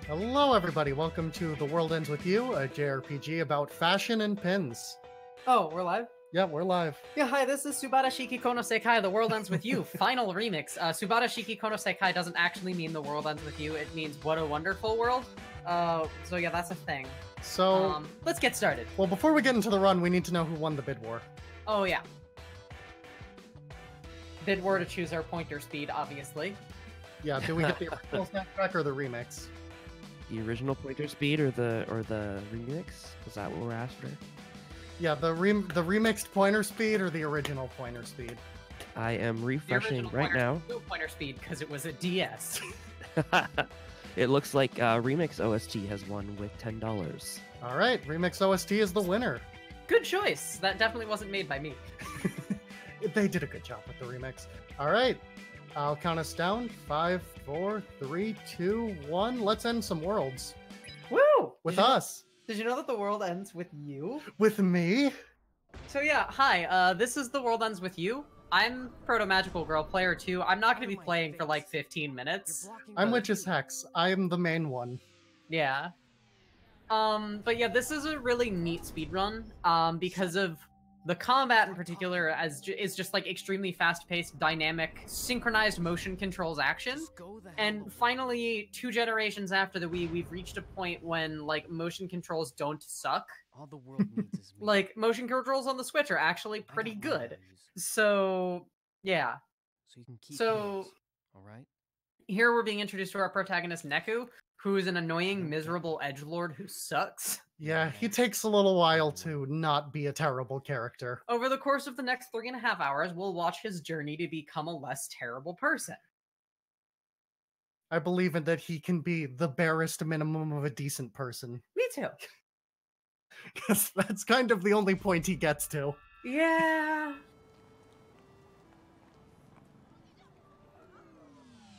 Hello, everybody. Welcome to The World Ends With You, a JRPG about fashion and pins. Oh, we're live? Yeah, we're live. Yeah, hi, this is Subara Shiki Kono Sekai, The World Ends With You, final remix. Subara Shiki Kono Sekai doesn't actually mean The World Ends With You, it means What a Wonderful World. So yeah, that's a thing. So, let's get started. well, before we get into the run, we need to know who won the bid war. Oh, yeah. Bid war to choose our pointer speed, obviously. Yeah, do we get the original soundtrack or the remix? The original pointer speed or the remix? Is that what we're after? Yeah, the remixed pointer speed or the original pointer speed? I am refreshing right now. Pointer speed because it was a DS. It looks like Remix OST has won with $10. All right, remix OST is the winner. Good choice. That definitely wasn't made by me. They did a good job with the remix. All right, I'll count us down. 5, 4, 3, 2, 1. Let's end some worlds. Woo! With us. Did you know that the world ends with you? With me? So yeah, hi, this is The World Ends With You. I'm protomagicalgirl, player 2. I'm not going to be playing for like 15 minutes. I'm Witch's Hex. I'm the main one. Yeah. But yeah, this is a really neat speedrun, because of the combat in particular is just like extremely fast-paced, dynamic, synchronized motion controls action. And finally, 2 generations after the Wii, we've reached a point when like motion controls don't suck. All the world needs is me. Like motion controls on the Switch are actually pretty good. So yeah. So you can keep So all right? here we're being introduced to our protagonist Neku, who is an annoying, miserable edgelord who sucks. Yeah, he takes a little while to not be a terrible character. Over the course of the next 3.5 hours, we'll watch his journey to become a less terrible person. I believe in that he can be the barest minimum of a decent person. Me too. Because that's kind of the only point he gets to. Yeah.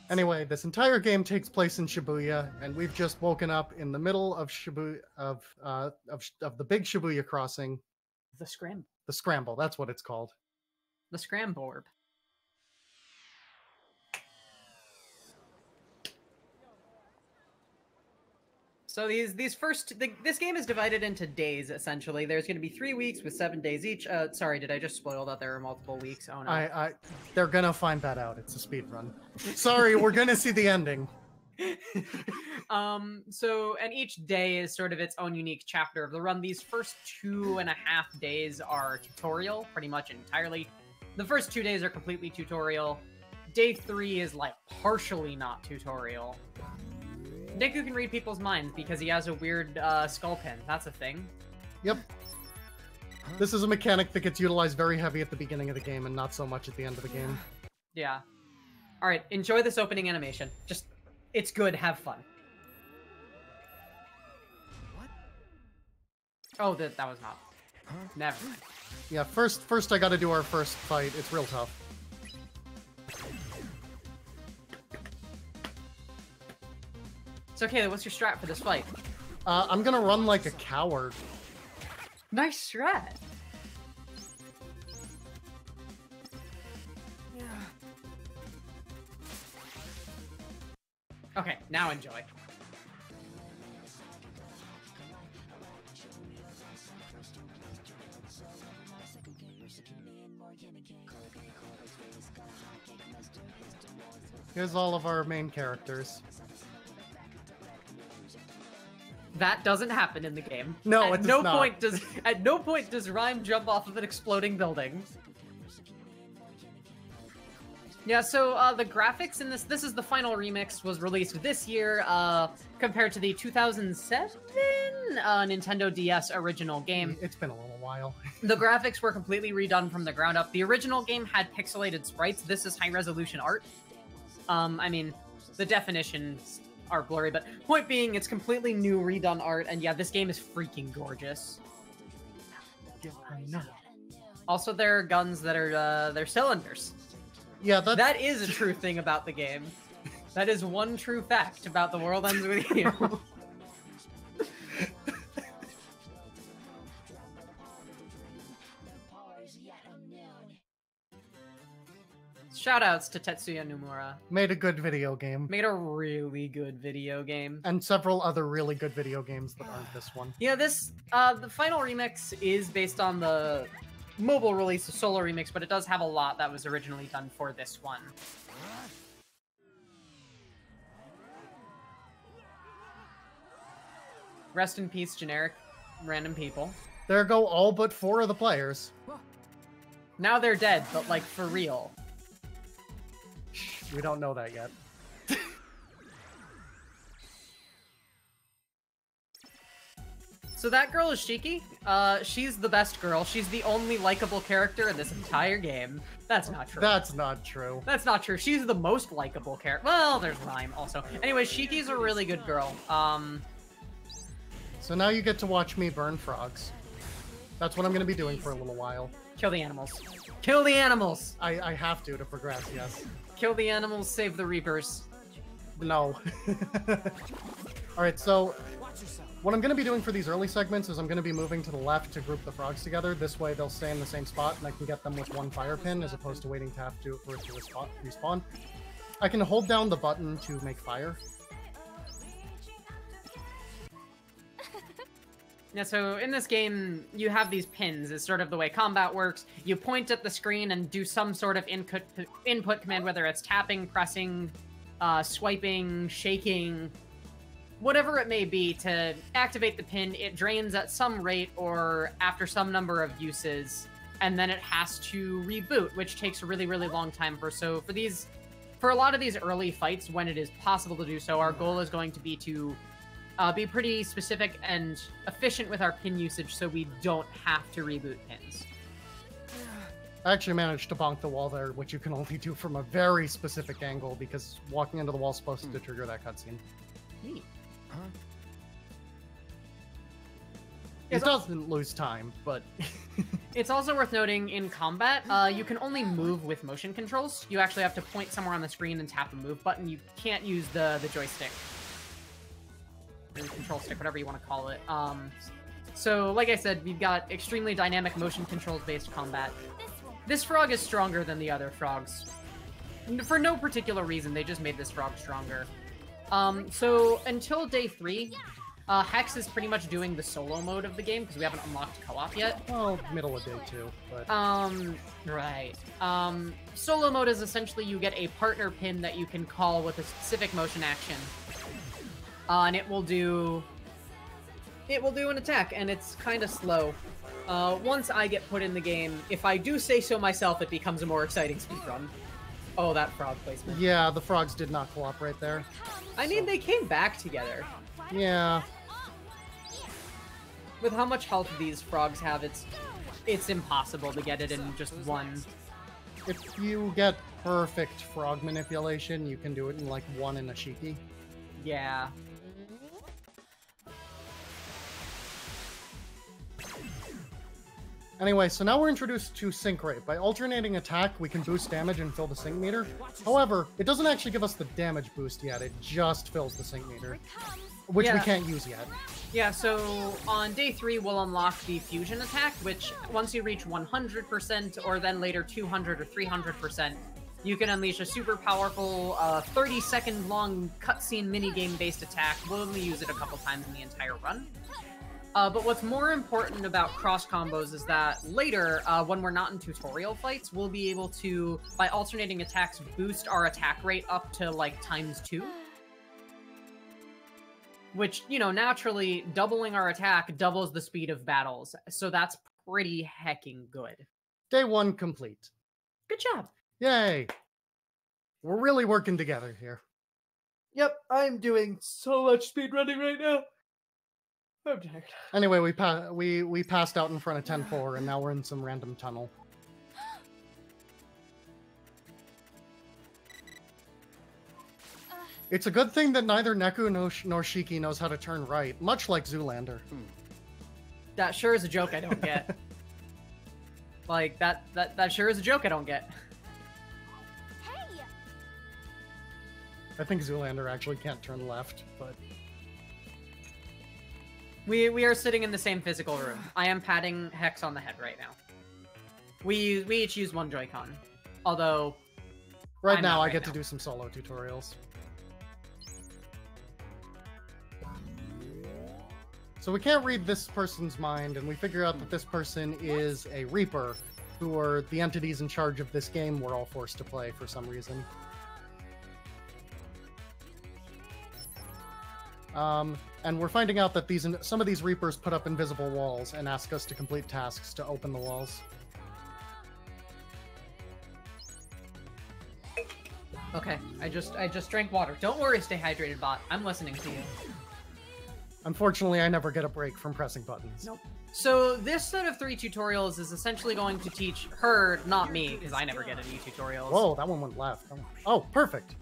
Anyway, this entire game takes place in Shibuya, and we've just woken up in the middle of Shibuya of the big Shibuya crossing. The scramble. The scramble, that's what it's called. The scramborb. So this game is divided into days, essentially. There's going to be 3 weeks with 7 days each. Sorry, did I just spoil that there are multiple weeks? Oh no. They're gonna find that out. It's a speed run. Sorry, we're gonna see the ending. And each day is sort of its own unique chapter of the run. These first 2.5 days are tutorial, pretty much entirely. The first 2 days are completely tutorial. Day 3 is like partially not tutorial. Deku can read people's minds because he has a weird skull pin. That's a thing. Yep. This is a mechanic that gets utilized very heavy at the beginning of the game and not so much at the end of the game. Yeah. Alright, enjoy this opening animation. Just, it's good, have fun. What? Oh, that was not. Huh? Never. Yeah, first I gotta do our first fight. It's real tough. It's okay, then what's your strat for this fight? I'm gonna run like a coward. Nice strat! Yeah. Okay, now enjoy. Here's all of our main characters. That doesn't happen in the game. No, it does not. At no point does Rhyme jump off of an exploding building. Yeah, so the graphics in this is the final remix, was released this year, compared to the 2007 Nintendo DS original game. It's been a little while. The graphics were completely redone from the ground up. The original game had pixelated sprites. This is high-resolution art. I mean, the definitions are blurry, but point being, it's completely new, redone art, and yeah, this game is freaking gorgeous. I know. Also, there are guns that are, they're cylinders. Yeah, That is a true thing about the game. That is one true fact about The World Ends With You. Shoutouts to Tetsuya Nomura. Made a good video game. Made a really good video game. And several other really good video games that aren't this one. Yeah, this, the final remix is based on the mobile release of Solo Remix, but it does have a lot that was originally done for this one. Rest in peace, generic random people. There go all but 4 of the players. Now they're dead, but like for real. Shh, we don't know that yet. So that girl is Shiki. She's the best girl. She's the only likable character in this entire game. That's not true. That's not true. That's not true. She's the most likable character. Well, there's Rhyme also. Anyway, Shiki's a really good girl. So now you get to watch me burn frogs. That's what I'm going to be doing for a little while. Kill the animals. Kill the animals! I have to progress, yes. Kill the animals, save the reapers. No. Alright, so what I'm going to be doing for these early segments is I'm going to be moving to the left to group the frogs together. This way they'll stay in the same spot and I can get them with 1 fire pin as opposed to waiting to have to for it to respawn. I can hold down the button to make fire. Yeah, so in this game, you have these pins. It's sort of the way combat works. You point at the screen and do some sort of input command, whether it's tapping, pressing, swiping, shaking, whatever it may be, to activate the pin. It drains at some rate or after some number of uses, and then it has to reboot, which takes a really, really long time for a lot of these early fights, when it is possible to do so, our goal is going to be to be pretty specific and efficient with our pin usage so we don't have to reboot pins. I actually managed to bonk the wall there, which you can only do from a very specific angle because walking into the wall is supposed to trigger that cutscene. Neat. Huh? It doesn't lose time, but... It's also worth noting, in combat, you can only move with motion controls. You actually have to point somewhere on the screen and tap the move button. You can't use the joystick. Or the control stick, whatever you want to call it. So, like I said, we've got extremely dynamic motion controls-based combat. This frog is stronger than the other frogs. For no particular reason, they just made this frog stronger. So, until day 3, Hex is pretty much doing the solo mode of the game, because we haven't unlocked co-op yet. Well, middle of day 2, but... Right. Solo mode is essentially you get a partner pin that you can call with a specific motion action. And it will do an attack, and it's kind of slow. Once I get put in the game, if I do say so myself, it becomes a more exciting speedrun. Oh, that frog placement. Yeah, the frogs did not cooperate there. I mean, they came back together. Yeah. With how much health these frogs have, it's impossible to get it in just one. If you get perfect frog manipulation, you can do it in like 1 in a Shiki. Yeah. Anyway, so now we're introduced to sync rate. By alternating attack, we can boost damage and fill the sync meter. However, it doesn't actually give us the damage boost yet, it just fills the sync meter. Which we can't use yet. Yeah, so on day 3, we'll unlock the fusion attack, which once you reach 100%, or then later 200 or 300%, you can unleash a super powerful 30-second long cutscene minigame-based attack. We'll only use it a couple times in the entire run. But what's more important about cross combos is that later, when we're not in tutorial fights, we'll be able to, by alternating attacks, boost our attack rate up to, like, ×2. Which, you know, naturally, doubling our attack doubles the speed of battles. So that's pretty hecking good. Day 1 complete. Good job. Yay! We're really working together here. Yep, I'm doing so much speedrunning right now. I'm tired. Anyway, we passed out in front of 10-4, and now we're in some random tunnel. It's a good thing that neither Neku nor Shiki knows how to turn right, much like Zoolander. That sure is a joke I don't get. Like, that sure is a joke I don't get. Hey! I think Zoolander actually can't turn left, but... We are sitting in the same physical room. I am patting Hex on the head right now. We each use one Joy-Con. Although, Right I'm now, not I get to do some solo tutorials. So we can't read this person's mind, and we figure out that this person is a Reaper, who are the entities in charge of this game we're all forced to play for some reason. And we're finding out that some of these Reapers put up invisible walls and ask us to complete tasks to open the walls. Okay, I just drank water. Don't worry, stay hydrated, bot. I'm listening to you. Unfortunately, I never get a break from pressing buttons. Nope. So this set of 3 tutorials is essentially going to teach her, not me, because I never get any tutorials. Whoa, that one went left. Oh, perfect.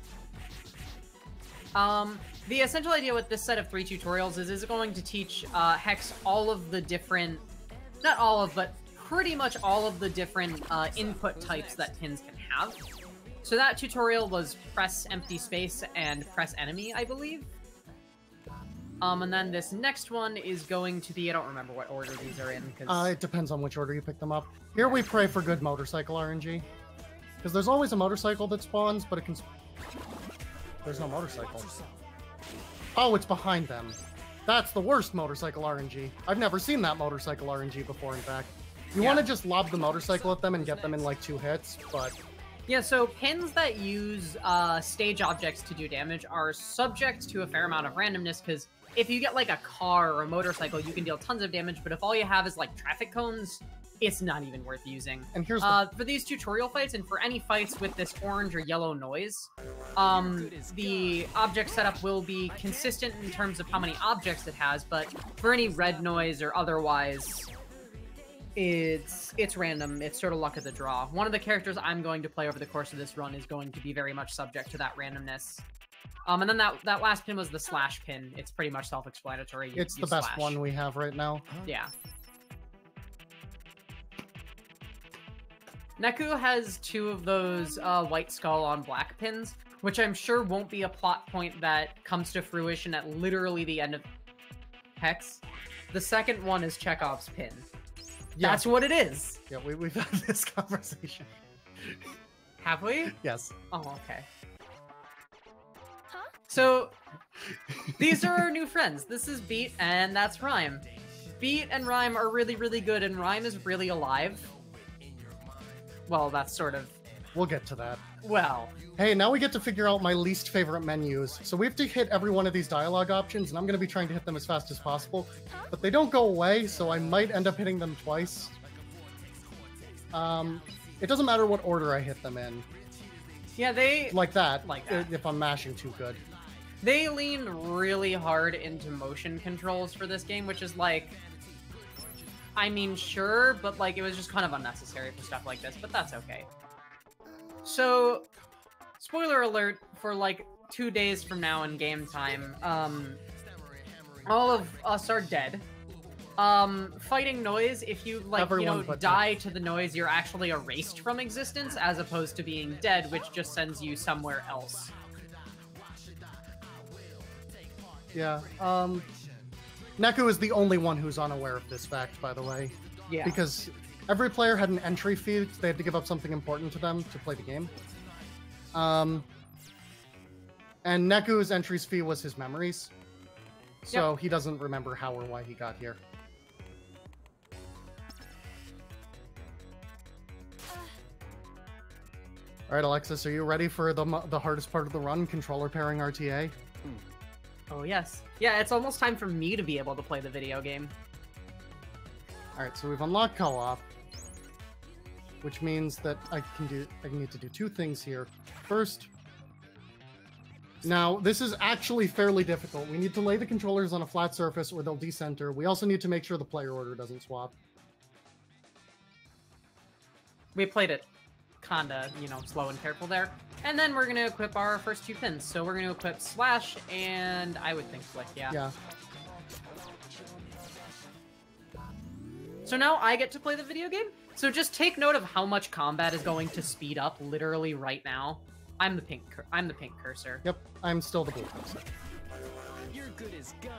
The essential idea with this set of 3 tutorials is going to teach Hex all of the different, not all of, but pretty much all of the different input types that pins can have. So that tutorial was press empty space and press enemy, I believe. And then this next one is going to be, I don't remember what order these are in. Cause... it depends on which order you pick them up. Here we pray for good motorcycle RNG. Because there's always a motorcycle that spawns, but it can... There's no motorcycle. Oh, it's behind them. That's the worst motorcycle RNG. I've never seen that motorcycle RNG before, in fact. You want to just lob the motorcycle at them and get them in like 2 hits, but... Yeah, so pins that use stage objects to do damage are subject to a fair amount of randomness, because if you get like a car or a motorcycle, you can deal tons of damage, but if all you have is like traffic cones, it's not even worth using. And here's for these tutorial fights, and for any fights with this orange or yellow noise, the object setup will be consistent in terms of how many objects it has, but for any red noise or otherwise, it's random. It's sort of luck of the draw. One of the characters I'm going to play over the course of this run is going to be very much subject to that randomness. And then that last pin was the slash pin. It's pretty much self-explanatory. It's the best one we have right now. Yeah. Neku has 2 of those white skull on black pins, which I'm sure won't be a plot point that comes to fruition at literally the end of Hex. The second one is Chekhov's pin. Yeah. That's what it is. Yeah, we've had this conversation. Have we? Yes. Oh, okay. Huh? So, these are our new friends. This is Beat, and that's Rhyme. Beat and Rhyme are really, really good, and Rhyme is really alive. Well, that's sort of... We'll get to that. Well... Hey, now we get to figure out my least favorite menus. So we have to hit every one of these dialogue options, and I'm going to be trying to hit them as fast as possible. But they don't go away, so I might end up hitting them twice. It doesn't matter what order I hit them in. Yeah, they... Like that, like if I'm mashing too good. They leaned really hard into motion controls for this game, which is like... I mean, sure, but like it was just kind of unnecessary for stuff like this, but that's okay. So... Spoiler alert, for like 2 days from now in game time, all of us are dead. Fighting noise, if you like, die to the noise, you're actually erased from existence, as opposed to being dead, which just sends you somewhere else. Yeah, Neku is the only one who's unaware of this fact, by the way. Yeah. Because every player had an entry fee, they had to give up something important to them to play the game. And Neku's entry's fee was his memories. So he doesn't remember how or why he got here. Alright, Alexis, are you ready for the hardest part of the run, controller pairing RTA? Oh, yes. Yeah, it's almost time for me to be able to play the video game. Alright, so we've unlocked co-op, which means that I need to do 2 things here. First, now this is actually fairly difficult. We need to lay the controllers on a flat surface or they'll decenter. We also need to make sure the player order doesn't swap. We played it kinda, slow and careful there. And then we're gonna equip our first 2 pins. So we're gonna equip Slash and I would think Flick, yeah. Yeah. So now I get to play the video game? So just take note of how much combat is going to speed up literally right now. I'm the pink cursor. Yep, I'm still the blue cursor. You're good as gone.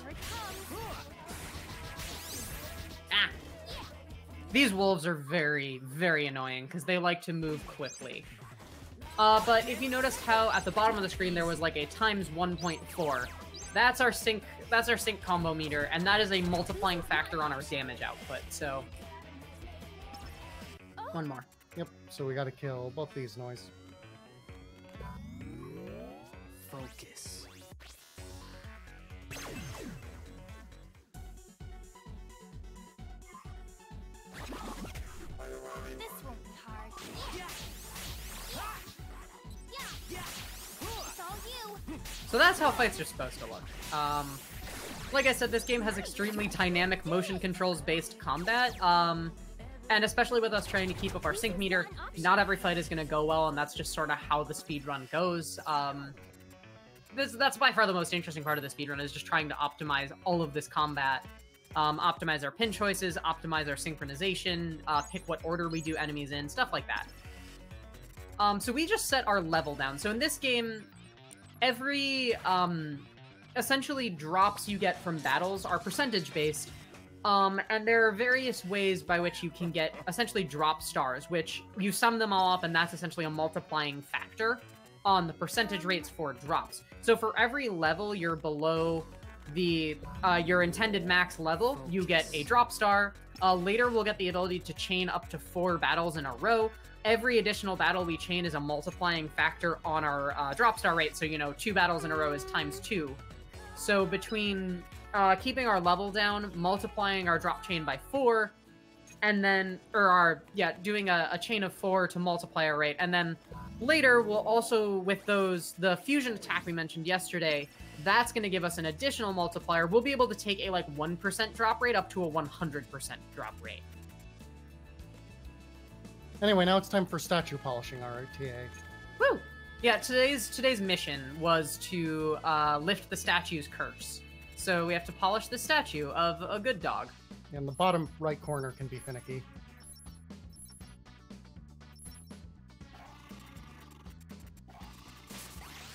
Here it comes. Ah! These wolves are very, very annoying because they like to move quickly. But if you noticed how at the bottom of the screen there was like a times 1.4, that's our sync combo meter, and that is a multiplying factor on our damage output. So one more. Yep. So we got to kill both these noise. Focus. This won't be hard. It's all you. So that's how fights are supposed to look. Like I said, this game has extremely dynamic motion controls based combat. And especially with us trying to keep up our sync meter, not every fight is going to go well, and that's just sort of how the speedrun goes. That's by far the most interesting part of the speedrun, is just trying to optimize all of this combat. Optimize our pin choices, optimize our synchronization, pick what order we do enemies in, stuff like that. So we just set our level down. So in this game, every essentially drops you get from battles are percentage based. And there are various ways by which you can get essentially drop stars, which you sum them all up, and that's essentially a multiplying factor on the percentage rates for drops. So for every level you're below the your intended max level, you get a drop star. Later we'll get the ability to chain up to 4 battles in a row. Every additional battle we chain is a multiplying factor on our drop star rate. So, you know, 2 battles in a row is times 2. So between keeping our level down, multiplying our drop chain by 4, and then, doing a chain of 4 to multiply our rate. And then later, we'll also, with the fusion attack we mentioned yesterday, that's going to give us an additional multiplier. We'll be able to take a, 1% drop rate up to a 100% drop rate. Anyway, now it's time for statue polishing, RTA. Woo! Yeah, today's mission was to lift the statue's curse. So we have to polish the statue of a good dog. And the bottom right corner can be finicky.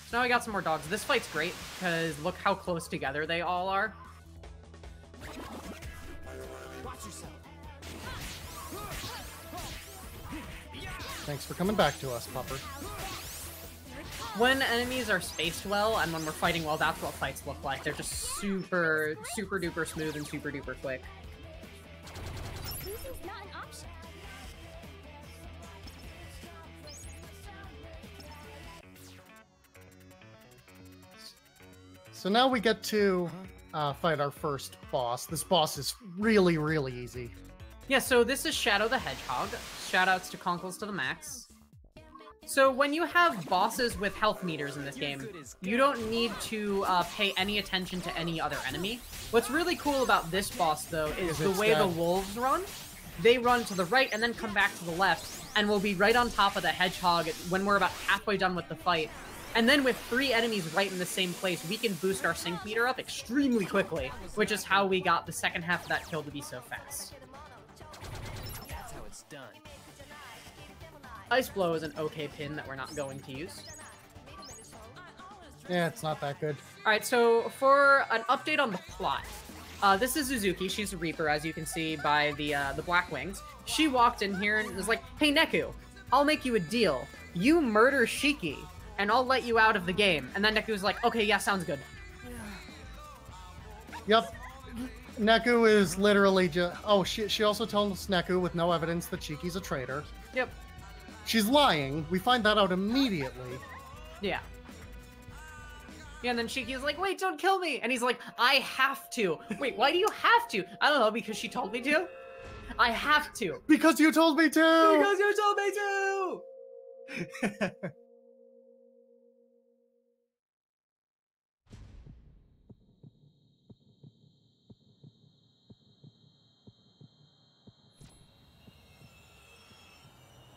So now we got some more dogs. This fight's great, because look how close together they all are. Watch yourself. Thanks for coming back to us, Pupper. When enemies are spaced well, and when we're fighting well, that's what fights look like. They're just super, super duper smooth and super duper quick. Losing's not an option. So now we get to fight our first boss. This boss is really, really easy. Yeah, so this is Shadow the Hedgehog. Shoutouts to Conkles to the max. So when you have bosses with health meters in this game, you don't need to pay any attention to any other enemy. What's really cool about this boss, though, is the way the wolves run. They run to the right and then come back to the left, and we'll be right on top of the hedgehog when we're about halfway done with the fight. And then with 3 enemies right in the same place, we can boost our sync meter up extremely quickly, which is how we got the second half of that kill to be so fast. That's how it's done. Ice Blow is an okay pin that we're not going to use. Yeah, it's not that good. Alright, so for an update on the plot, this is Suzuki. She's a Reaper, as you can see by the black wings. She walked in here and was like, "Hey, Neku, I'll make you a deal. You murder Shiki, and I'll let you out of the game." And then Neku was like, "Okay, yeah, sounds good." Yep. Neku is literally just... Oh, she also told us Neku with no evidence that Shiki's a traitor. Yep. She's lying. We find that out immediately. Yeah. Yeah, and then Shiki's like, "Wait, don't kill me!" And he's like, "I have to." Wait, why do you have to? I don't know, because she told me to? I have to. Because you told me to! Because you told me to!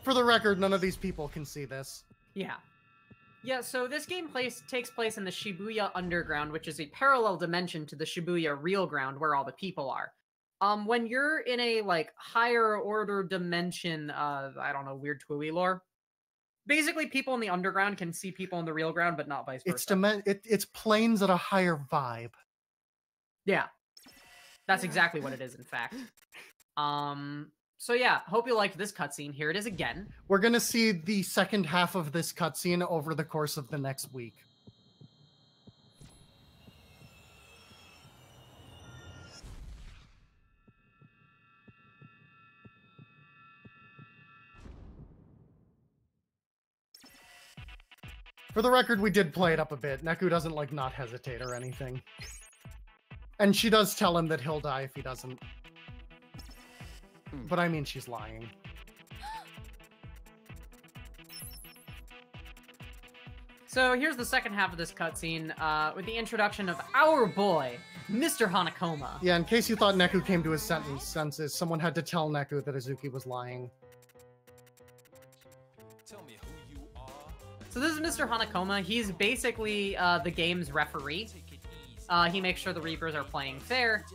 For the record, none of these people can see this. Yeah. Yeah, so this game takes place in the Shibuya Underground, which is a parallel dimension to the Shibuya Real Ground, where all the people are. When you're in a, higher order dimension, I don't know, weird Twiwi lore, basically people in the underground can see people in the real ground, but not vice versa. It's planes at a higher vibe. Yeah. That's exactly what it is, in fact. So yeah, hope you liked this cutscene. Here it is again. We're gonna see the second half of this cutscene over the course of the next week. For the record, we did play it up a bit. Neku doesn't, like, not hesitate or anything. And she does tell him that he'll die if he doesn't. But I mean, she's lying. So here's the second half of this cutscene with the introduction of our boy, Mr. Hanakoma. Yeah, in case you thought Neku came to his senses, someone had to tell Neku that Azuki was lying. Tell me who you are. So this is Mr. Hanakoma. He's basically the game's referee. He makes sure the Reapers are playing fair.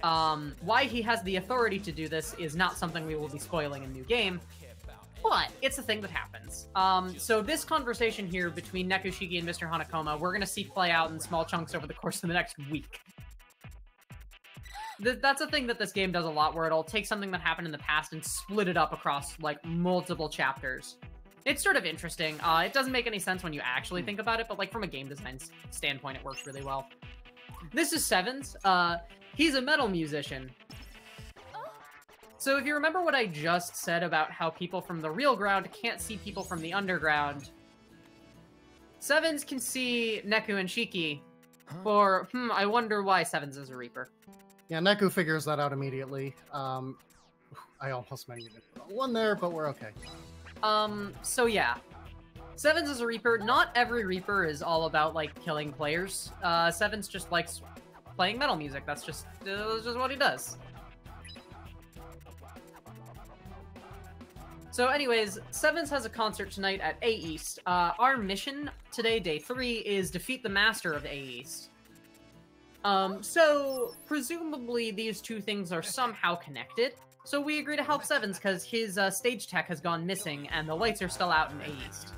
Why he has the authority to do this is not something we will be spoiling in New Game, but it's a thing that happens. So this conversation here between Neku, Shiki, and Mr. Hanakoma, we're going to see play out in small chunks over the course of the next week. That's a thing that this game does a lot, where it'll take something that happened in the past and split it up across, like, multiple chapters. It's sort of interesting. It doesn't make any sense when you actually think about it, but, like, from a game design standpoint, it works really well. This is Sevens. He's a metal musician. So if you remember what I just said about how people from the real ground can't see people from the underground, Sevens can see Neku and Shiki, or, I wonder why Sevens is a Reaper. Yeah, Neku figures that out immediately. I almost meant you to put one there, but we're okay. So yeah. Sevens is a Reaper. Not every Reaper is all about, like, killing players. Sevens just likes playing metal music. That's just what he does. So anyways, Sevens has a concert tonight at A East. Our mission today, day 3, is defeat the master of A East. So presumably these two things are somehow connected. So we agree to help Sevens because his stage tech has gone missing and the lights are still out in A East.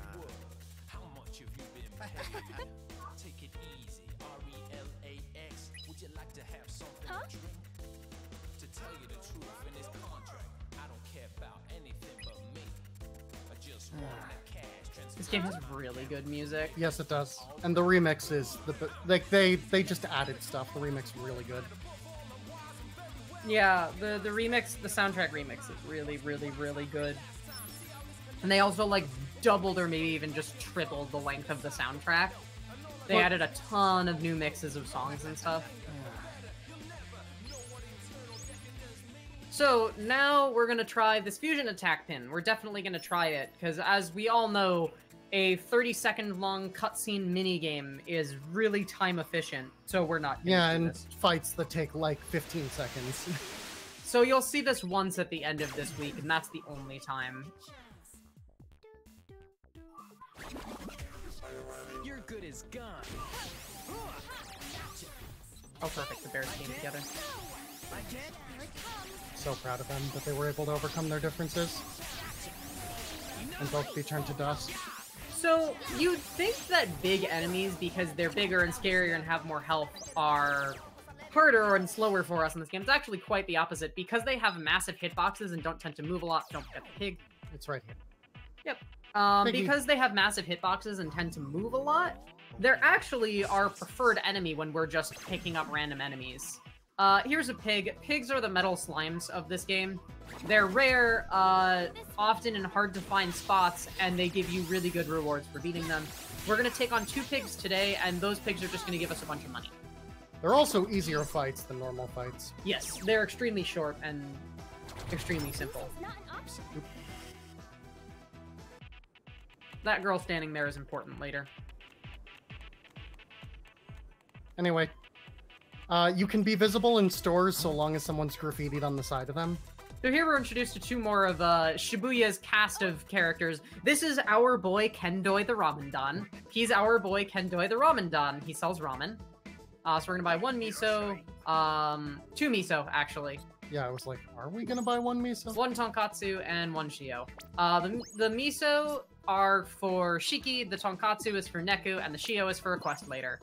How much have you been paid? Take it easy. RELAX. Would you like to have something to drink? To tell you the truth in this contract, I don't care about anything but me. I just want that cash transfer. This game has really good music. Yes, it does. And the remix is like they just added stuff. The remix is really good. Yeah, the remix, the soundtrack remix is really, really, really good. And they also, like, doubled or maybe even just tripled the length of the soundtrack. They added a ton of new mixes of songs and stuff. So now we're gonna try this fusion attack pin. We're definitely gonna try it, because as we all know, a 30-second long cutscene minigame is really time efficient, so we're not gonna do this. Fights that take like 15 seconds. So you'll see this once at the end of this week, and that's the only time. You're good as gone. Oh, perfect. The bears came together. So proud of them that they were able to overcome their differences and both be turned to dust. So, you'd think that big enemies, because they're bigger and scarier and have more health, are harder and slower for us in this game. It's actually quite the opposite. Because they have massive hitboxes and don't tend to move a lot, don't forget the pig. It's right here. Yep. Because they have massive hitboxes and tend to move a lot, they're actually our preferred enemy when we're just picking up random enemies. Here's a pig. Pigs are the metal slimes of this game. They're rare, often in hard-to-find spots, and they give you really good rewards for beating them. We're going to take on 2 pigs today, and those pigs are just going to give us a bunch of money. They're also easier fights than normal fights. Yes, they're extremely short and extremely simple. Not an option. That girl standing there is important later. Anyway, you can be visible in stores so long as someone's graffitied on the side of them. So here we're introduced to 2 more of Shibuya's cast of characters. This is our boy Kendoi the Ramen Don. He's our boy Kendoi the Ramen Don. He sells ramen. So we're gonna buy 1 miso, 2 miso actually. Yeah, I was like, are we gonna buy 1 miso? 1 tonkatsu and 1 shio. The miso are for Shiki, the tonkatsu is for Neku, and the shio is for a quest later.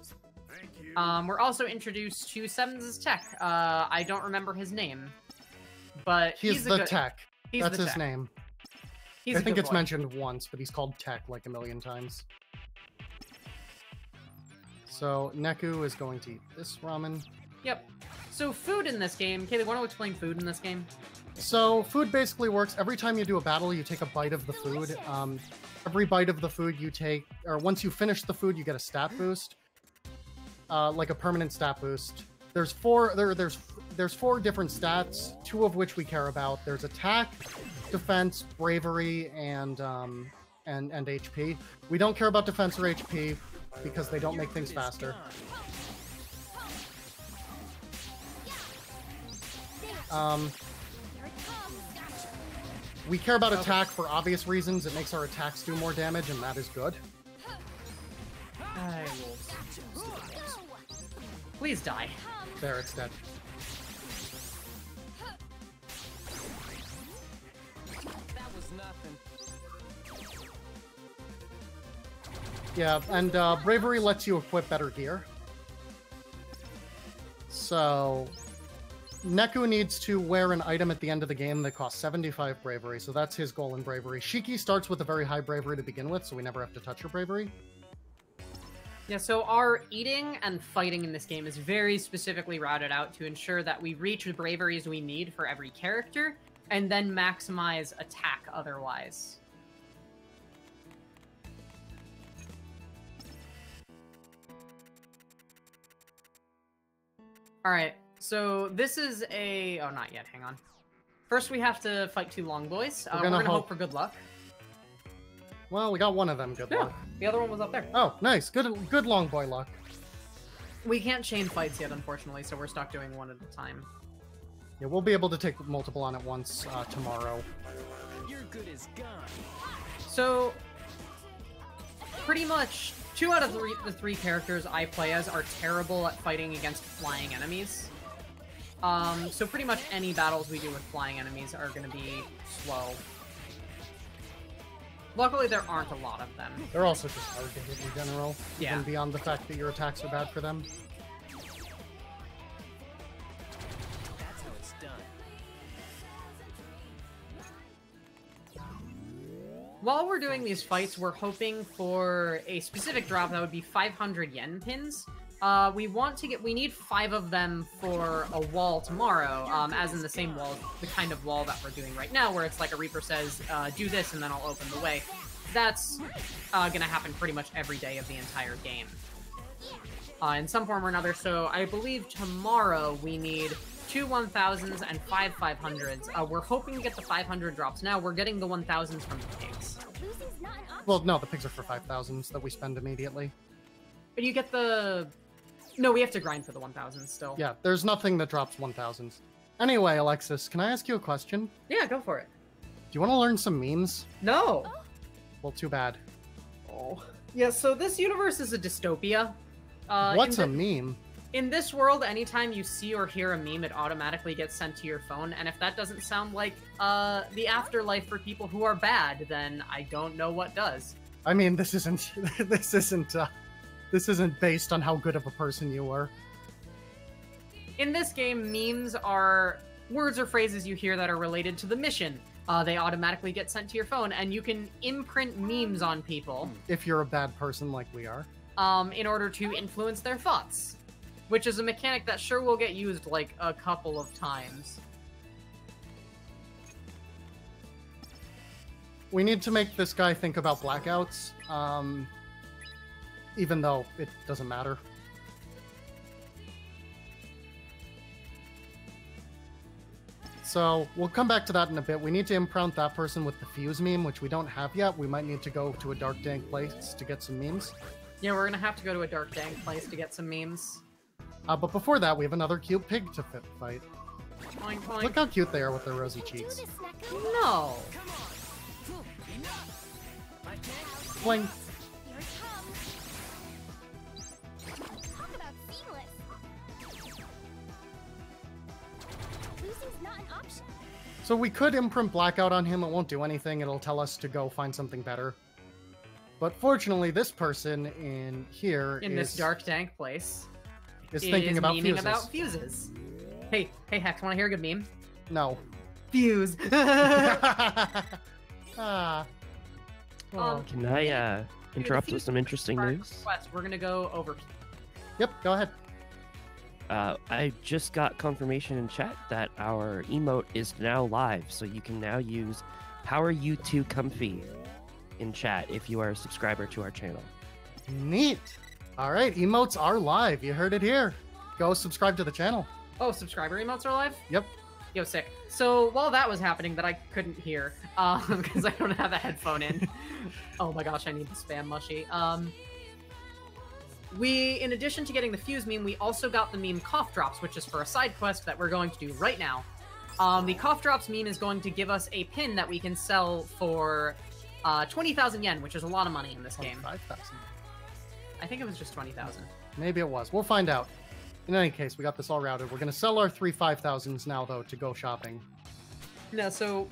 We're also introduced to Sevens' tech. I don't remember his name, but He's the tech. He's That's the his tech. name. He's I a think good it's boy. mentioned once, but he's called Tech like a million times. So Neku is going to eat this ramen. Yep. So food in this game, Kaylee, want to explain food in this game? So food basically works every time you do a battle, you take a bite of the food. Every bite of the food you take, or once you finish the food, you get a stat boost, like a permanent stat boost. There's four different stats, two of which we care about. There's attack, defense, bravery, and HP. We don't care about defense or HP because they don't make things faster. We care about attack for obvious reasons. It makes our attacks do more damage, and that is good. I will. Please die. There, it's dead. That was nothing. Yeah, and bravery lets you equip better gear. So Neku needs to wear an item at the end of the game that costs 75 bravery, so that's his goal in bravery. Shiki starts with a very high bravery to begin with, so we never have to touch her bravery. Yeah, so our eating and fighting in this game is very specifically routed out to ensure that we reach the braveries we need for every character, and then maximize attack otherwise. Alright, so this is a... Oh, not yet, hang on. First we have to fight two long boys. We're gonna hope for good luck. Well, we got one of them, good luck. The other one was up there. Oh, nice. Good long boy luck. We can't chain fights yet, unfortunately, so we're stuck doing one at a time. Yeah, we'll be able to take multiple on at once tomorrow. You're good as gone. So, pretty much, 2 out of the 3 characters I play as are terrible at fighting against flying enemies. So pretty much any battles we do with flying enemies are going to be slow. Luckily, there aren't a lot of them. They're also just hard to hit in general, Yeah. even beyond the fact that your attacks are bad for them. That's how it's done. While we're doing these fights, we're hoping for a specific drop that would be 500 yen pins. We need 5 of them for a wall tomorrow, as in the same wall, the kind of wall that we're doing right now, where it's like a Reaper says, do this and then I'll open the way. That's gonna happen pretty much every day of the entire game. In some form or another, so I believe tomorrow we need 2 1000s and 5 500s. We're hoping to get the 500 drops now. We're getting the 1000s from the pigs. Losing's not an option. Well, no, the pigs are for 5,000s that we spend immediately. But you get the... No, we have to grind for the 1000s still. Yeah, there's nothing that drops 1,000s. Anyway, Alexis, can I ask you a question? Yeah, go for it. Do you want to learn some memes? No! Well, too bad. Oh. Yeah, so this universe is a dystopia. What's a meme? In this world, anytime you see or hear a meme, it automatically gets sent to your phone, and if that doesn't sound like the afterlife for people who are bad, then I don't know what does. I mean, this isn't this isn't based on how good of a person you were. In this game, memes are words or phrases you hear that are related to the mission. They automatically get sent to your phone, and you can imprint memes on people If you're a bad person like we are. in order to influence their thoughts, which is a mechanic that sure will get used like a couple of times. We need to make this guy think about blackouts, even though it doesn't matter. So, we'll come back to that in a bit. We need to imprint that person with the fuse meme, which we don't have yet. We might need to go to a dark, dank place to get some memes. Yeah, we're gonna have to go to a dark, dank place to get some memes. But before that, we have another cute pig to fight. Boink, boink. Look how cute they are with their rosy Do cheeks. this, Neku. No! Bling. Here it comes. Talk about seamless. Losing's not an option. So we could imprint blackout on him. It won't do anything. It'll tell us to go find something better. But fortunately, this person in here In this dark, dank place. is thinking about meaning fuses. about fuses. Hey, Hex, wanna hear a good meme? No. fuse. Ah. Oh. Can I interrupt Dude, with some interesting news? Quest, we're gonna go over. Yep, go ahead. I just got confirmation in chat that our emote is now live, so you can now use Power U2 Comfy in chat if you are a subscriber to our channel. Neat. All right, emotes are live. You heard it here. Go subscribe to the channel. Oh, subscriber emotes are live? Yep. Yo, sick. So while that was happening, that I couldn't hear, because I don't have a headphone in. Oh my gosh, I need the spam mushy. We, in addition to getting the fuse meme, we also got the meme cough drops, which is for a side quest that we're going to do right now. The cough drops meme is going to give us a pin that we can sell for 20,000 yen, which is a lot of money in this game. 5,000. I think it was just 20,000. Maybe it was. We'll find out. In any case, we got this all routed. We're going to sell our 3 5,000s now, though, to go shopping. No, so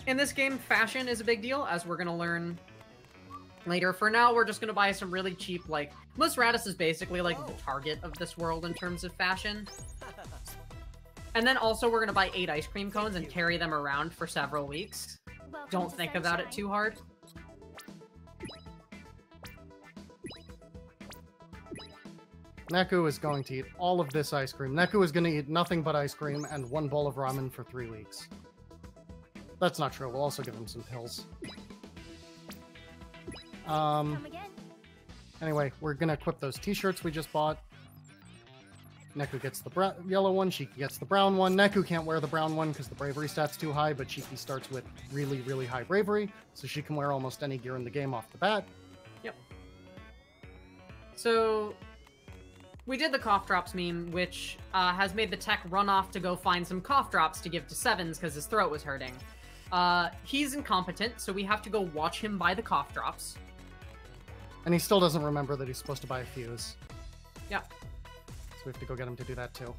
in this game, fashion is a big deal, as we're going to learn later. For now, we're just going to buy some really cheap, like, Mus Radis is basically like the Target of this world in terms of fashion. And then also we're going to buy 8 ice cream cones and carry them around for several weeks. Welcome Don't to think about it sunshine. too hard. Neku is going to eat all of this ice cream. Neku is going to eat nothing but ice cream and 1 bowl of ramen for 3 weeks. That's not true. We'll also give him some pills. Come again. Anyway, we're going to equip those t-shirts we just bought. Neku gets the yellow one, Shiki gets the brown one. Neku can't wear the brown one because the bravery stat's too high, but Shiki starts with really, really high bravery, so she can wear almost any gear in the game off the bat. Yep. So we did the cough drops meme, which has made the tech run off to go find some cough drops to give to Sevens because his throat was hurting. He's incompetent, so we have to go watch him buy the cough drops. And he still doesn't remember that he's supposed to buy a fuse. Yeah. So we have to go get him to do that too.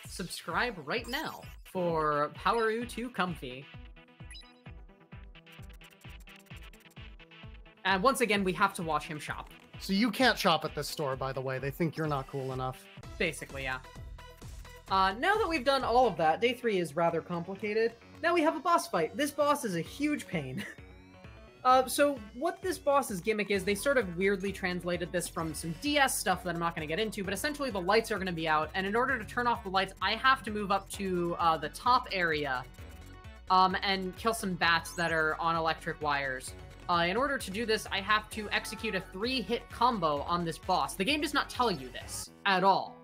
Subscribe right now for Power U2 Comfy. And once again, we have to watch him shop. So you can't shop at this store, by the way. They think you're not cool enough. Basically, yeah. Now that we've done all of that, day 3 is rather complicated. Now we have a boss fight. This boss is a huge pain. So what this boss's gimmick is, they sort of weirdly translated this from some DS stuff that I'm not going to get into, but essentially the lights are going to be out, and in order to turn off the lights, I have to move up to the top area and kill some bats that are on electric wires. In order to do this, I have to execute a 3-hit combo on this boss. The game does not tell you this at all.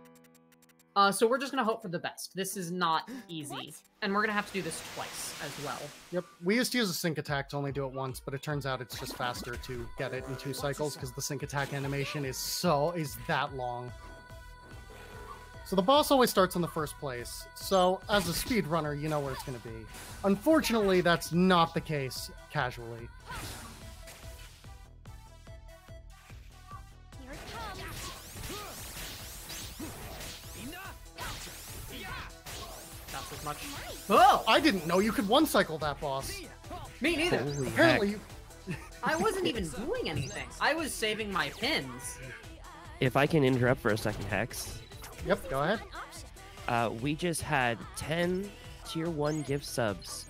So we're just going to hope for the best. This is not easy. And we're going to have to do this twice as well. Yep. We used to use a sync attack to only do it once, but it turns out it's just faster to get it in 2 cycles because the sync attack animation is that long. So the boss always starts in the first place. So as a speedrunner, you know where it's going to be. Unfortunately, that's not the case casually. Here it comes. That's as much. Oh! I didn't know you could one-cycle that boss. Me neither. Holy Apparently, heck. you... I wasn't even doing anything. I was saving my pins. If I can interrupt for a second, Hex. Yep, go ahead. An option. We just had 10 tier 1 gift subs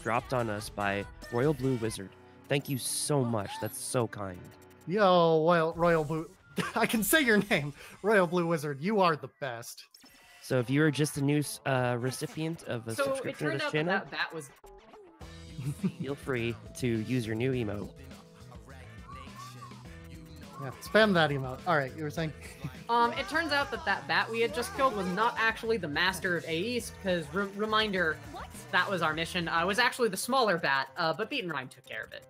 dropped on us by Royal Blue Wizard. Thank you so much. That's so kind. Yo, Royal Blue... I can say your name. Royal Blue Wizard, you are the best. So if you are just a new recipient of a So it subscription to turned this out channel, that was... feel free to use your new emote. Yeah, spam that emote. Alright, you were saying? It turns out that bat we had just killed was not actually the Master of A East, because, reminder, that was our mission. It was actually the smaller bat, but Beat and Rhyme took care of it.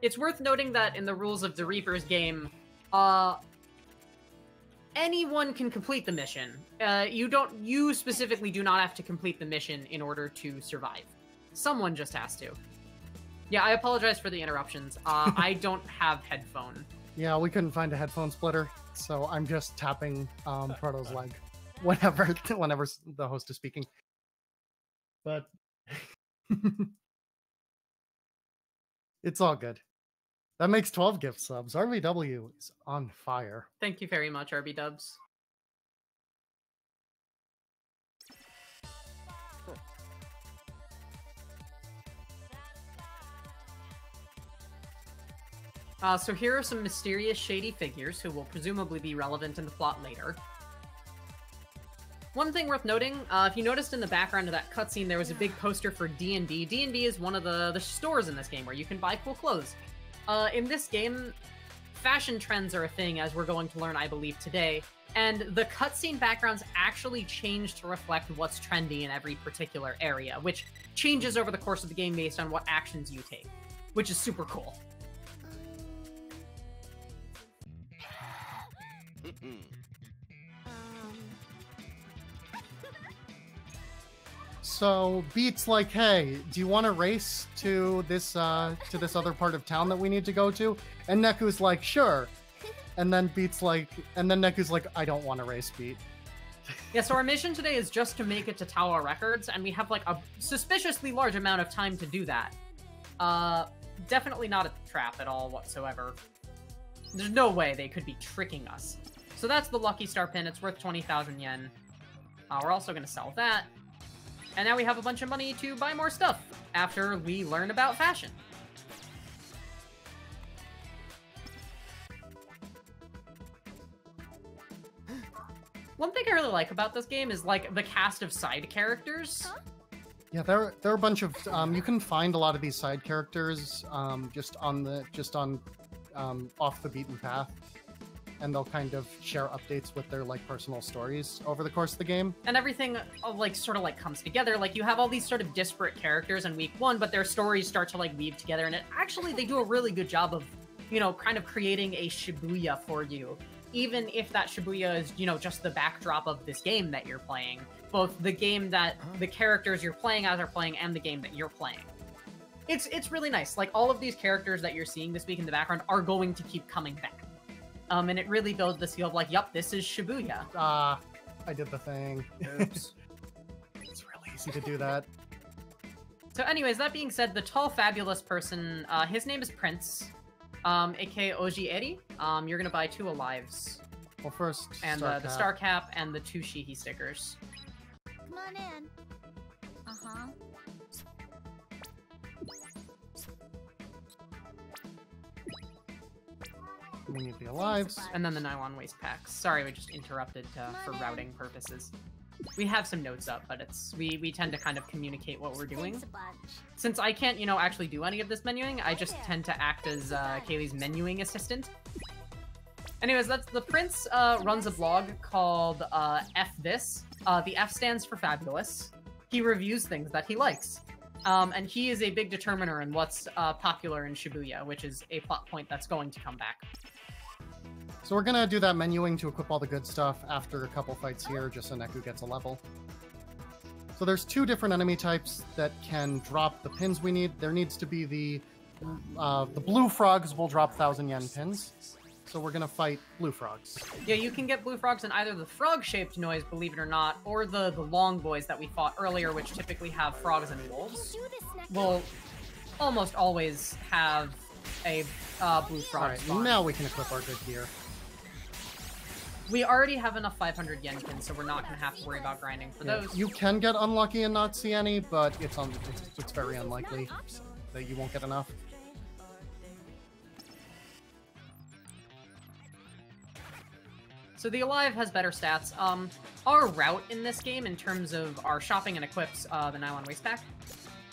It's worth noting that in the rules of the Reaper's game, anyone can complete the mission. You specifically do not have to complete the mission in order to survive. Someone just has to. Yeah, I apologize for the interruptions. I don't have headphone. Yeah, we couldn't find a headphone splitter, so I'm just tapping Proto's leg whenever the host is speaking. But it's all good. That makes 12 gift subs. RVW is on fire. Thank you very much, RB Dubs. So here are some mysterious, shady figures who will presumably be relevant in the plot later. One thing worth noting, if you noticed in the background of that cutscene, there was a big poster for D&D. D&D is one of the stores in this game where you can buy cool clothes. In this game, fashion trends are a thing, as we're going to learn, I believe, today. And the cutscene backgrounds actually change to reflect what's trendy in every particular area, which changes over the course of the game based on what actions you take, which is super cool. So Beat's like, hey, do you want to race to this other part of town that we need to go to? And Neku's like, sure. And then Neku's like, I don't want to race, Beat. Yeah, so our mission today is just to make it to Tower Records, and we have like a suspiciously large amount of time to do that. Definitely not a trap at all whatsoever. There's no way they could be tricking us. So that's the Lucky Star pin. It's worth 20,000 yen. We're also going to sell that. And now we have a bunch of money to buy more stuff after we learn about fashion. One thing I really like about this game is like the cast of side characters. Yeah, there are a bunch of you can find a lot of these side characters just on off the beaten path, and they'll kind of share updates with their like personal stories over the course of the game. And everything like sort of like comes together. Like you have all these sort of disparate characters in week one, but their stories start to like weave together, and they do a really good job of, you know, kind of creating a Shibuya for you. Even if that Shibuya is, you know, just the backdrop of this game that you're playing. Both the game that the characters you're playing as are playing and the game that you're playing. It's really nice. Like, all of these characters that you're seeing this week in the background are going to keep coming back. And it really builds this feel of like, yup, this is Shibuya. Ah, I did the thing. Oops. It's really easy to do that. So anyways, that being said, the tall, fabulous person, his name is Prince. aka Oji Eri. You're gonna buy 2 Alives. Well, first, and the star cap and the 2 Shihi stickers. Come on in. Uh-huh. We need the Alives. And then the nylon waist packs. Sorry, we just interrupted for routing purposes. We have some notes up, but we tend to kind of communicate what we're doing. Since I can't, you know, actually do any of this menuing, I just tend to act as Kaylee's menuing assistant. Anyways, that's the Prince runs a blog called F This. The F stands for fabulous. He reviews things that he likes. And he is a big determiner in what's popular in Shibuya, which is a plot point that's going to come back. So we're gonna do that menuing to equip all the good stuff after a couple fights here, just so Neku gets a level. So there's 2 different enemy types that can drop the pins we need. There needs to be the blue frogs will drop 1,000 yen pins. So we're gonna fight blue frogs. Yeah, you can get blue frogs in either the frog-shaped noise, believe it or not, or the long boys that we fought earlier, which typically have frogs and wolves. Will almost always have a blue frog Alright, spawn. now we can equip our good gear. We already have enough 500 yen pins, so we're not going to have to worry about grinding for those. You can get unlucky and not see any, but it's very unlikely that you won't get enough. So the Alive has better stats. Our route in this game, in terms of our shopping and equips, the nylon waist pack.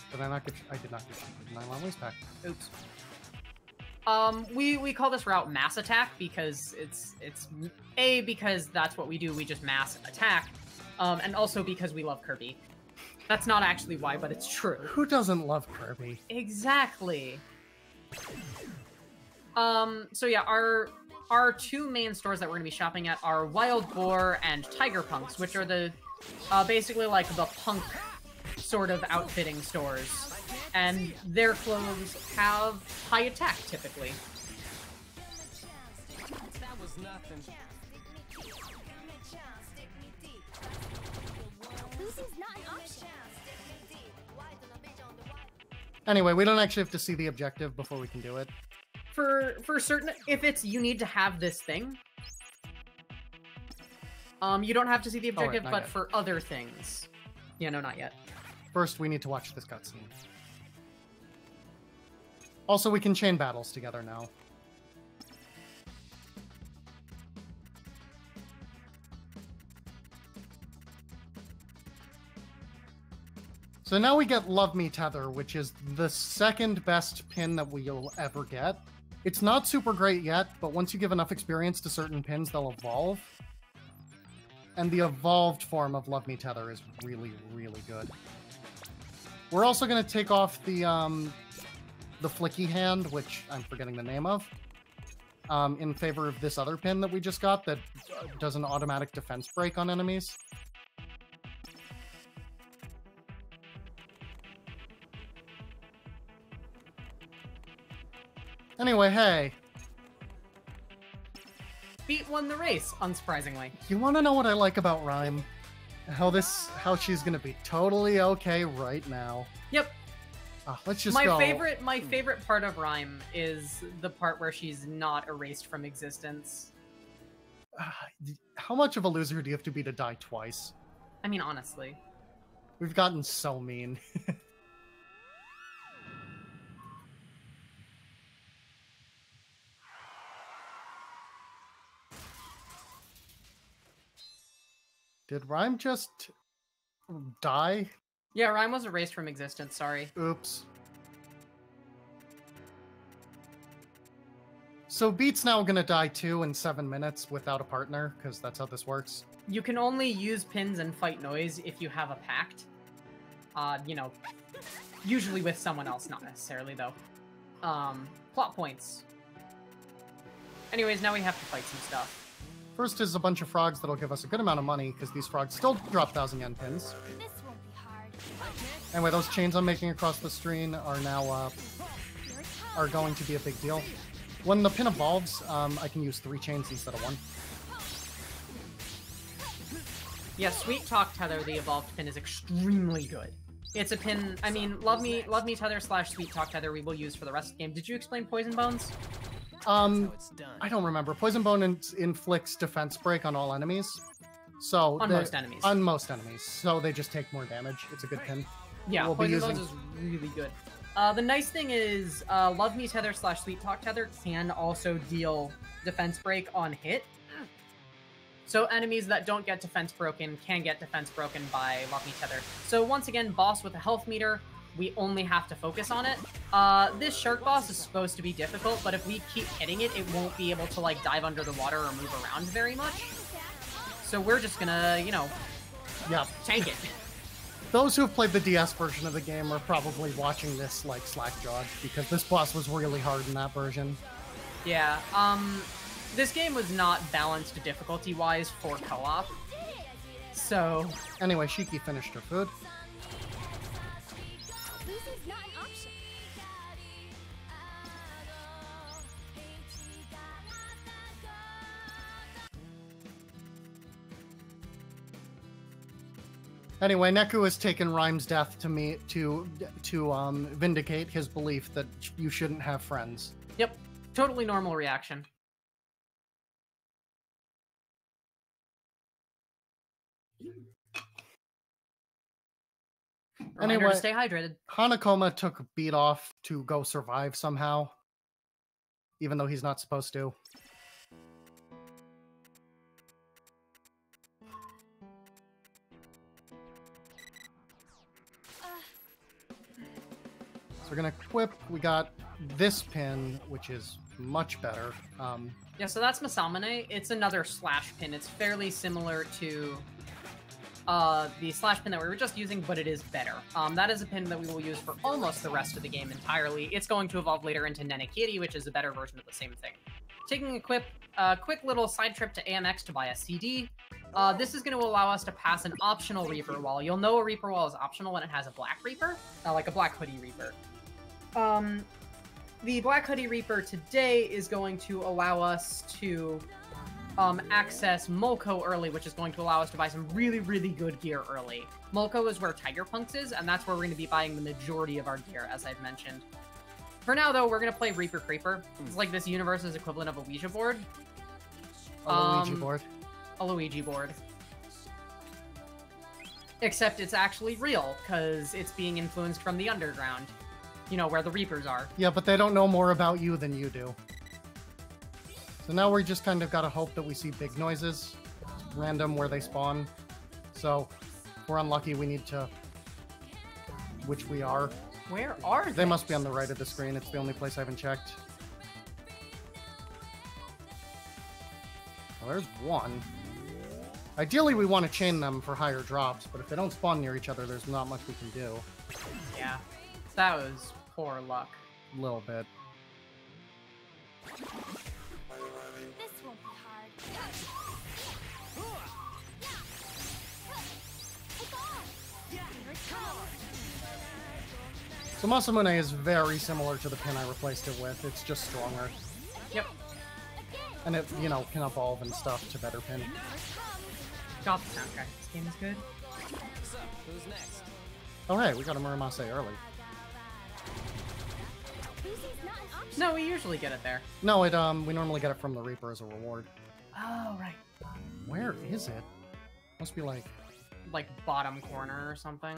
Did I not get? I did not get the nylon waist pack. Oops. We call this route mass attack because it's because that's what we do. We just mass attack, and also because we love Kirby. That's not actually why, but it's true. Who doesn't love Kirby? Exactly. So yeah, our 2 main stores that we're gonna be shopping at are Wild Boar and Tiger Punks, which are the basically like the punk sort of outfitting stores. And their clothes have high attack, typically. Anyway, we don't actually have to see the objective before we can do it. For certain, if it's you need to have this thing, you don't have to see the objective, not but yet. for other things. Yeah, no, not yet. First, we need to watch this cutscene. Also, we can chain battles together now. So now we get Love Me Tether, which is the second best pin that we'll ever get. It's not super great yet, but once you give enough experience to certain pins, they'll evolve. And the evolved form of Love Me Tether is really, really good. We're also going to take off the flicky hand, which I'm forgetting the name of, in favor of this other pin that we just got that does an automatic defense break on enemies. Anyway, hey. Beat won the race, unsurprisingly. You want to know what I like about Rhyme? How she's gonna be totally okay right now. Yep. Let's just my go. favorite part of Rhyme is the part where she's not erased from existence. How much of a loser do you have to be to die twice? I mean, honestly. We've gotten so mean. Did Rhyme just die? Yeah, Rhyme was erased from existence, sorry. Oops. So Beat's now gonna die too in 7 minutes without a partner, because that's how this works. You can only use pins and fight noise if you have a pact. You know, usually with someone else, not necessarily though. Plot points. Anyways, now we have to fight some stuff. First is a bunch of frogs that'll give us a good amount of money, because these frogs still drop 1,000 yen pins. This won't be hard. Anyway, those chains I'm making across the screen are now are going to be a big deal. When the pin evolves, I can use 3 chains instead of 1. Yeah, Sweet Talk Tether, the evolved pin, is extremely good. It's a pin, I mean, Love Me Tether / Sweet Talk Tether we will use for the rest of the game. Did you explain Poison Bones? I don't remember. Poison Bone inflicts defense break on all enemies. So On most enemies. On most enemies. So they just take more damage. It's a good pin. Yeah, We'll Poison Bones is really good. The nice thing is, Love Me Tether / Sweet Talk Tether can also deal defense break on hit. So enemies that don't get defense broken can get defense broken by Love Me Tether. So once again, boss with a health meter, we only have to focus on it. This shark boss is supposed to be difficult, but if we keep hitting it, it won't be able to like dive under the water or move around very much. So we're just gonna, you know, tank it. Those who have played the DS version of the game are probably watching this like slack-jawed, because this boss was really hard in that version. Yeah, this game was not balanced difficulty-wise for co-op. So... Anyway, Shiki finished her food. Losing's not an option. Anyway, Neku has taken Rhyme's death to vindicate his belief that you shouldn't have friends. Yep, totally normal reaction. Reminder Anyway, to stay hydrated. Hanakoma took Beat off to go survive somehow, even though he's not supposed to. So we're gonna equip. We got this pin, which is much better. Yeah, so that's Masamune. It's another slash pin. It's fairly similar to the slash pin that we were just using, but it is better. That is a pin that we will use for almost the rest of the game entirely. It's going to evolve later into Nenekiri, which is a better version of the same thing. Taking a quick little side trip to AMX to buy a CD. This is going to allow us to pass an optional Reaper Wall. You'll know a Reaper Wall is optional when it has a Black Reaper, like a Black Hoodie Reaper. The Black Hoodie Reaper today is going to allow us to access Molko early, which is going to allow us to buy some really, really good gear early. Molko is where Tiger Punks is, and that's where we're going to be buying the majority of our gear, as I've mentioned. For now, though, we're going to play Reaper Creeper. It's like this universe's equivalent of a Ouija board. A Luigi board. A Luigi board. Except it's actually real, because it's being influenced from the underground. You know, where the Reapers are. Yeah, but they don't know more about you than you do. So now we just kind of gotta hope that we see big noises. Random where they spawn. So, if we're unlucky, we need to which we are. Where are they? They must be on the right of the screen. It's the only place I haven't checked. Well, there's one. Ideally, we want to chain them for higher drops, but if they don't spawn near each other, there's not much we can do. Yeah, that was poor luck. A little bit. This won't be hard. Take off! Here it comes! So Masamune is very similar to the pin I replaced it with. It's just stronger. Yep. And it, you know, can evolve and stuff to better pin. God, the soundtrack. This game is good. So, who's next? Oh hey, we got a Muramasa early. Lucy's not an option. No, we usually get it there. No, it we normally get it from the Reaper as a reward. Oh, right. Where is it? Must be like... Like bottom corner or something.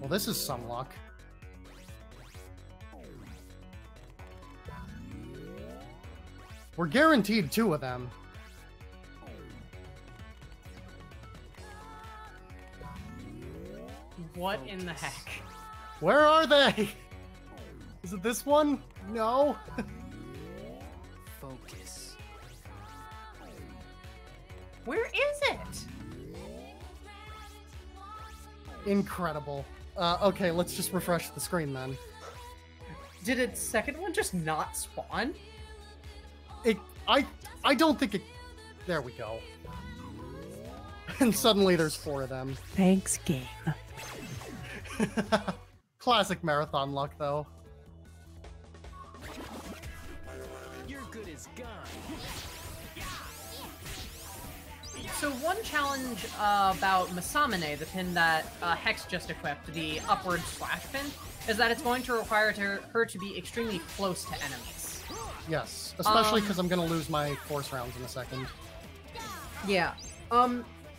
Well, this is some luck. We're guaranteed 2 of them. What in the heck? Where are they? Is it this one? No. Focus. Where is it? Incredible. Okay, let's just refresh the screen then. Did its second one just not spawn? I don't think it... There we go. And suddenly there's 4 of them. Thanks, game. Classic marathon luck, though. You're good as gone. So one challenge about Masamune, the pin that Hex just equipped, the upward slash pin, is that it's going to require her to be extremely close to enemies. Yes, especially because I'm going to lose my force rounds in a second. Yeah.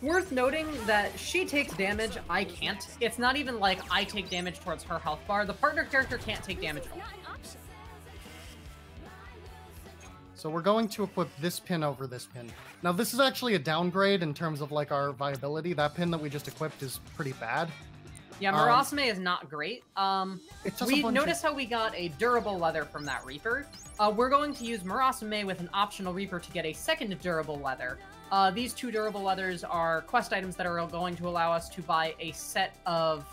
Worth noting that she takes damage, I can't. It's not even like I take damage towards her health bar. The partner character can't take damage at all. Not an option. So we're going to equip this pin over this pin. Now this is actually a downgrade in terms of like our viability. That pin that we just equipped is pretty bad. Yeah, Murasame is not great. It does a We bunch notice how we got a durable leather from that Reaper. We're going to use Murasame with an optional Reaper to get a second durable leather. These 2 durable leathers are quest items that are going to allow us to buy a set of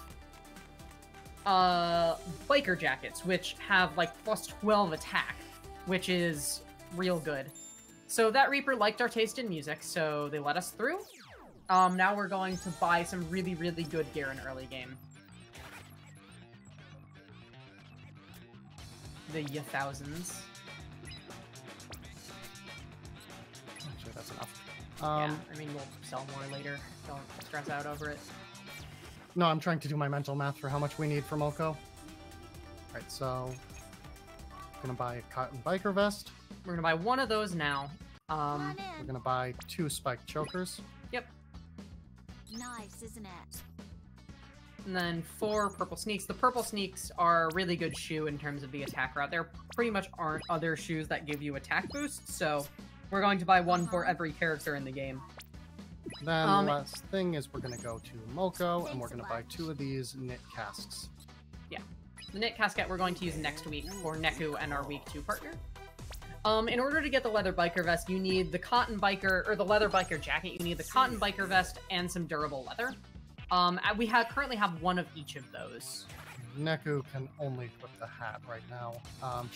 biker jackets, which have like plus 12 attack, which is real good. So that Reaper liked our taste in music, so they let us through. Now we're going to buy some really, really good gear in early game. The thousands. Actually, that's enough. Yeah, I mean, we'll sell more later. Don't stress out over it. No, I'm trying to do my mental math for how much we need for Moko. Alright, so... Gonna buy a cotton biker vest. We're gonna buy one of those now. Come We're in. gonna buy 2 spiked chokers. Yep. Nice, isn't it? And then 4 purple sneaks. The purple sneaks are a really good shoe in terms of the attack route. There pretty much aren't other shoes that give you attack boosts, so we're going to buy one for every character in the game. Then the last thing is we're gonna go to Moko, and we're gonna buy 2 of these knit casks. Yeah. The knit casket we're going to use next week for Neku and our week 2 partner. In order to get the leather biker vest, you need the cotton biker, or the leather biker jacket. You need the cotton biker vest and some durable leather. We currently have one of each of those. Neku can only equip the hat right now.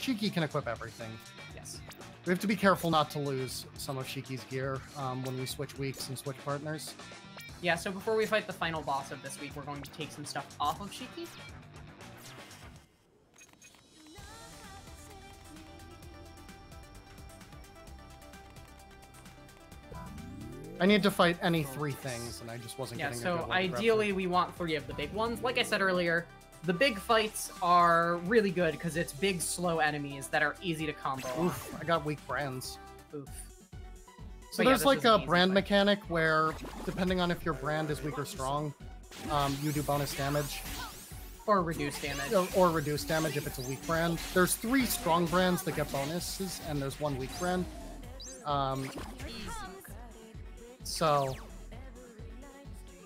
Shiki can equip everything. Yes. We have to be careful not to lose some of Shiki's gear when we switch weeks and switch partners. Yeah, so before we fight the final boss of this week, we're going to take some stuff off of Shiki. I need to fight any 3 things, and I just wasn't Yeah, getting a so good one to ideally we want 3 of the big ones. Like I said earlier, the big fights are really good because it's big, slow enemies that are easy to combo. Oof, I got weak brands. Oof. So But yeah, there's this like is an a easy brand fight. mechanic where, depending on if your brand is weak or strong, you do bonus damage. Or reduce damage. Or reduce damage if it's a weak brand. There's 3 strong brands that get bonuses, and there's 1 weak brand.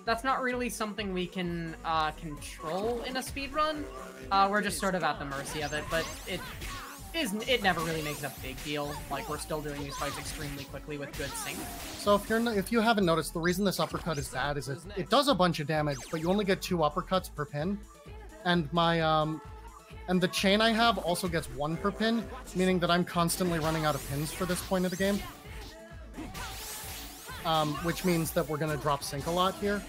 that's not really something we can control in a speedrun. We're just sort of at the mercy of it, but it never really makes a big deal. Like, we're still doing these fights extremely quickly with good sync. So if you haven't noticed, the reason this uppercut is bad is it does a bunch of damage, but you only get 2 uppercuts per pin. And my and the chain I have also gets 1 per pin, meaning that I'm constantly running out of pins for this point of the game. Which means that we're gonna drop sync a lot here.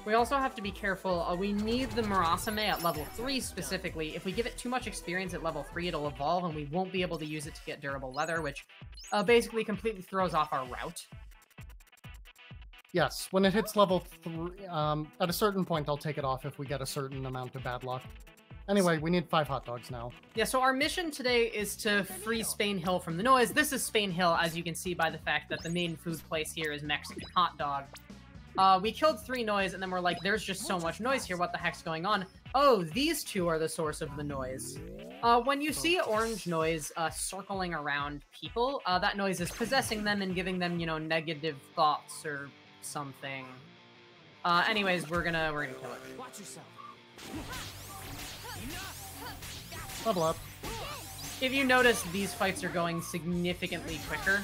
We also have to be careful. We need the Murasame at level 3 specifically. If we give it too much experience at level 3, it'll evolve, and we won't be able to use it to get durable leather, which basically completely throws off our route. Yes, when it hits level 3, at a certain point, I'll take it off if we get a certain amount of bad luck. Anyway, we need 5 hot dogs now. Yeah, so our mission today is to free Spain Hill from the noise. This is Spain Hill, as you can see by the fact that the main food place here is Mexican hot dog. We killed 3 noise, and then we're like, there's just so much noise here, what the heck's going on? Oh, these 2 are the source of the noise. When you see orange noise circling around people, that noise is possessing them and giving them, you know, negative thoughts or something. Anyways, we're gonna kill it. Watch yourself. Level up. If you notice, these fights are going significantly quicker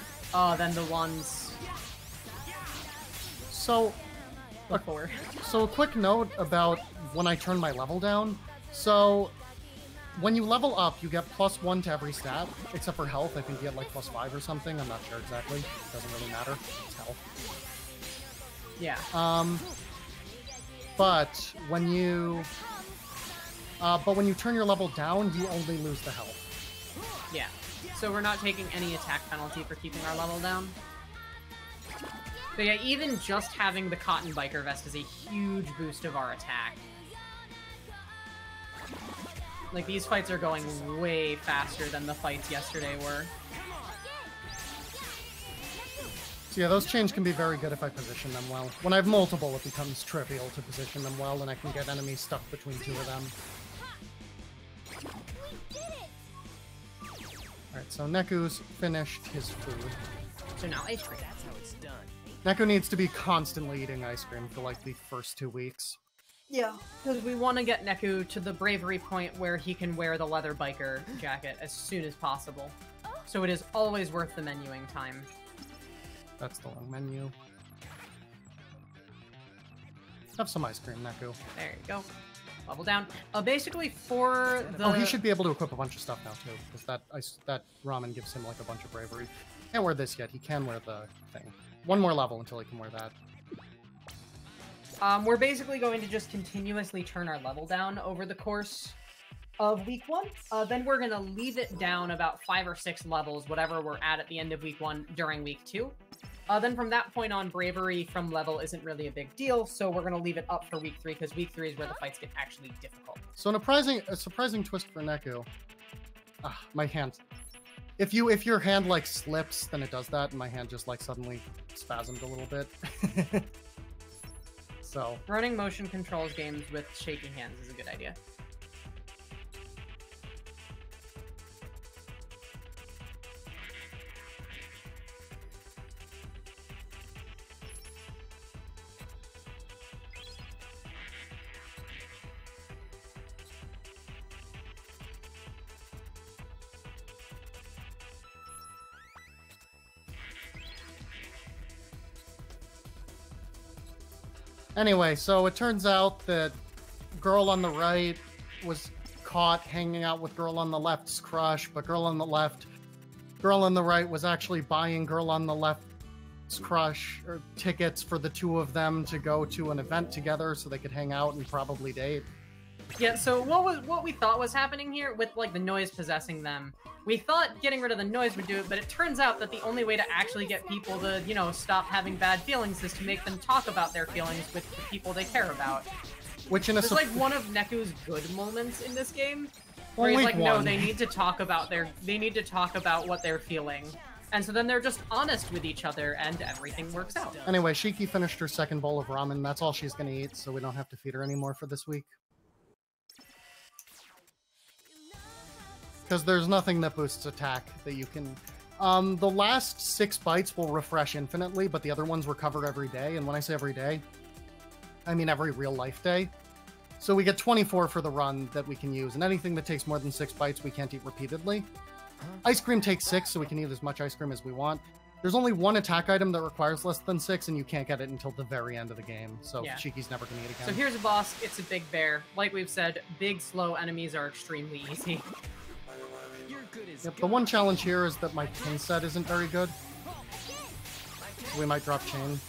than the ones So, before. So a quick note about when I turn my level down. So, when you level up, you get +1 to every stat, except for health. I think you get like +5 or something. I'm not sure exactly. It doesn't really matter. It's health. Yeah. But when you turn your level down, you only lose the health. Yeah. So we're not taking any attack penalty for keeping our level down. But yeah, even just having the cotton biker vest is a huge boost of our attack. Like, these fights are going way faster than the fights yesterday were. So yeah, those chains can be very good if I position them well. When I have multiple, it becomes trivial to position them well, and I can get enemies stuck between 2 of them. Alright, so Neku's finished his food. So now ice cream. That's how it's done. Neku needs to be constantly eating ice cream for like the first 2 weeks. Yeah, because we want to get Neku to the bravery point where he can wear the leather biker jacket as soon as possible. So it is always worth the menuing time. That's the long menu. Have some ice cream, Neku. There you go. Level down. Basically for the... Oh, he should be able to equip a bunch of stuff now, too, because that ramen gives him, like, a bunch of bravery. Can't wear this yet. He can wear the thing. 1 more level until he can wear that. We're basically going to just continuously turn our level down over the course of week 1. Then we're going to leave it down about 5 or 6 levels, whatever we're at the end of week 1 during week 2. Then from that point on, bravery from level isn't really a big deal, so we're going to leave it up for week 3, because week 3 is where the fights get actually difficult. So a surprising twist for Neku. Ah, my hand. If your hand like slips, then it does that, and my hand just like suddenly spasmed a little bit. So Running motion controls games with shaky hands is a good idea. anyway, so it turns out that girl on the right was caught hanging out with girl on the left's crush, but girl on the right was actually buying girl on the left's crush or tickets for the 2 of them to go to an event together so they could hang out and probably date. Yeah, so what we thought was happening here with like the noise possessing them, we thought getting rid of the noise would do it, but it turns out that the only way to actually get people to, you know, stop having bad feelings is to make them talk about their feelings with the people they care about. Which in a It's like one of Neku's good moments in this game, where Well, he's like, week no, one. they need to talk about what they're feeling. And so then they're just honest with each other and everything works out. Anyway, Shiki finished her 2nd bowl of ramen. That's all she's gonna eat, so we don't have to feed her anymore for this week. Because there's nothing that boosts attack that you can The last 6 bites will refresh infinitely, but the other ones recover every day. And when I say every day, I mean every real life day. So we get 24 for the run that we can use, and anything that takes more than 6 bites we can't eat repeatedly. Ice cream takes 6, so we can eat as much ice cream as we want. There's only 1 attack item that requires less than 6, and you can't get it until the very end of the game. So Yeah. Shiki's never going to eat again. So here's a boss. It's a big bear. Like we've said, big, slow enemies are extremely easy. Yep, the one challenge here is that my pin set isn't very good. So we might drop chain.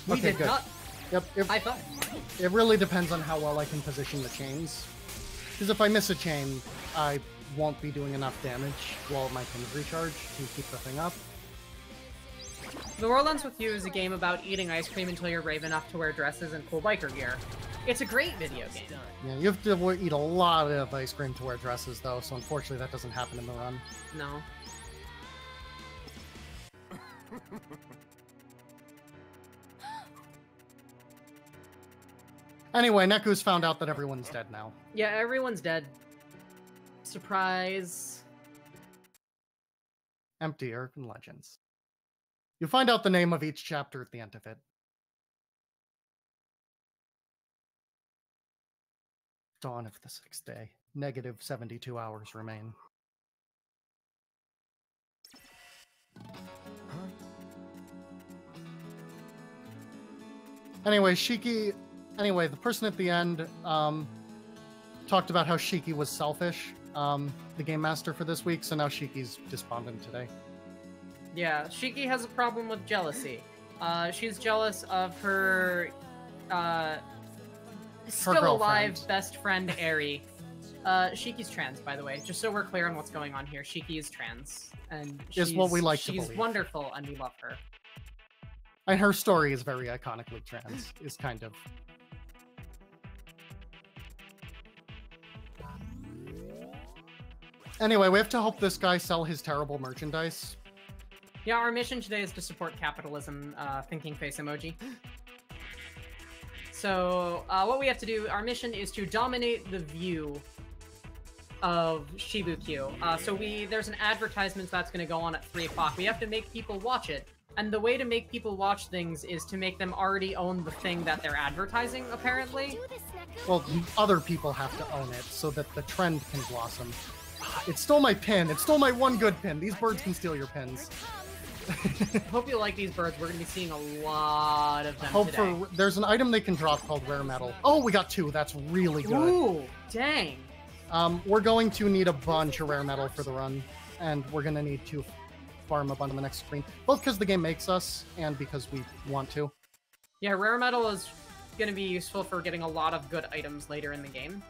We Okay, did good. not. Yep, High five. it really depends on how well I can position the chains. Because if I miss a chain, I won't be doing enough damage while my pins recharge to keep the thing up. The World Ends With You is a game about eating ice cream until you're brave enough to wear dresses and cool biker gear. It's a great video game. Yeah, you have to eat a lot of ice cream to wear dresses, though, so unfortunately that doesn't happen in the run. No. Anyway, Neku's found out that everyone's dead now. Yeah, everyone's dead. Surprise. Empty Urban Legends. You find out the name of each chapter at the end of it. Dawn of the 6th day. Negative 72 hours remain. Anyway, the person at the end talked about how Shiki was selfish, the game master for this week, so now Shiki's despondent today. Yeah, Shiki has a problem with jealousy. She's jealous of her still alive girlfriend. best friend, Eri. Shiki's trans, by the way, just so we're clear on what's going on here. Shiki is trans, and Is what we like to she's believe. wonderful, and we love her. And her story is very iconically trans, is kind of... Anyway, we have to help this guy sell his terrible merchandise. Yeah, our mission today is to support capitalism, thinking face emoji. So, what we have to do, our mission is to dominate the view of Shibuya. So there's an advertisement that's going to go on at 3 o'clock. We have to make people watch it. And the way to make people watch things is to make them already own the thing that they're advertising, apparently. Well, other people have to own it so that the trend can blossom. It stole my pin. It stole my one good pin. These birds can steal your pins. Hope you like these birds. We're going to be seeing a lot of them today. There's an item they can drop called rare metal. Oh, we got 2. That's really good. Ooh, dang. We're going to need a bunch of rare metal for the run, and we're going to need to farm up onto the next screen, both because the game makes us and because we want to. Yeah, rare metal is going to be useful for getting a lot of good items later in the game.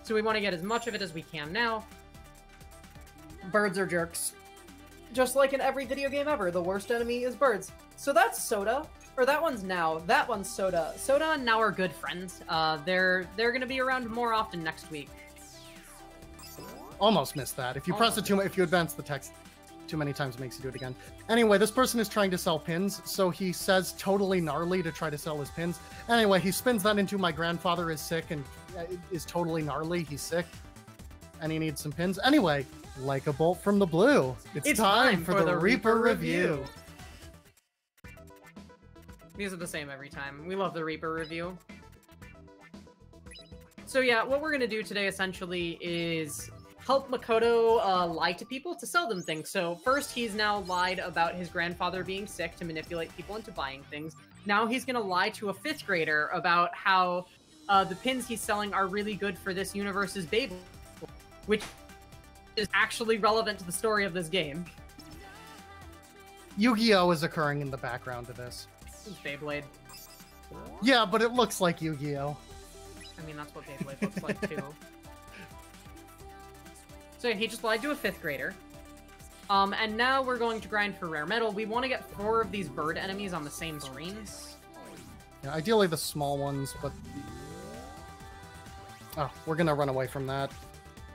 So we want to get as much of it as we can now. Birds are jerks. Just like in every video game ever, the worst enemy is birds. So that's Soda. Or that one's Now. That one's Soda. Soda and Now are good friends. They're going to be around more often next week. Almost missed that. If you press it if you advance the text too many times, it makes you do it again. Anyway, this person is trying to sell pins, so he says totally gnarly to try to sell his pins. Anyway, he spins that into my grandfather is sick and is totally gnarly. He's sick. And he needs some pins. Anyway, like a bolt from the blue, it's time for the Reaper Review. These are the same every time. We love the Reaper Review. So yeah, what we're going to do today essentially is help Makoto lie to people to sell them things. So first, he's now lied about his grandfather being sick to manipulate people into buying things. Now he's going to lie to a 5th grader about how the pins he's selling are really good for this universe's Beyblade, which is actually relevant to the story of this game. Yu-Gi-Oh! Is occurring in the background of this. This is Beyblade. Yeah, but it looks like Yu-Gi-Oh! I mean, that's what Beyblade looks like, too. So yeah, he just lied to a 5th grader. And now we're going to grind for rare metal. We want to get 4 of these bird enemies on the same screen. Yeah, ideally the small ones, but... Oh, we're gonna run away from that.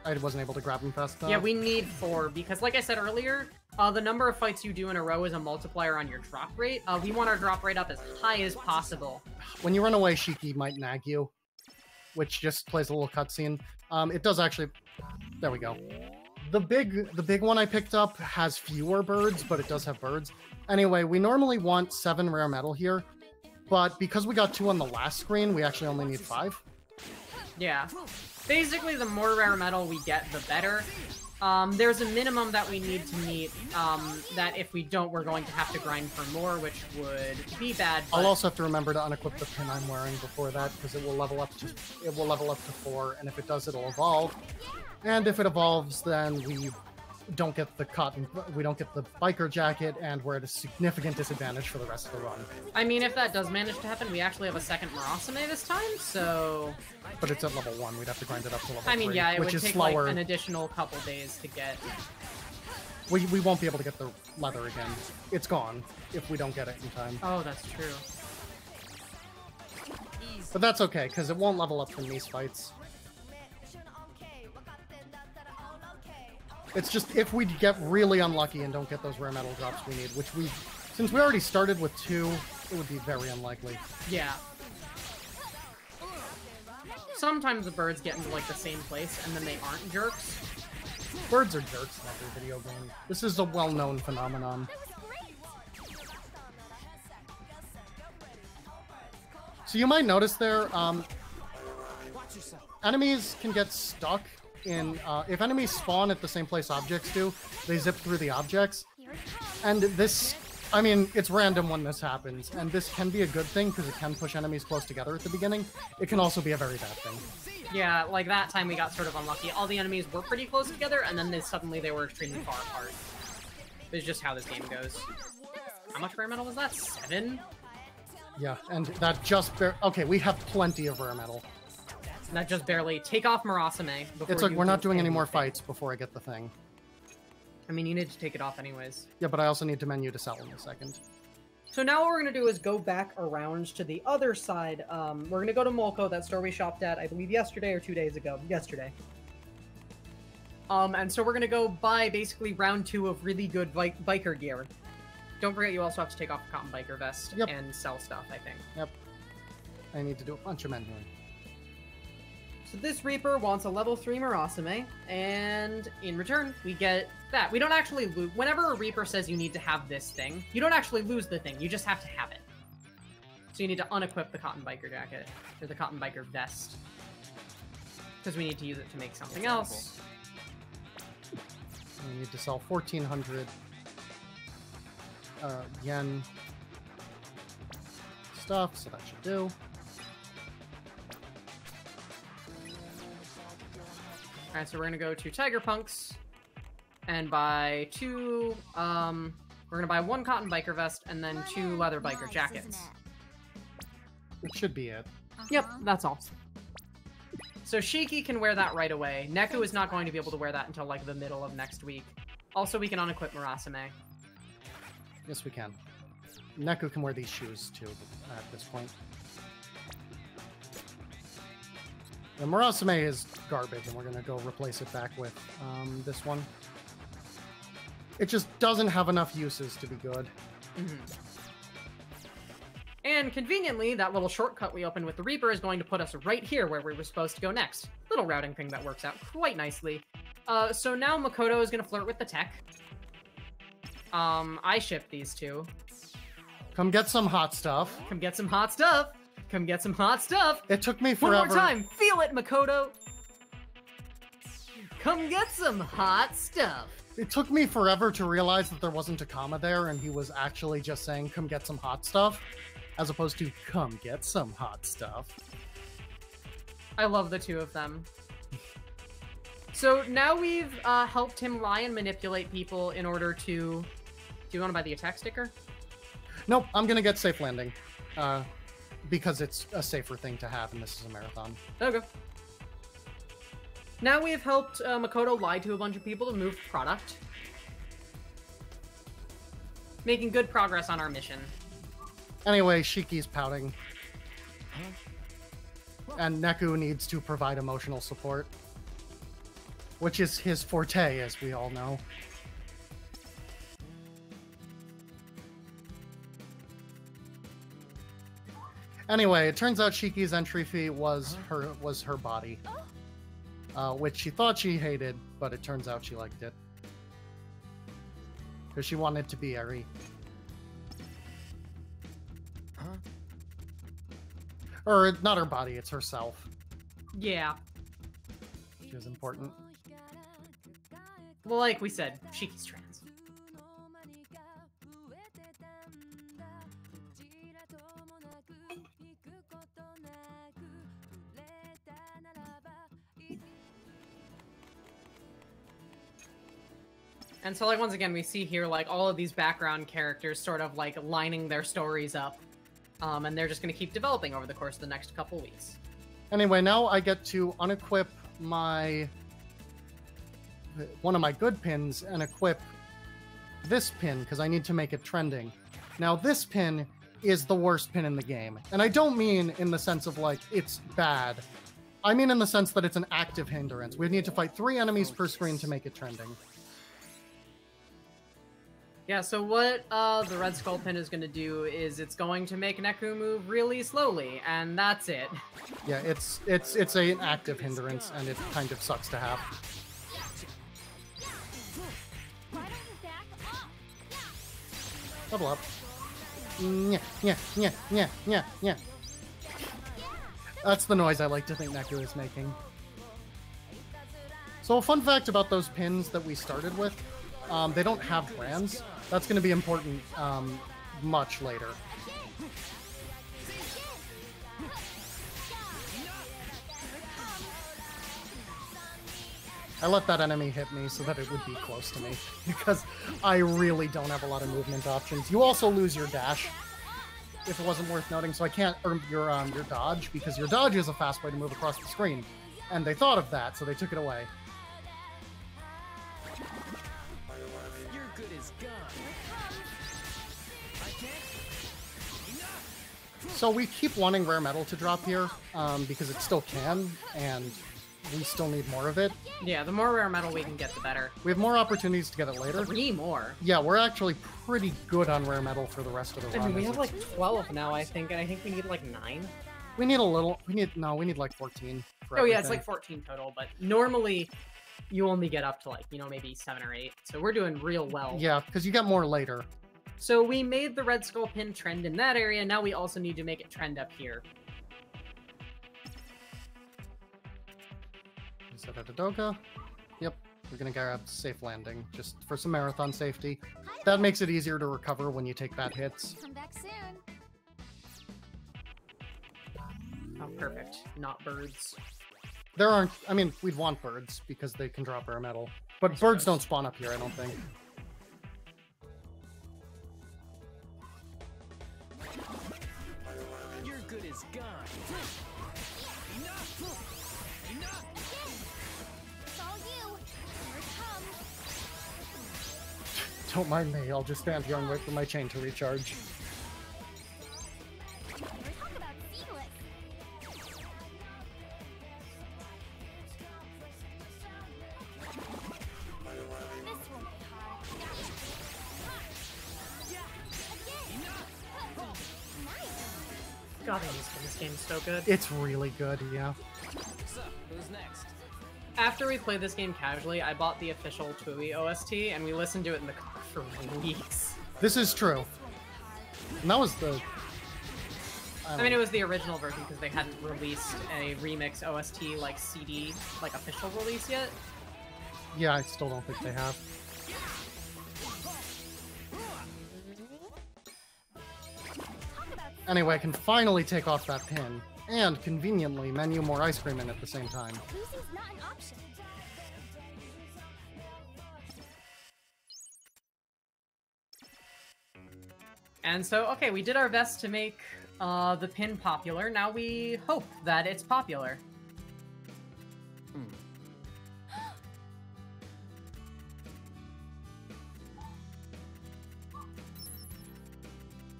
I wasn't able to grab them fast enough. Yeah, we need 4, because like I said earlier, The number of fights you do in a row is a multiplier on your drop rate. We want our drop rate up as high as possible. When you run away, Shiki might nag you, which just plays a little cutscene. It does actually... There we go. The big one I picked up has fewer birds, but it does have birds. Anyway, we normally want 7 rare metal here, but because we got 2 on the last screen, we actually only need 5. Yeah. Basically, the more rare metal we get, the better. There's a minimum that we need to meet, that if we don't, we're going to have to grind for more, which would be bad. But... I'll also have to remember to unequip the pin I'm wearing before that, because it will level up to 4, and if it does, it'll evolve. And if it evolves, then we don't get the biker jacket, and we're at a significant disadvantage for the rest of the run. I mean, if that does manage to happen, we actually have a second Marasame this time, so... But it's at level 1, we'd have to grind it up to level 3, I mean, yeah, it which would is take slower. like an additional couple days to get... We won't be able to get the leather again. It's gone if we don't get it in time. Oh, that's true. But that's okay, because it won't level up from these fights. It's just if we get really unlucky and don't get those rare metal drops we need, which since we already started with 2, it would be very unlikely. Yeah. Sometimes the birds get into like the same place and then they aren't jerks. Birds are jerks in every video game. This is a well-known phenomenon. So you might notice there, enemies can get stuck in, if enemies spawn at the same place objects do, they zip through the objects. And this, I mean, it's random when this happens, and this can be a good thing because it can push enemies close together at the beginning. It can also be a very bad thing. Yeah, like that time we got sort of unlucky. All the enemies were pretty close together, and then suddenly they were extremely far apart. It's just how this game goes. How much rare metal was that? 7? Yeah, and that just okay, we have plenty of rare metal. That just barely take off Marasame before It's like you we're not do doing any more anything. fights before I get the thing. I mean, you need to take it off anyways. Yeah, but I also need to menu to sell in a second. So now what we're going to do is go back around to the other side. We're going to go to Molko, that store we shopped at, I believe yesterday or 2 days ago. Yesterday. And so we're going to go buy basically round 2 of really good biker gear. Don't forget you also have to take off the cotton biker vest and sell stuff, I think. Yep. I need to do a bunch of menuing. So this Reaper wants a level 3 Marasame, and in return, we get that. We don't actually lose. Whenever a Reaper says you need to have this thing, you don't actually lose the thing, you just have to have it. So you need to unequip the cotton biker jacket, or the cotton biker vest. Because we need to use it to make something else. We need to sell 1,400 yen stuff, so that should do. Alright, so we're gonna go to Tiger Punks and buy 2, we're gonna buy 1 cotton biker vest and then 2 leather biker jackets. It should be it. Yep, that's all. So Shiki can wear that right away. Neku is not going to be able to wear that until like the middle of next week. Also, we can unequip Marasame. Yes, we can. Neku can wear these shoes too at this point. The Marasame is garbage, and we're gonna go replace it back with this one. It just doesn't have enough uses to be good. And conveniently, that little shortcut we opened with the Reaper is going to put us right here where we were supposed to go next. Little routing thing that works out quite nicely. So now Makoto is going to flirt with the tech. I shipped these 2. Come get some hot stuff. Come get some hot stuff. Come get some hot stuff. It took me forever. One more time. Feel it, Makoto. Come get some hot stuff. It took me forever to realize that there wasn't a comma there, and he was actually just saying, come get some hot stuff, as opposed to, come get some hot stuff. I love the 2 of them. So now we've helped him lie and manipulate people in order to... Do you want to buy the attack sticker? Nope, I'm gonna get safe landing. Because it's a safer thing to have, and this is a marathon. Okay. Now we have helped Makoto lie to a bunch of people to move product. Making good progress on our mission. Anyway, Shiki's pouting. And Neku needs to provide emotional support. Which is his forte, as we all know. Anyway, it turns out Shiki's entry fee was her body, which she thought she hated, but it turns out she liked it because she wanted to be Eri. Huh? Or not her body; it's herself. Yeah. Which is important. Well, like we said, Shiki's trans. And so, like, once again, we see here, like, all of these background characters sort of, like, lining their stories up. And they're just going to keep developing over the course of the next couple weeks. Anyway, now I get to unequip one of my good pins and equip this pin, because I need to make it trending. Now, this pin is the worst pin in the game. And I don't mean in the sense of, like, it's bad. I mean in the sense that it's an active hindrance. We need to fight 3 enemies per screen to make it trending. Yeah, so what the Red Skull pin is going to do is it's going to make Neku move really slowly, and that's it. Yeah, it's an active hindrance, and it kind of sucks to have. Double up. Yeah. That's the noise I like to think Neku is making. So a fun fact about those pins that we started with, they don't have brands. That's going to be important much later. I let that enemy hit me so that it would be close to me, because I really don't have a lot of movement options. You also lose your dash, if it wasn't worth noting, so I can't earn your dodge, because your dodge is a fast way to move across the screen. And they thought of that, so they took it away. You're good as gone. So we keep wanting rare metal to drop here, because it still can, and we still need more of it. Yeah, the more rare metal we can get, the better. We have more opportunities to get it later. 3 more. Yeah, we're actually pretty good on rare metal for the rest of the run. I mean, we have like 12 now, I think, and I think we need like 9. We need a little. We need like 14. For Oh yeah, everything. it's like 14 total, but normally you only get up to like, you know, maybe 7 or 8. So we're doing real well. Yeah, because you get more later. So we made the Red Skull pin trend in that area. Now we also need to make it trend up here. Is that at Adoga? Yep. We're gonna grab safe landing just for some marathon safety. That makes it easier to recover when you take bad hits. Come back soon. Oh, perfect. Not birds. There aren't. I mean, we'd want birds because they can drop rare metal, but birds don't spawn up here. I don't think. You're good as gone. It's all you. Here it comes. Don't mind me. I'll just stand here and wait for my chain to recharge. Talk about seamless. This won't be hard. God, this game is so good. It's really good. Yeah. So, who's next? After we played this game casually, I bought the official Tui OST, and we listened to it in the car for weeks. This is true. And that was the. I mean, it was the original version because they hadn't released a remix OST, like CD, like official release yet. Yeah, I still don't think they have. Anyway, I can finally take off that pin, and conveniently menu more ice cream in at the same time. Losing's not an option. And so, okay, we did our best to make the pin popular. Now we hope that it's popular.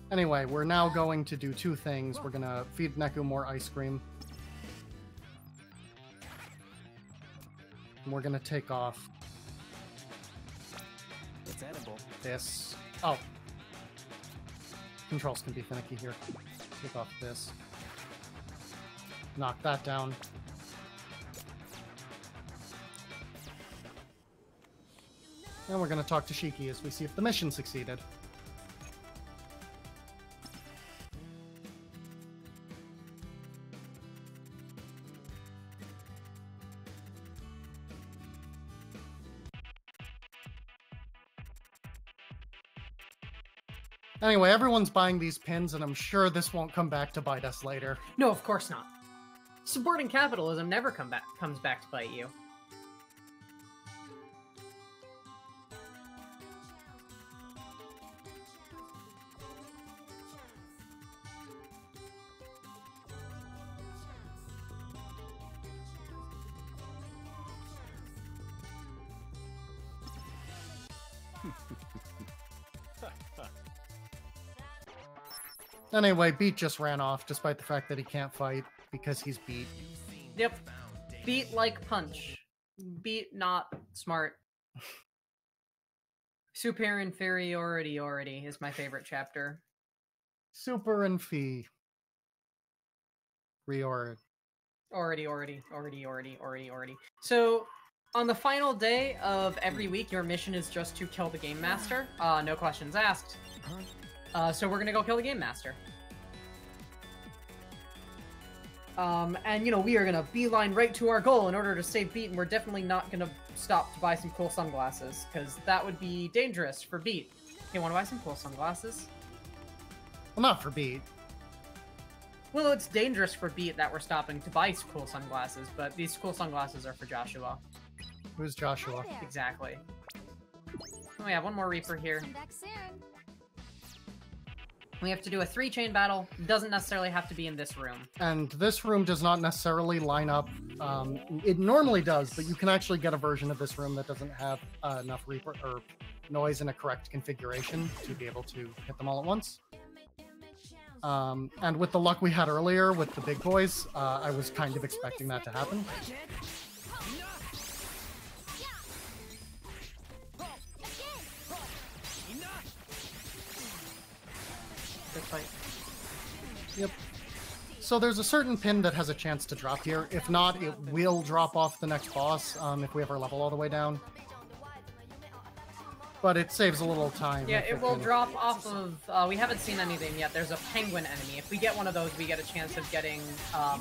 Anyway, we're now going to do 2 things. We're gonna feed Neku more ice cream. And we're gonna take off It's edible. this. Oh. Controls can be finicky here. Take off this. Knock that down. And we're going to talk to Shiki as we see if the mission succeeded. Anyway, everyone's buying these pins, and I'm sure this won't come back to bite us later. No, of course not. Supporting capitalism never comes back to bite you. Anyway, Beat just ran off, despite the fact that he can't fight, because he's Beat. Yep. Beat like punch. Beat not smart. Super inferiority is my favorite chapter. Super and Fee. Reord. Already. So, on the final day of every week, your mission is just to kill the Game Master. No questions asked. So we're gonna go kill the Game Master. And, you know, we are gonna beeline right to our goal in order to save Beat, and we're definitely not gonna stop to buy some cool sunglasses, because that would be dangerous for Beat. Okay, wanna buy some cool sunglasses? Well, not for Beat. Well, it's dangerous for Beat that we're stopping to buy cool sunglasses, but these cool sunglasses are for Joshua. Who's Joshua? Exactly. Oh yeah, one more Reaper here. Come back soon. We have to do a 3-chain battle. Doesn't necessarily have to be in this room. And this room does not necessarily line up. It normally does, but you can actually get a version of this room that doesn't have enough Reaper or noise in a correct configuration to be able to hit them all at once. And with the luck we had earlier with the big boys, I was kind of expecting that to happen. Good fight. Yep. So there's a certain pin that has a chance to drop here. If not, it will drop off the next boss if we have our level all the way down. But it saves a little time. Yeah, it will drop off of... we haven't seen anything yet. There's a penguin enemy. If we get one of those, we get a chance of getting a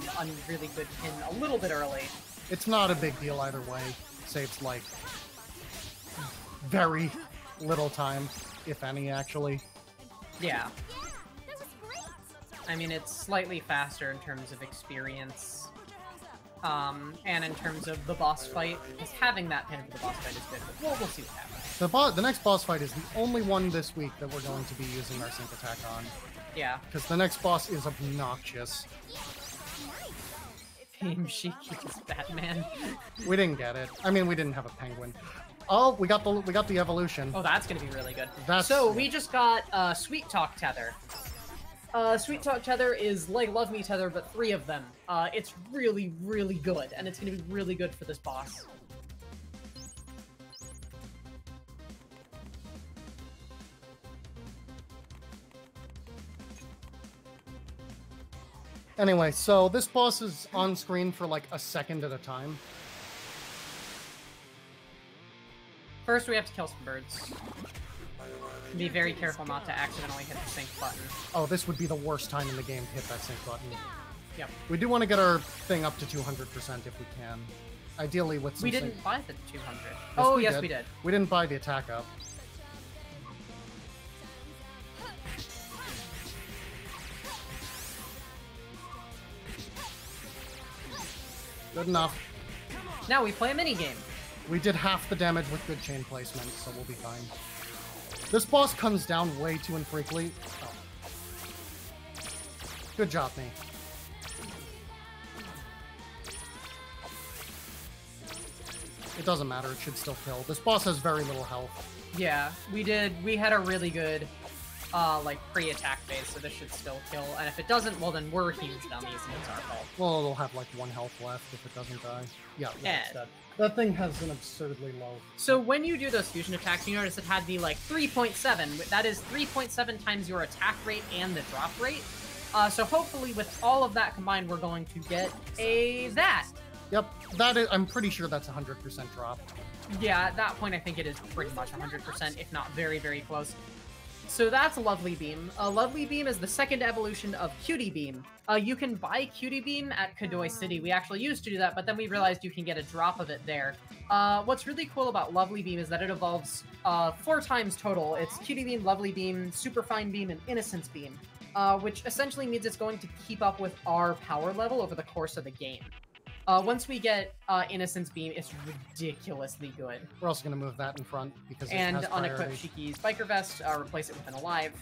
really good pin a little bit early. It's not a big deal either way. Saves, like, very little time, if any, actually. Yeah. That was great. I mean, it's slightly faster in terms of experience. And in terms of the boss fight, because having that pin for the boss fight is good. But we'll see what happens. The next boss fight is the only one this week that we're going to be using our sync attack on. Yeah. Because the next boss is obnoxious. Team Shiki's Batman. We didn't get it. I mean, we didn't have a penguin. Oh, we got the evolution. Oh, that's gonna be really good. So we just got Sweet Talk Tether. Sweet Talk Tether is like Love Me Tether, but 3 of them. It's really, really good, and it's gonna be really good for this boss. Anyway, so this boss is on screen for like a second at a time. First, we have to kill some birds. Be very careful not to accidentally hit the sync button. Oh, this would be the worst time in the game to hit that sync button. Yep. We do want to get our thing up to 200% if we can. Ideally with some We didn't sync... buy the 200. Yes, Oh, we yes, did. we did. We didn't buy the attack up. Good enough. Now we play a mini-game. We did half the damage with good chain placement, so we'll be fine. This boss comes down way too infrequently. Oh. Good job, me. It doesn't matter, it should still kill. This boss has very little health. Yeah, we had a really good, like, pre-attack phase, so this should still kill. And if it doesn't, well then we're huge dummies and it's our fault. Well, it'll have like 1 health left if it doesn't die. Yeah, Yeah. it's dead. That thing has an absurdly low. So when you do those fusion attacks, you notice it had the, like, 3.7. That is 3.7 times your attack rate and the drop rate. So hopefully with all of that combined, we're going to get a that. Yep, that is, I'm pretty sure that's 100% drop. Yeah, at that point, I think it is pretty much 100%, if not very, very close. So that's Lovely Beam. Lovely Beam is the second evolution of Cutie Beam. You can buy Cutie Beam at Kadoi City. We actually used to do that, but then we realized you can get a drop of it there. What's really cool about Lovely Beam is that it evolves 4 times total. It's Cutie Beam, Lovely Beam, Superfine Beam, and Innocence Beam, which essentially means it's going to keep up with our power level over the course of the game. Once we get Innocence Beam, it's ridiculously good. We're also going to move that in front because it And has unequip priority. Shiki's Biker Vest, replace it with an Alive.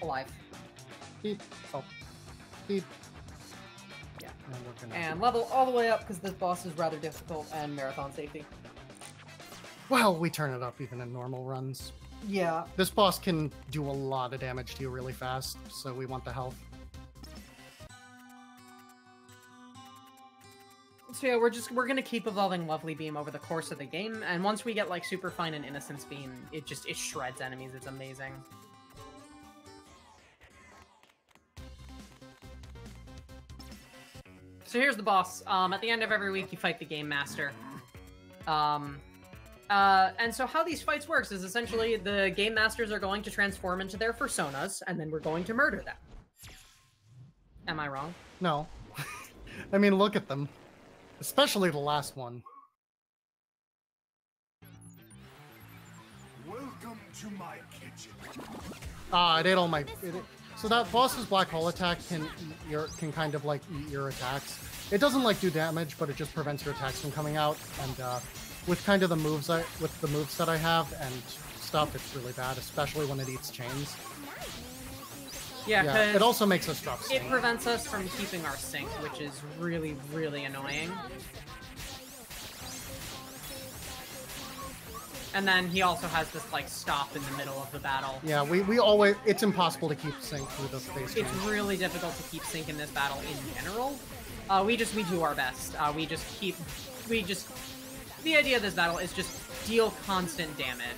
Alive. Beep. Oh. Beep. Yeah. And we're gonna... And level all the way up because this boss is rather difficult and marathon safety. Well, we turn it up even in normal runs. Yeah. This boss can do a lot of damage to you really fast, so we want the health. So yeah, we're gonna keep evolving Lovely Beam over the course of the game, and once we get like Superfine and Innocence Beam, it shreds enemies. It's amazing. So here's the boss. At the end of every week, you fight the Game Master. And so how these fights works is essentially the Game Masters are going to transform into their personas, and then we're going to murder them. Am I wrong? No. I mean, look at them. Especially the last one. Welcome to my kitchen. Ah, it ate all my... So that boss's black hole attack can kind of like eat your attacks. It doesn't like do damage, but it just prevents your attacks from coming out. And with kind of the moves with the moves that I have and stuff, it's really bad, especially when it eats chains. Yeah, Yeah, it also makes us drop sync. It prevents us from keeping our sync, which is really, really annoying. And then he also has this, like, stop in the middle of the battle. Yeah, we always... It's impossible to keep sync through the space change. It's really difficult to keep sync in this battle in general. We do our best. The idea of this battle is just deal constant damage.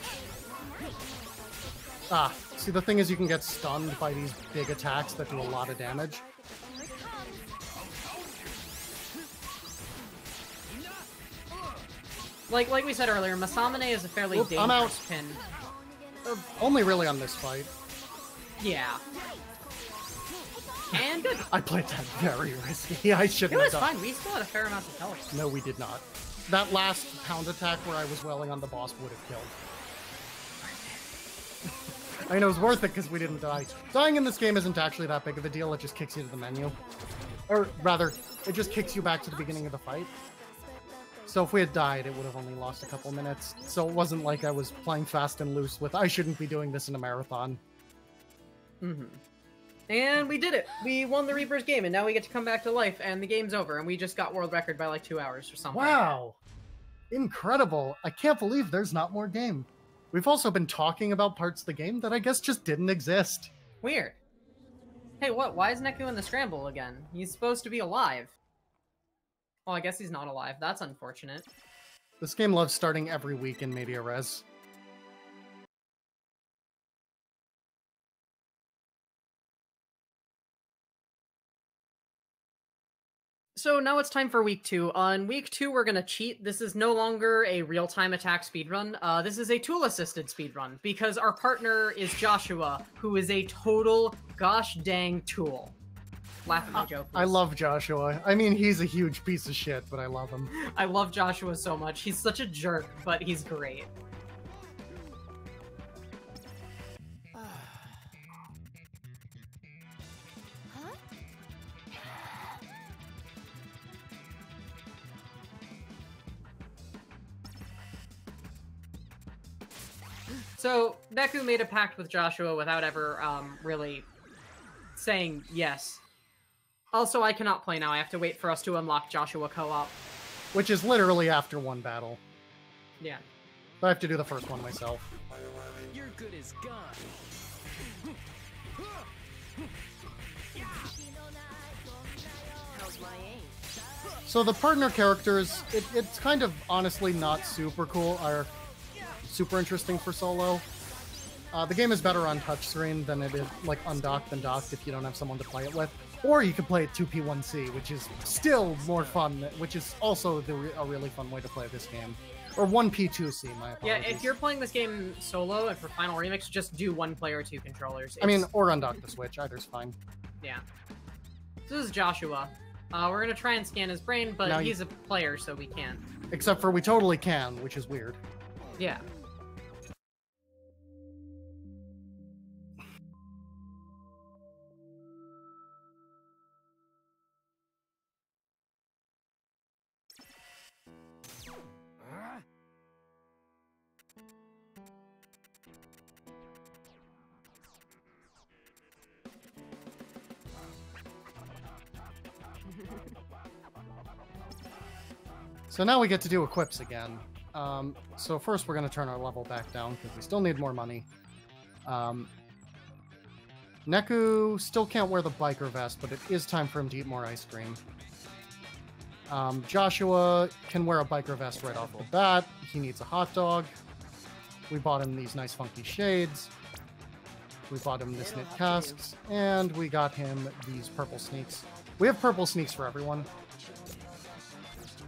Ah, see, the thing is you can get stunned by these big attacks that do a lot of damage. Like we said earlier, Masamune is a fairly Oop, I'm out. dangerous pin. Only really on this fight. Yeah. And good. I played that very risky. I It shouldn't was have done. fine. We still had a fair amount of health. No, we did not. That last pound attack where I was welling on the boss would have killed. I mean, it was worth it because we didn't die. Dying in this game isn't actually that big of a deal. It just kicks you to the menu. Or rather, it just kicks you back to the beginning of the fight. So if we had died, it would have only lost a couple minutes. So it wasn't like I was playing fast and loose with, I shouldn't be doing this in a marathon. Mm-hmm. And we did it! We won the Reaper's game, and now we get to come back to life, and the game's over, and we just got world record by like 2 hours or something. Wow! Incredible! I can't believe there's not more game. We've also been talking about parts of the game that I guess just didn't exist. Weird. Hey, what? Why is Neku in the scramble again? He's supposed to be alive. Well, I guess he's not alive. That's unfortunate. This game loves starting every week in Media Res. So now it's time for week 2. On week 2, we're gonna cheat. This is no longer a real-time attack speedrun. This is a tool-assisted speedrun, because our partner is Joshua, who is a total gosh dang tool. Laugh at my joke, I please. love Joshua. I mean, he's a huge piece of shit, but I love him. I love Joshua so much. He's such a jerk, but he's great. Huh? So, Neku made a pact with Joshua without ever, really saying yes. Also, I cannot play now. I have to wait for us to unlock Joshua co-op. Which is literally after one battle. Yeah. I have to do the first one myself. You're good as gone. How's my aim? So the partner characters, it's kind of honestly not super cool or super interesting for solo. The game is better on touchscreen than it is like undocked than docked if you don't have someone to play it with. Or you can play it 2P1C, which is still more fun, which is also a really fun way to play this game. Or 1P2C, my apologies. Yeah, if you're playing this game solo and for Final Remix, just do 1 player 2 controllers. I mean, or undock the Switch, either's fine. Yeah. This is Joshua. We're gonna try and scan his brain, but Now he's a player, so we can't. Except for we totally can, which is weird. Yeah. So now we get to do equips again. So first we're going to turn our level back down because we still need more money. Neku still can't wear the biker vest, but it is time for him to eat more ice cream. Joshua can wear a biker vest right off the bat. He needs a hot dog. We bought him these nice funky shades. We bought him this knit casks, and we got him these purple sneaks. We have purple sneaks for everyone.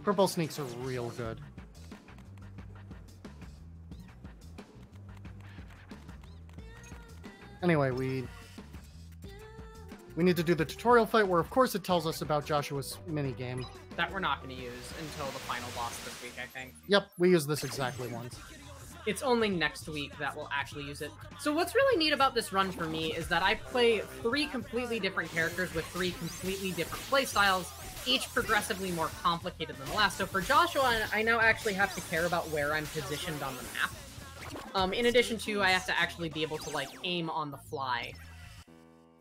Purple sneaks are real good. Anyway, we need to do the tutorial fight where, of course, it tells us about Joshua's minigame. That we're not going to use until the final boss this week, I think. Yep, we use this exactly once. It's only next week that we'll actually use it. So what's really neat about this run for me is that I play 3 completely different characters with 3 completely different playstyles, each progressively more complicated than the last. So for Joshua, I now actually have to care about where I'm positioned on the map. In addition to, I have to actually be able to, like, aim on the fly.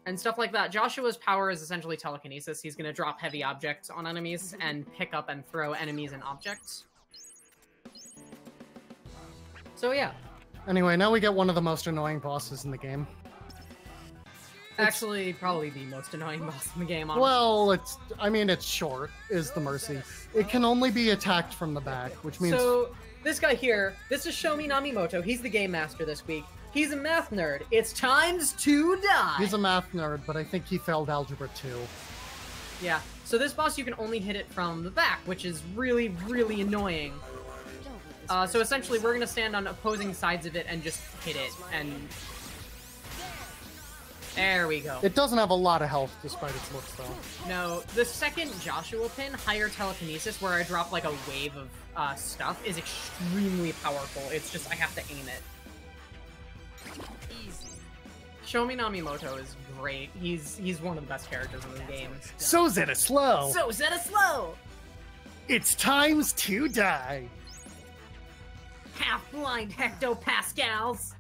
And stuff like that. Joshua's power is essentially telekinesis. He's going to drop heavy objects on enemies and pick up and throw enemies and objects. So yeah. Anyway, now we get one of the most annoying bosses in the game. Actually, probably the most annoying boss in the game, honestly. Well, it's short, is the mercy. It can only be attacked from the back, which means... So, this guy here, this is Shomi Namimoto. He's the game master this week. He's a math nerd. It's times to die! He's a math nerd, but I think he failed Algebra 2. Yeah, so this boss you can only hit it from the back, which is really, really annoying. So essentially, we're gonna stand on opposing sides of it and just hit it, and... There we go. It doesn't have a lot of health, despite its looks, though. No, the second Joshua pin, Higher Telekinesis, where I drop like a wave of stuff, is extremely powerful. It's just, I have to aim it. Easy. Shomi Namimoto is great. He's one of the best characters in the game. So Zeta Slow! So Zeta Slow! It's times to die! Half-blind hectopascals!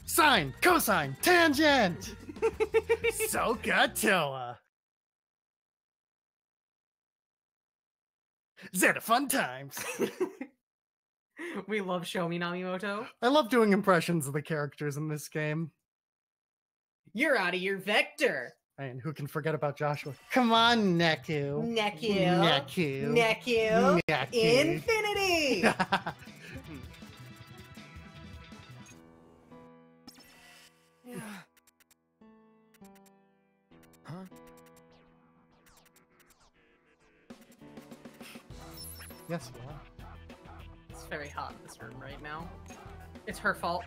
Sine, cosine, tangent! Sokatoa! Zeta fun times! We love Shomi Namimoto. I love doing impressions of the characters in this game. You're out of your vector! And who can forget about Joshua? Come on, Neku. Neku. Neku. Neku. Neku. Infinity! Huh? Yes, you are. It's very hot in this room right now. It's her fault.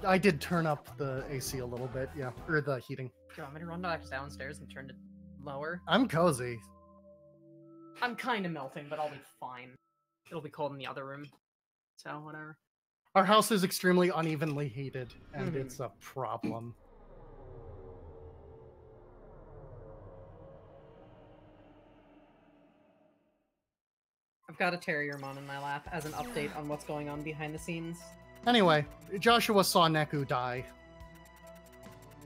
I did turn up the AC a little bit, yeah. Or the heating. Do you want me to run back downstairs and turn it lower? I'm cozy. I'm kind of melting, but I'll be fine. It'll be cold in the other room. So, whatever. Our house is extremely unevenly heated, and it's a problem. I've got a Terriermon in my lap as an update on what's going on behind the scenes. Anyway, Joshua saw Neku die.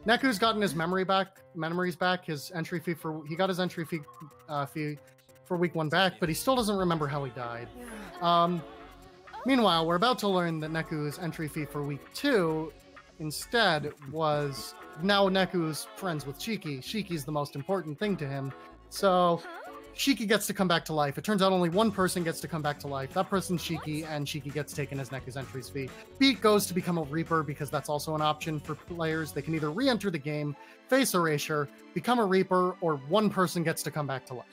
Neku's gotten his memories back. His entry fee he got his entry fee for week 1 back, but he still doesn't remember how he died. Meanwhile, we're about to learn that Neku's entry fee for week 2 instead was now Neku's friends with Shiki. Shiki's the most important thing to him, so Shiki gets to come back to life. It turns out only one person gets to come back to life. That person's Shiki, and Shiki gets taken as Neku's entries fee. Beat goes to become a Reaper because that's also an option for players. They can either re-enter the game, face Erasure, become a Reaper, or one person gets to come back to life.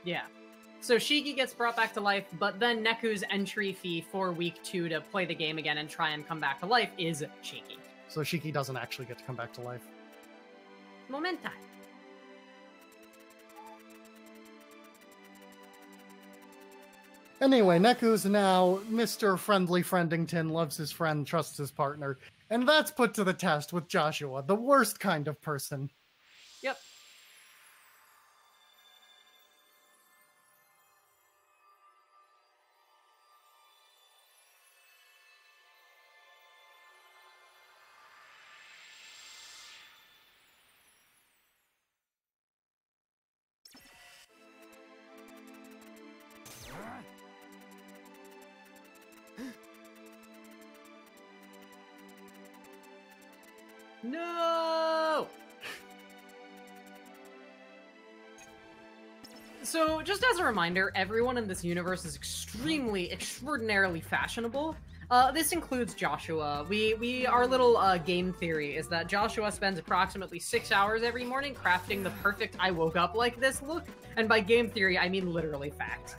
Yeah. So Shiki gets brought back to life, but then Neku's entry fee for week 2 to play the game again and try and come back to life is Shiki. So Shiki doesn't actually get to come back to life. Momenta. Anyway, Neku's now Mr. Friendly Friendington, loves his friend, trusts his partner, and that's put to the test with Joshua, the worst kind of person. Yep. No! So, just as a reminder, everyone in this universe is extraordinarily fashionable. This includes Joshua. Our little game theory is that Joshua spends approximately 6 hours every morning crafting the perfect I woke up like this look. And by game theory, I mean literally fact.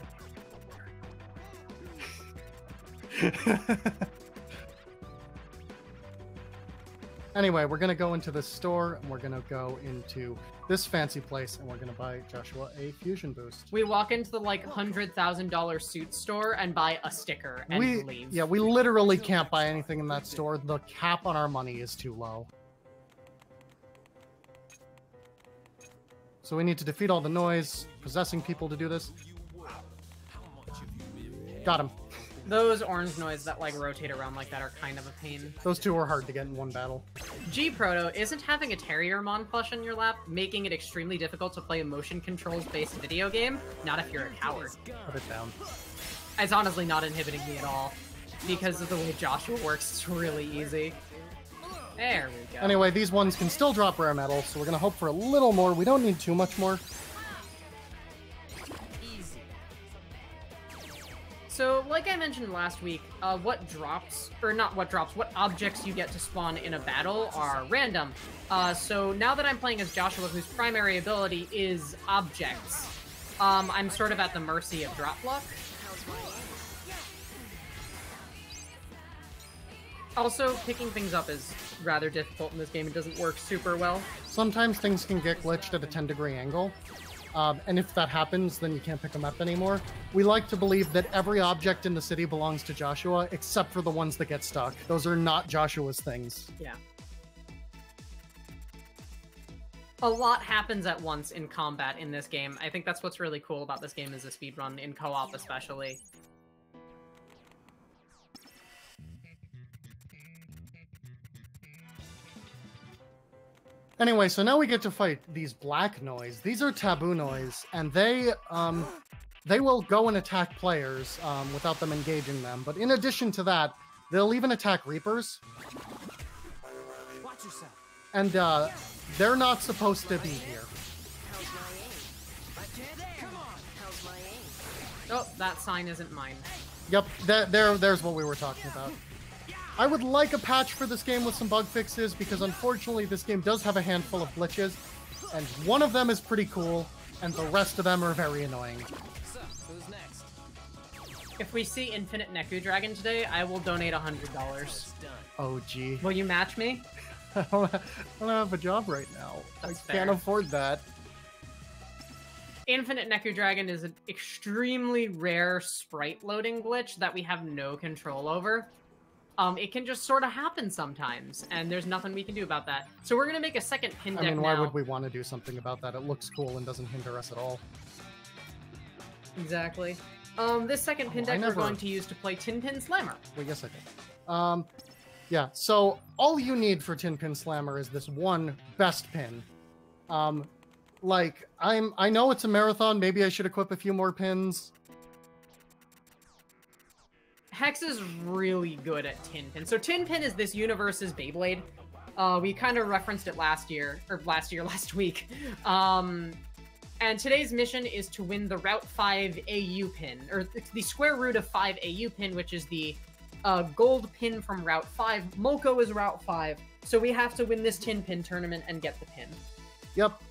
Anyway, we're going to go into the store, and we're going to go into this fancy place, and we're going to buy Joshua a fusion boost. We walk into the, like, $100,000 suit store and buy a sticker and leave. Yeah, we literally can't buy anything in that store. The cap on our money is too low. So we need to defeat all the noise, possessing people to do this. Got him. Those orange noise that, like, rotate around like that are kind of a pain. Those two are hard to get in one battle. G-Proto, isn't having a Terriermon plush in your lap making it extremely difficult to play a motion controls-based video game? Not if you're a coward. Put it down. It's honestly not inhibiting me at all. Because of the way Joshua works, it's really easy. There we go. Anyway, these ones can still drop rare metal, so we're going to hope for a little more. We don't need too much more. So, like I mentioned last week, what objects you get to spawn in a battle are random. So now that I'm playing as Joshua, whose primary ability is objects, I'm sort of at the mercy of drop luck. Also, picking things up is rather difficult in this game. It doesn't work super well. Sometimes things can get glitched at a 10-degree angle. And if that happens, then you can't pick them up anymore. We like to believe that every object in the city belongs to Joshua, except for the ones that get stuck. Those are not Joshua's things. Yeah. A lot happens at once in combat in this game. I think that's what's really cool about this game is the speedrun, in co-op especially. Anyway, so now we get to fight these black noise. These are taboo noise, and they will go and attack players without them engaging them. But in addition to that, they'll even attack Reapers. Watch yourself. And they're not supposed to be here. Oh, that sign isn't mine. Yep, there's what we were talking about. I would like a patch for this game with some bug fixes, because unfortunately this game does have a handful of glitches, and one of them is pretty cool, and the rest of them are very annoying. So, who's next? If we see Infinite Neku Dragon today, I will donate $100. Oh, gee. Will you match me? I don't have a job right now. That's I can't fair. afford that. Infinite Neku Dragon is an extremely rare sprite loading glitch that we have no control over. It can just sort of happen sometimes, and there's nothing we can do about that. So we're gonna make a second pin deck I mean, why now. would we want to do something about that? It looks cool and doesn't hinder us at all. Exactly. This second pin I deck we're never- going to use to play Tin Pin Slammer. Well, yes, I did. Yeah, so all you need for Tin Pin Slammer is this one best pin. Like, I know it's a marathon, maybe I should equip a few more pins. Hex is really good at Tin Pin. So Tin Pin is this universe's Beyblade. We kind of referenced it last week. And today's mission is to win the Route 5 AU pin, or the square root of 5 AU pin, which is the gold pin from Route 5. Molko is Route 5, so we have to win this tin pin tournament and get the pin. Yep.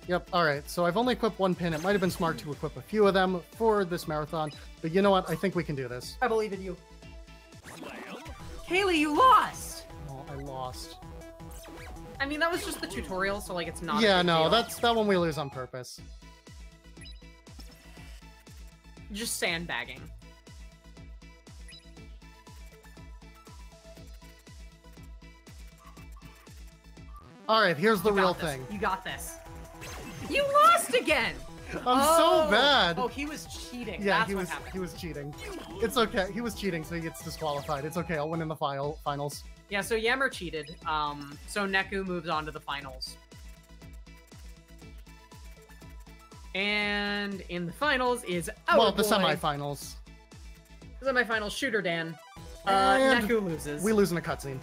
Yep, alright, so I've only equipped one pin. It might have been smart to equip a few of them for this marathon, but you know what? I think we can do this. I believe in you. Kaylee, you lost! Oh, I lost. I mean, that was just the tutorial, so, like, it's not Yeah, a big no, deal. that one we lose on purpose. Just sandbagging. Alright, here's the You got real this. thing. You got this. You lost again! I'm so bad! Oh, he was cheating. Yeah, That's he what was happened. he was cheating. It's okay. He was cheating, so he gets disqualified. It's okay. I'll win in the finals. Yeah, so Yammer cheated. So Neku moves on to the finals. And in the finals is our Well, the boy. semifinals. The semifinals, Shooter Dan. And Neku loses. We lose in a cutscene.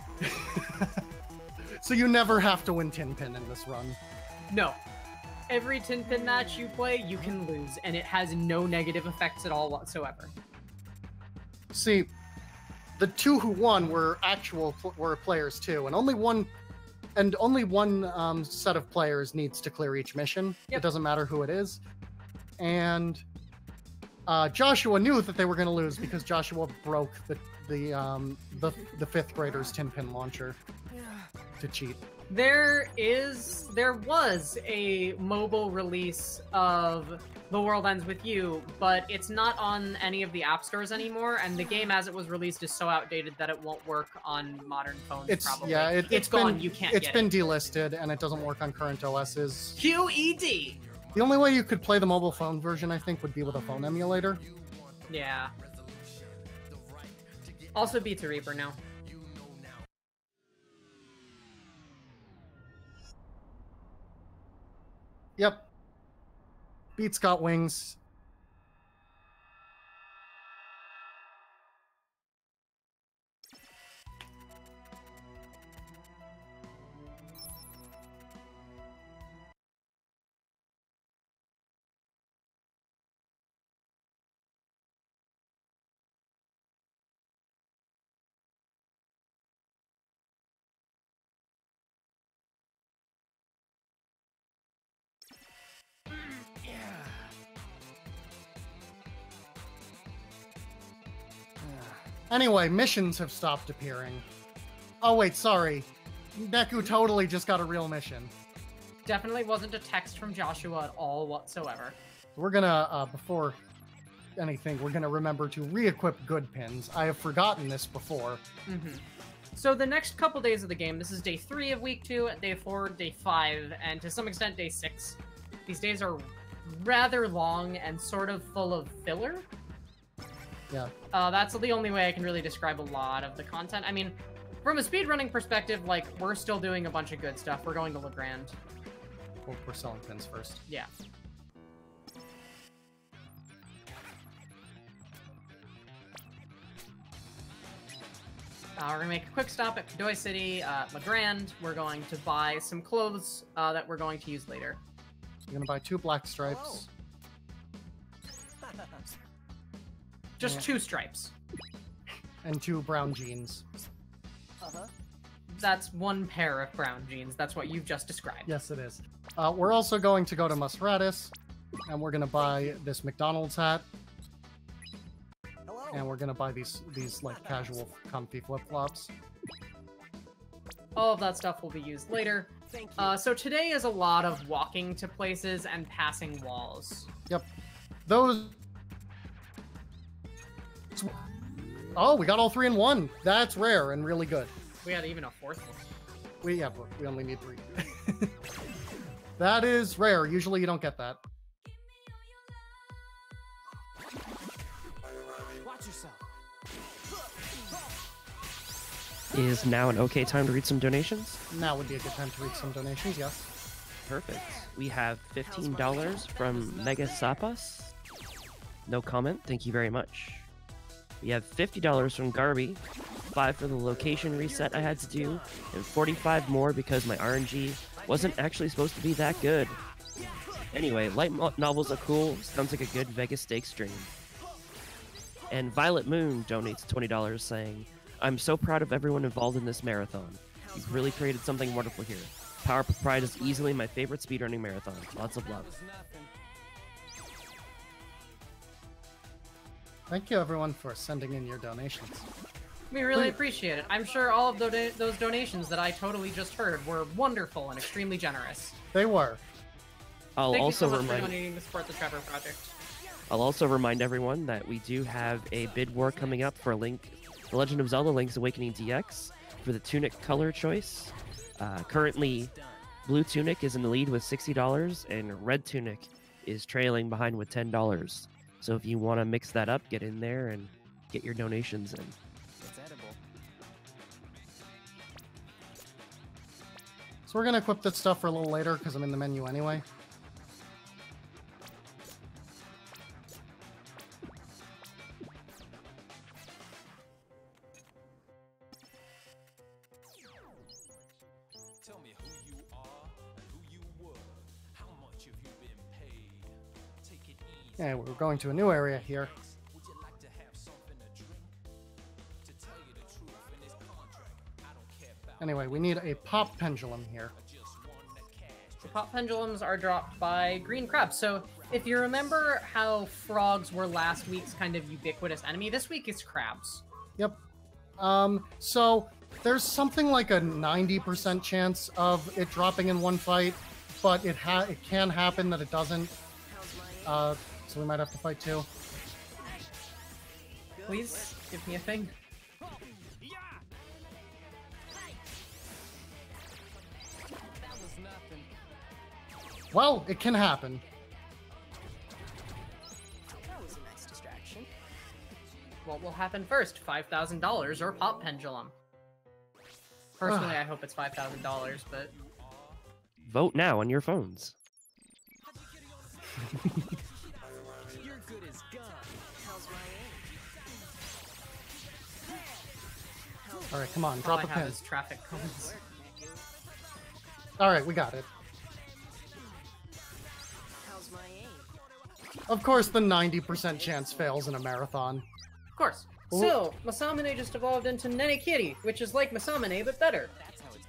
So you never have to win Tin Pin in this run. No. Every tin pin match you play, you can lose, and it has no negative effects at all whatsoever. See, the two who won were were players too, and only one set of players needs to clear each mission. Yep. It doesn't matter who it is. And Joshua knew that they were going to lose because Joshua broke the fifth grader's tin pin launcher to cheat. There was a mobile release of The World Ends With You, but it's not on any of the app stores anymore, and the game as it was released is so outdated that it won't work on modern phones, probably. Yeah, it's gone, you can't get it. It's been delisted, and it doesn't work on current OSs. QED! The only way you could play the mobile phone version, I think, would be with a phone emulator. Yeah. Also Beats a Reaper now. Yep. Beats got wings. Anyway, missions have stopped appearing. Oh wait, sorry. Neku totally just got a real mission. Definitely wasn't a text from Joshua at all whatsoever. We're gonna, before anything, we're gonna remember to re-equip good pins. I have forgotten this before. Mm-hmm. So the next couple days of the game, this is day 3 of week 2, day 4, day 5, and to some extent day 6. These days are rather long and sort of full of filler. Yeah. That's the only way I can really describe a lot of the content. I mean, from a speedrunning perspective, like, we're still doing a bunch of good stuff. We're going to Legrand. We're selling pins first. Yeah. We're gonna make a quick stop at Kadoy City, Legrand. We're going to buy some clothes that we're going to use later. You're gonna buy 2 black stripes. Just 2 stripes. And 2 brown jeans. That's 1 pair of brown jeans. That's what you've just described. Yes, it is. We're also going to go to Musratis, and we're gonna buy this McDonald's hat. And we're gonna buy these like casual, comfy flip-flops. All of that stuff will be used later. So today is a lot of walking to places and passing walls. Yep. Those... Oh, we got all 3 in 1. That's rare and really good. We had even a 4th one. But we only need 3. That is rare. Usually you don't get that. Watch yourself. Is now an okay time to read some donations? Now would be a good time to read some donations, yes. Perfect. We have $15 from Mega Sapas. No comment. Thank you very much. We have $50 from Garby, 5 for the location reset I had to do, and 45 more because my RNG wasn't actually supposed to be that good. Anyway, novels are cool. Sounds like a good Vegas stakes dream. And Violet Moon donates $20 saying, I'm so proud of everyone involved in this marathon. You've really created something wonderful here. Power of Pride is easily my favorite speedrunning marathon. Lots of love. Thank you, everyone, for sending in your donations. We really appreciate it. I'm sure all of those donations that I totally just heard were wonderful and extremely generous. They were. I'll Thank also you so much for remind donating to support the Trevor Project. I'll also remind everyone that we do have a bid war coming up for The Legend of Zelda: Link's Awakening DX for the tunic color choice. Currently, blue tunic is in the lead with $60, and red tunic is trailing behind with $10. So if you want to mix that up, get in there and get your donations in. It's edible. So we're going to equip this stuff for a little later because I'm in the menu anyway. Tell me who you are and who you were. How much have you been paid? Take it easy. Yeah, we're going to a new area here. Would you like to have something to drink? To tell you the truth in this contract, I don't care about Anyway, we need a pop pendulum here. just one that cash. The pop pendulums are dropped by green crabs. So if you remember how frogs were last week's kind of ubiquitous enemy, this week it's crabs. Yep. So there's something like a 90% chance of it dropping in one fight, but it can happen that it doesn't. So we might have to fight two. Please give me a thing. Well, it can happen. That was a nice distraction. What will happen first? $5,000 or pop pendulum? Personally, I hope it's $5,000, but Vote now on your phones. You're good as gone. How's my aim? All right, come on, all drop I a have pin. is traffic cones. All right, we got it. How's my aim? Of course, the 90% chance fails in a marathon. Of course. So, Masamune just evolved into Nenekiri, which is like Masamune, but better. That's how it's.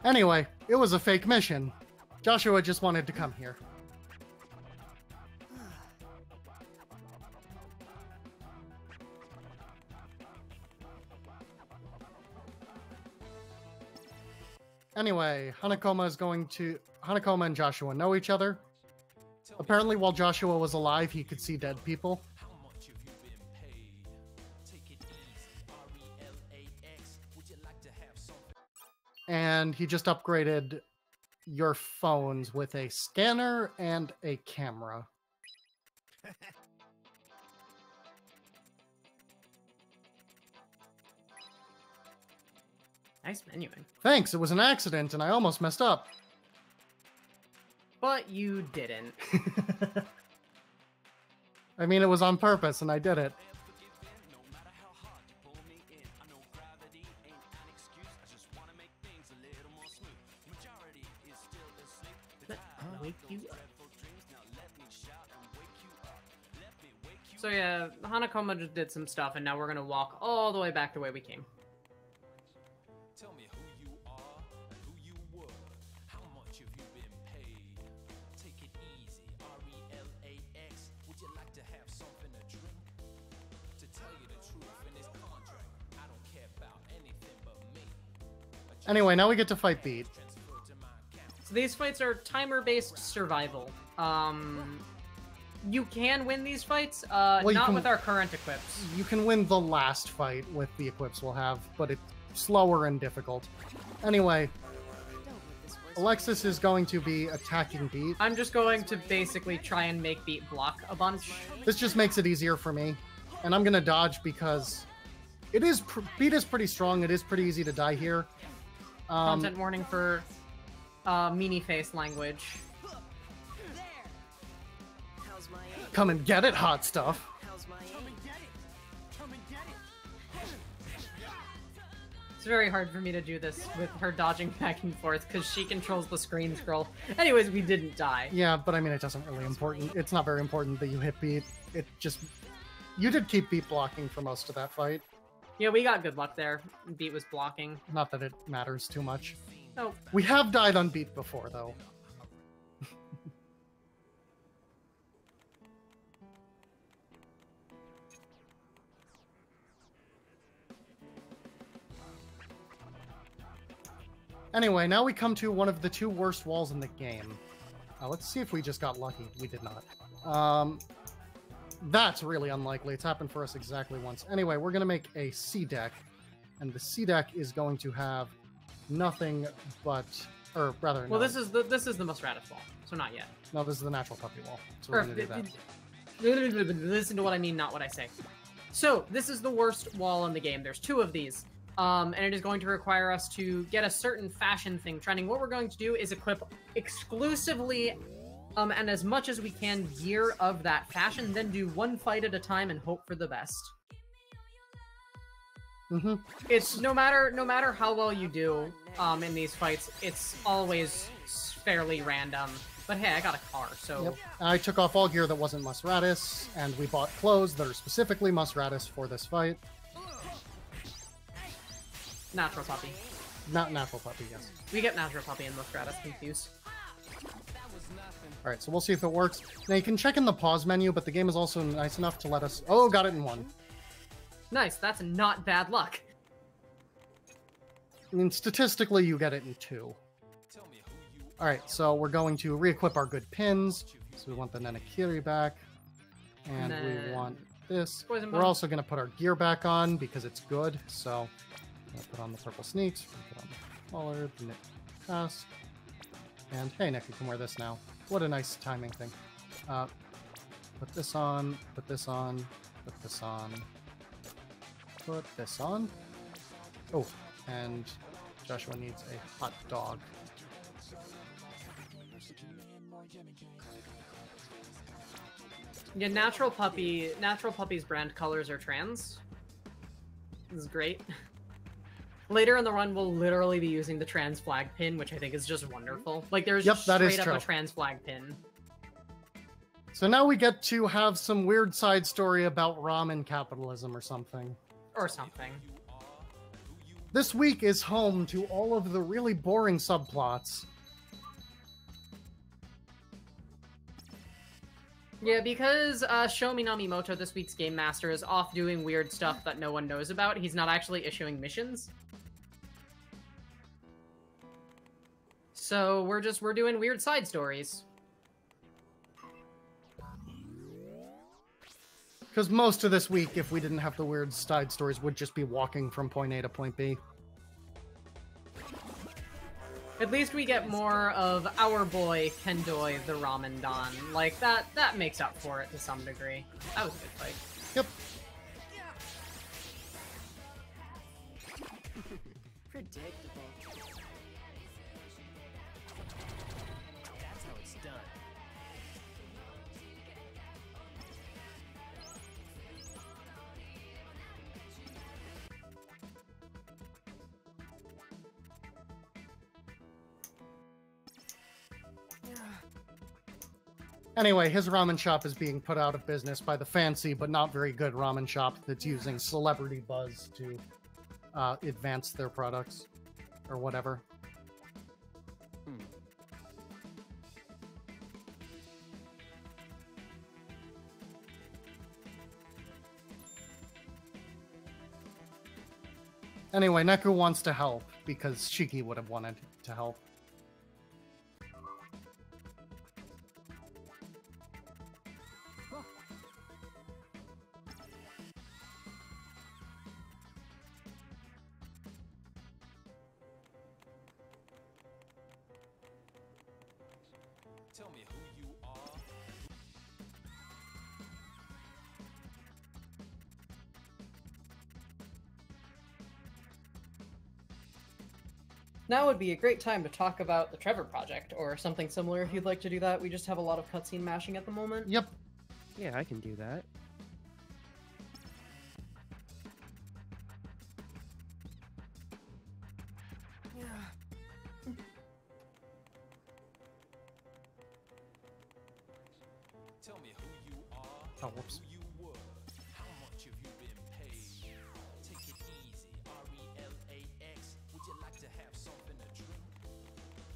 Anyway, it was a fake mission. Joshua just wanted to come here. Anyway, Hanakoma and Joshua know each other. Apparently, while Joshua was alive, he could see dead people. How much have you been paid? Take it easy. RELAX. Would you like to have something? And he just upgraded your phones with a scanner and a camera. Nice menuing. Thanks, it was an accident and I almost messed up. But you didn't. I mean, it was on purpose and I did it. No matter how hard you pull me in, I know gravity ain't an excuse. I just want to make things a little more smooth. Majority is still asleep. Let me wake you up. Dreams now let me shout and wake you up. Let me wake you So yeah, Hanakoma just did some stuff, and now we're gonna walk all the way back the way we came. Tell me who you are and who you were. How much have you been paid? Take it easy. RELAX. Would you like to have something to drink? To tell you the truth in this contract, I don't care about anything but me. Anyway, now we get to fight Beat. Transfer to my account. So these fights are timer-based survival. You can win these fights, you not can- with our current equips. You can win the last fight with the equips we'll have, but it's slower and difficult. Anyway, Don't let this voice. Alexis is going to be attacking Beat. I'm just going to basically try and make Beat block a bunch. This just makes it easier for me. And I'm going to dodge because it is Beat is pretty strong. It is pretty easy to die here. Content warning for meanie face language. How's my aim? Come and get it, hot stuff. How's my aim? It's very hard for me to do this with her dodging back and forth because she controls the screen scroll. Anyways, we didn't die. Yeah, but I mean, it doesn't really important. It's not very important that you hit beat. It just... You did keep beat blocking for most of that fight. Yeah, we got good luck there. Beat was blocking. Not that it matters too much. Oh, We have died on beat before, though. Anyway, now we come to one of the 2 worst walls in the game. Let's see if we just got lucky. We did not. That's really unlikely. It's happened for us exactly once. Anyway, we're going to make a C deck, and the C deck is going to have nothing but... Or rather, well, no. this is the most Raditz wall, so not yet. No, this is the natural puppy wall. So we're Or, going to do that. listen to what I mean, not what I say. So, this is the worst wall in the game. There's 2 of these. And it is going to require us to get a certain fashion thing trending. What we're going to do is equip exclusively, and as much as we can, gear of that fashion, then do 1 fight at a time and hope for the best. Mm-hmm. It's no matter how well you do in these fights, it's always fairly random. But hey, I got a car, so... Yep. I took off all gear that wasn't Musratis, and we bought clothes that are specifically Musratis for this fight. Natural puppy. Not natural puppy, yes. We get natural puppy and Musratis confused. Alright, so we'll see if it works. Now, you can check in the pause menu, but the game is also nice enough to let us... Oh, got it in 1. Nice, that's not bad luck. I mean, statistically, you get it in 2. Alright, so we're going to re-equip our good pins. So we want the Nenakiri back. And we want this. Poison We're bomb. also going to put our gear back on because it's good. So, we'll put on the purple sneaks. We'll put on the collar, the knit pass. And hey, Nick, you can wear this now. What a nice timing thing. Put this on, put this on, put this on, put this on. Oh, and Joshua needs a hot dog. Yeah, natural puppy's brand colors are trans. This is great. Later in the run, we'll literally be using the trans flag pin, which I think is just wonderful. Like, there's Yep, just that is straight up true. a trans flag pin. So now we get to have some weird side story about ramen capitalism or something. Or something. This week is home to all of the really boring subplots. Yeah, because Shomi Namimoto, this week's Game Master, is off doing weird stuff that no one knows about. He's not actually issuing missions. So we're doing weird side stories. Because most of this week, if we didn't have the weird side stories, would just be walking from point A to point B. At least we get more of our boy Kendoi the Ramen Don. Like, that makes up for it to some degree. That was a good fight. Yep. Predictable. That's how it's done. Anyway, his ramen shop is being put out of business by the fancy but not very good ramen shop that's using celebrity buzz to advance their products or whatever. Anyway, Neku wants to help because Shiki would have wanted to help. Tell me who you are. Now would be a great time to talk about the Trevor Project, or something similar if you'd like to do that. We just have a lot of cutscene mashing at the moment. Yep. Yeah, I can do that. Tell me who you are, Oh, whoops. who you were, how much have you been paid? Take it easy, RELAX. Would you like to have something to drink?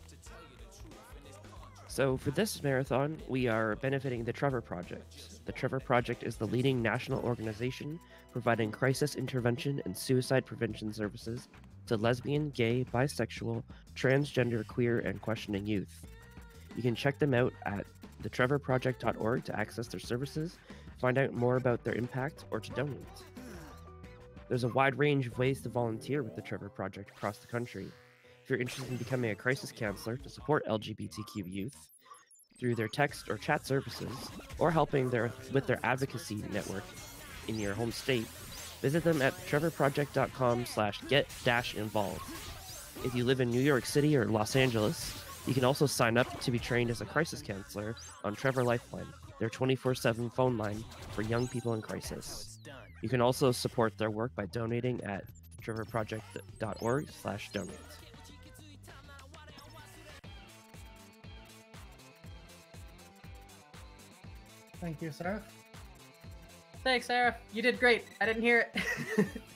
To tell you the truth in this contract. So for this marathon, we are benefiting the Trevor Project. The Trevor Project is the leading national organization providing crisis intervention and suicide prevention services to lesbian, gay, bisexual, transgender, queer, and questioning youth. You can check them out at thetrevorproject.org to access their services, find out more about their impact, or to donate. There's a wide range of ways to volunteer with the Trevor Project across the country. If you're interested in becoming a crisis counselor to support LGBTQ youth through their text or chat services, or helping with their advocacy network in your home state, visit them at trevorproject.com/get-involved. If you live in New York City or Los Angeles, you can also sign up to be trained as a crisis counselor on Trevor Lifeline, their 24/7 phone line for young people in crisis. You can also support their work by donating at trevorproject.org/donate. Thank you, Seraph. Thanks, Sarah. You did great. I didn't hear it.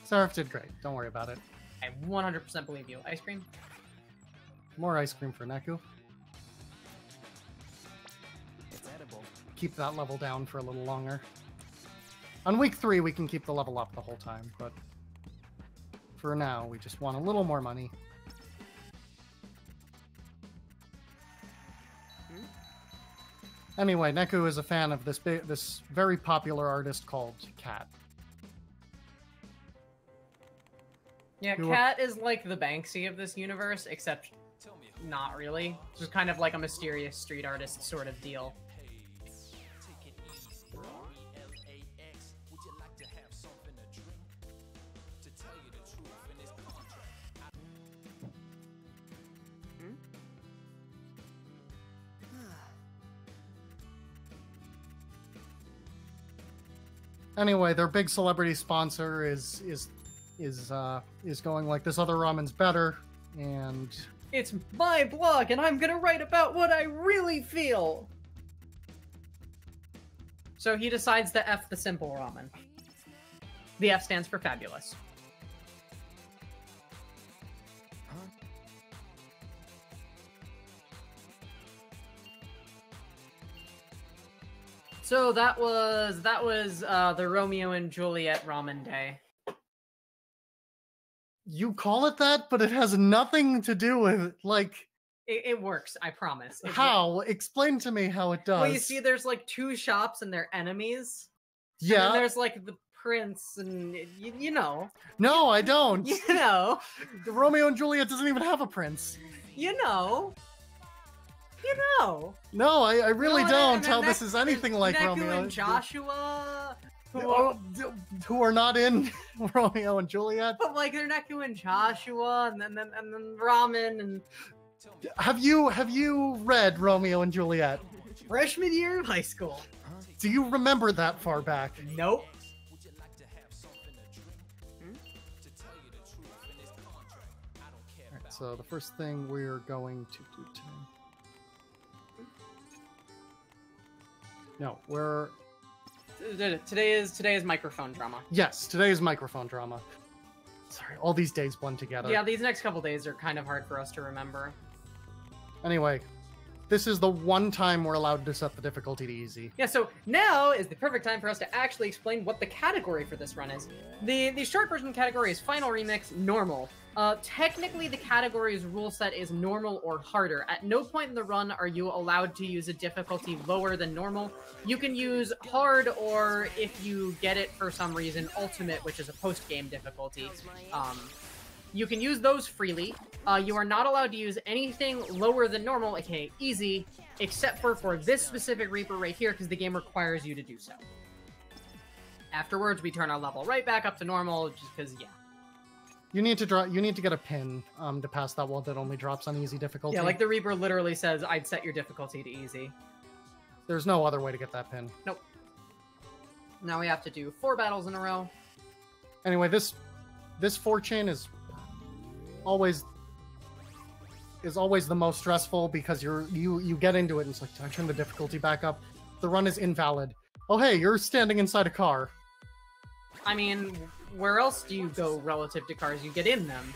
Seraph did great. Don't worry about it. I 100% believe you. Ice cream? More ice cream for Neku. It's edible. Keep that level down for a little longer. On week 3, we can keep the level up the whole time, but for now, we just want a little more money. Anyway, Neku is a fan of this very popular artist called Cat. Yeah, Who- Cat is like the Banksy of this universe, except Tell me who not really. Just kind of like a mysterious street artist sort of deal. paid. Take it easy, RELAX. Would you like to have something to drink? To tell you the truth in this contract. Anyway, their big celebrity sponsor is going like this other ramen's better, and It's my blog, and I'm gonna write about what I really feel! So he decides to F the simple ramen. The F stands for fabulous. So that was the Romeo and Juliet ramen day. you call it that, but it has nothing to do with like It works, I promise. It how. Explain to me how it does. Well, you see, there's like 2 shops and they're enemies. And yeah. then there's like the prince, and you know, No, I don't. you know, The Romeo and Juliet doesn't even have a prince. you know. No, I really No, don't. and How then this is anything like Neku Romeo and Joshua. Who are not in Romeo and Juliet. But like they're Neku and Joshua, and then ramen and Have you read Romeo and Juliet? freshman year of high school. Do you remember that far back? Nope. Would you like to have something to drink? To tell you the truth in this contract. I don't care Alright, about so the first thing we're going to do today. No, we're Today is microphone drama. yes, today is microphone drama. Sorry, all these days blend together. Yeah, these next couple days are kind of hard for us to remember. Anyway, this is the one time we're allowed to set the difficulty to easy. Yeah, so now is the perfect time for us to actually explain what the category for this run is. The short version category is Final Remix Normal. Technically, the category's rule set is normal or harder. At no point in the run are you allowed to use a difficulty lower than normal. You can use hard, or if you get it for some reason, ultimate, which is a post-game difficulty. You can use those freely. You are not allowed to use anything lower than normal, aka easy, except for this specific Reaper right here, because the game requires you to do so. Afterwards, we turn our level right back up to normal, just because, yeah. You need to get a pin to pass that wall that only drops on easy difficulty. Yeah, like the Reaper literally says, I'd set your difficulty to easy. There's no other way to get that pin. Nope. Now we have to do 4 battles in a row. Anyway, this 4-chain is always the most stressful because you get into it and it's like, I turn the difficulty back up. The run is invalid. Oh hey, you're standing inside a car. I mean, where else do you go relative to cars? You get in them.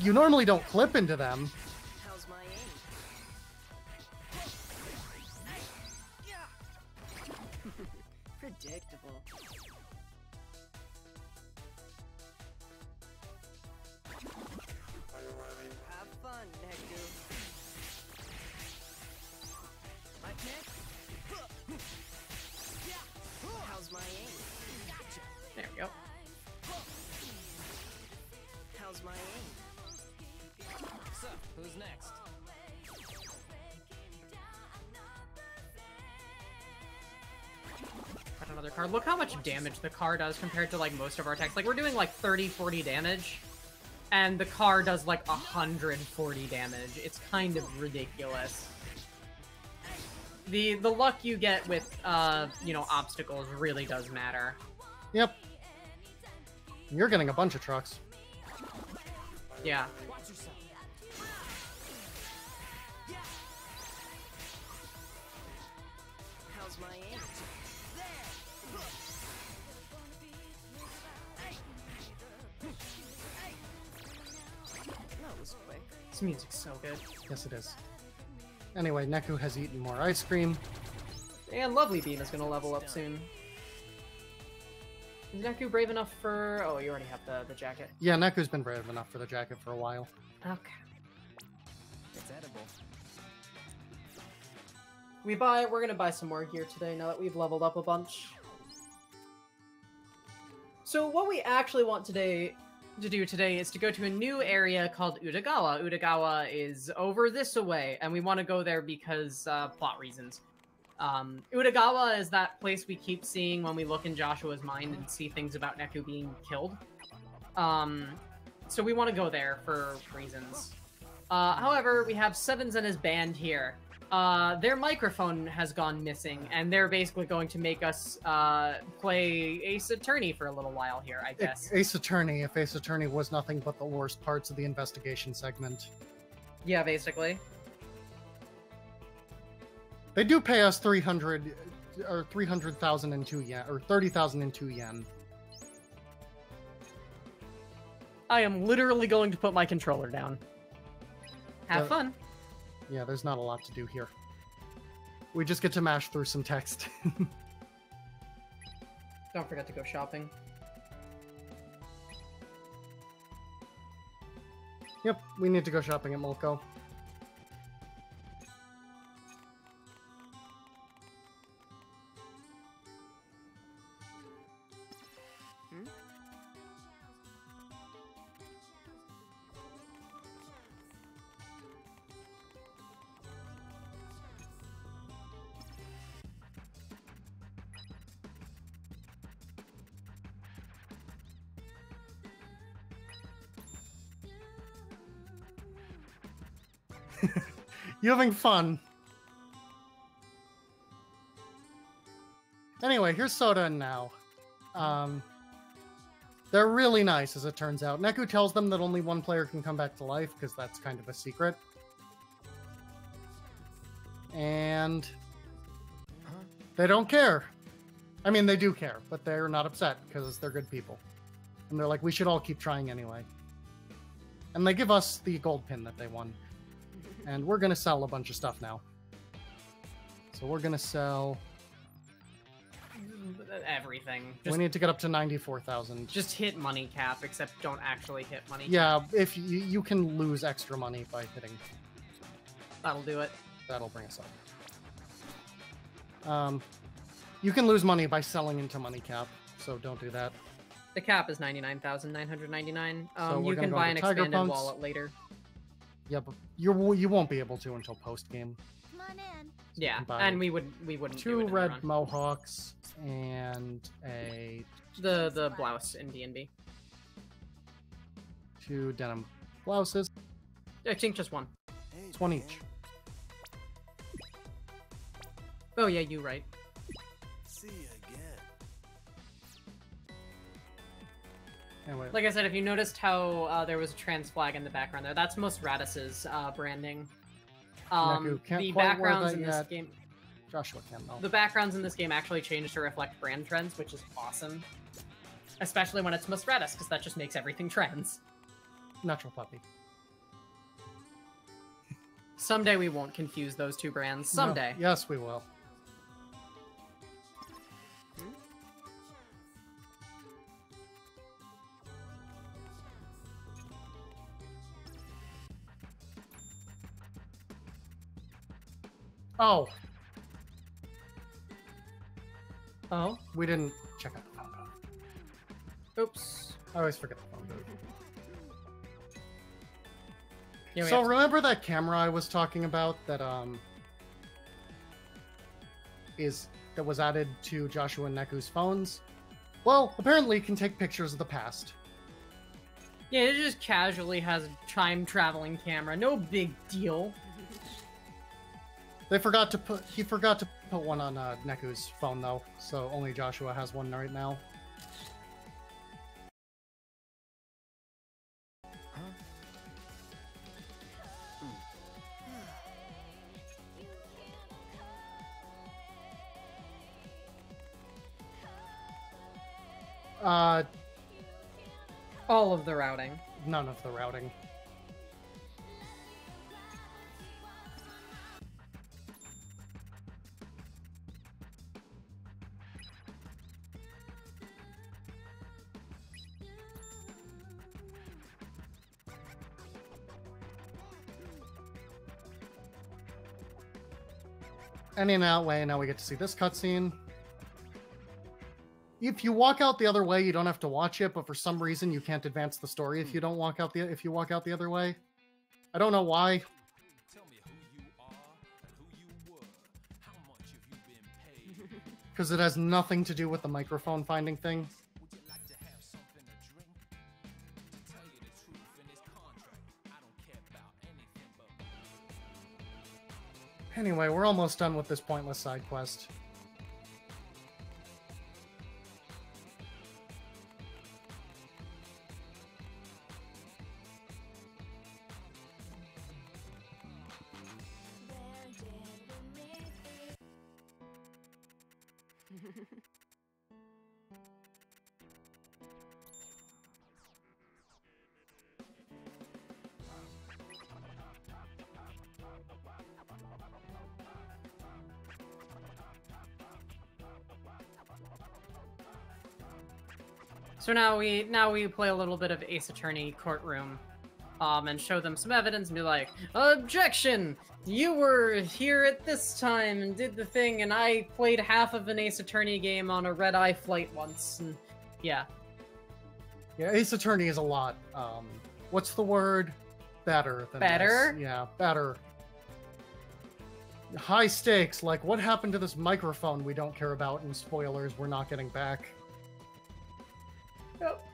You normally don't clip into them. How's my aim? Predictable. Have fun, Neku. My pick? How's my aim? There we go. How's my aim? So, who's next? Got another card. Look how much damage the car does compared to like most of our attacks. Like we're doing like 30-40 damage, and the car does like 140 damage. It's kind of ridiculous. The luck you get with you know, obstacles really does matter. Yep. You're getting a bunch of trucks. Yeah. Watch yourself. How's my aim? That was quick. This music's so good. Yes, it is. Anyway, Neku has eaten more ice cream. And Lovely Beam is gonna level up soon. Is Neku brave enough for... Oh, you already have the jacket. Yeah, Neku's been brave enough for the jacket for a while. Okay. It's edible. We're gonna buy some more gear today now that we've leveled up a bunch. So what we actually want to do today is to go to a new area called Utagawa. Utagawa is over this away, and we want to go there because plot reasons. Utagawa is that place we keep seeing when we look in Joshua's mind and see things about Neku being killed. So we want to go there for reasons. However, we have Sevens and his band here. Their microphone has gone missing, and they're basically going to make us play Ace Attorney for a little while here, I guess. Ace Attorney, if Ace Attorney was nothing but the worst parts of the investigation segment. Yeah, basically. They do pay us 300 or 300,002 yen or 30,002 yen. I am literally going to put my controller down. Have fun. Yeah, there's not a lot to do here. We just get to mash through some text. Don't forget to go shopping. Yep, we need to go shopping at Molko. You having fun? Anyway, here's Soda and Now. They're really nice, as it turns out. Neku tells them that only one player can come back to life, because that's kind of a secret. And they don't care. I mean, they do care, but they're not upset, because they're good people. And they're like, we should all keep trying anyway. And they give us the gold pin that they won. And we're going to sell a bunch of stuff now. So we're going to sell... everything. We need to get up to 94,000. Just hit money cap, except don't actually hit money cap. Yeah, if you can lose extra money by hitting. That'll do it. That'll bring us up. You can lose money by selling into money cap, so don't do that. The cap is 99,999. So you can buy an expanded wallet later. Yeah, but you won't be able to until post game. Come on in. Yeah, buy and we wouldn't do it 2 in the red run. mohawks and The blouse in D&B. 2 denim blouses. I think just one. It's 1 each. Oh yeah, you right. See you again. Anyway, Like I said, if you noticed how there was a trans flag in the background there, that's most Radis's branding. Neku can't The quite wear backgrounds that in this yet. game, Joshua can though. the backgrounds in this game actually changed to reflect brand trends, which is awesome. Especially when it's most Radis, because that just makes everything trans. Natural puppy. Someday we won't confuse those two brands. No, Someday. yes, we will. Oh, Oh, we didn't check out the phone booth. oops. I always forget the phone booth. Yeah, we So have to- remember that camera I was talking about that that was added to Joshua and Neku's phones? Well, apparently it can take pictures of the past. Yeah, it just casually has a time traveling camera. No big deal. He forgot to put one on Neku's phone though, so only Joshua has one right now. All of the routing. None of the routing. And in that way, now we get to see this cutscene. If you walk out the other way, you don't have to watch it, but for some reason you can't advance the story if you walk out the other way. I don't know why. Tell me who you are and who you were. How much have you been paid? Because it has nothing to do with the microphone finding thing. Would you like to have something to drink? To tell you the truth, in this contract, I don't care about anything but. Anyway, we're almost done with this pointless side quest. So now we play a little bit of Ace Attorney courtroom, and show them some evidence and be like, objection! You were here at this time and did the thing, and I played half of an Ace Attorney game on a red-eye flight once, and yeah. Yeah, Ace Attorney is a lot. What's the word? Better than Better? this. Yeah, better. High stakes, like what happened to this microphone we don't care about, and spoilers, we're not getting back. Yep.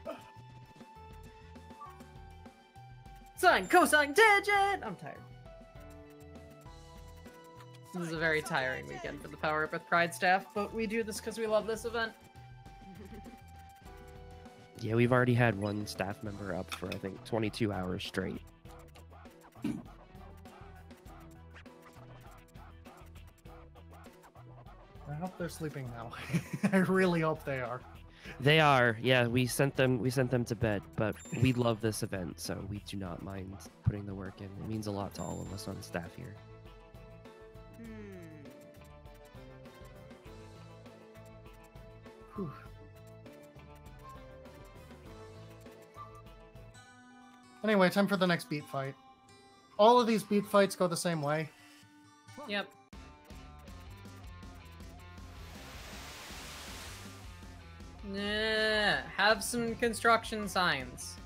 Sine, cosine, tangent! I'm tired. This is a very tiring weekend for the Power Up with Pride staff, but we do this because we love this event. Yeah, we've already had one staff member up for, I think, 22 hours straight. I hope they're sleeping now. I really hope they are. They are, yeah. We sent them to bed, but we love this event, so we do not mind putting the work in. It means a lot to all of us on staff here. Whew. Anyway, time for the next beat fight. All of these beat fights go the same way. Yep. Nah, have some construction signs.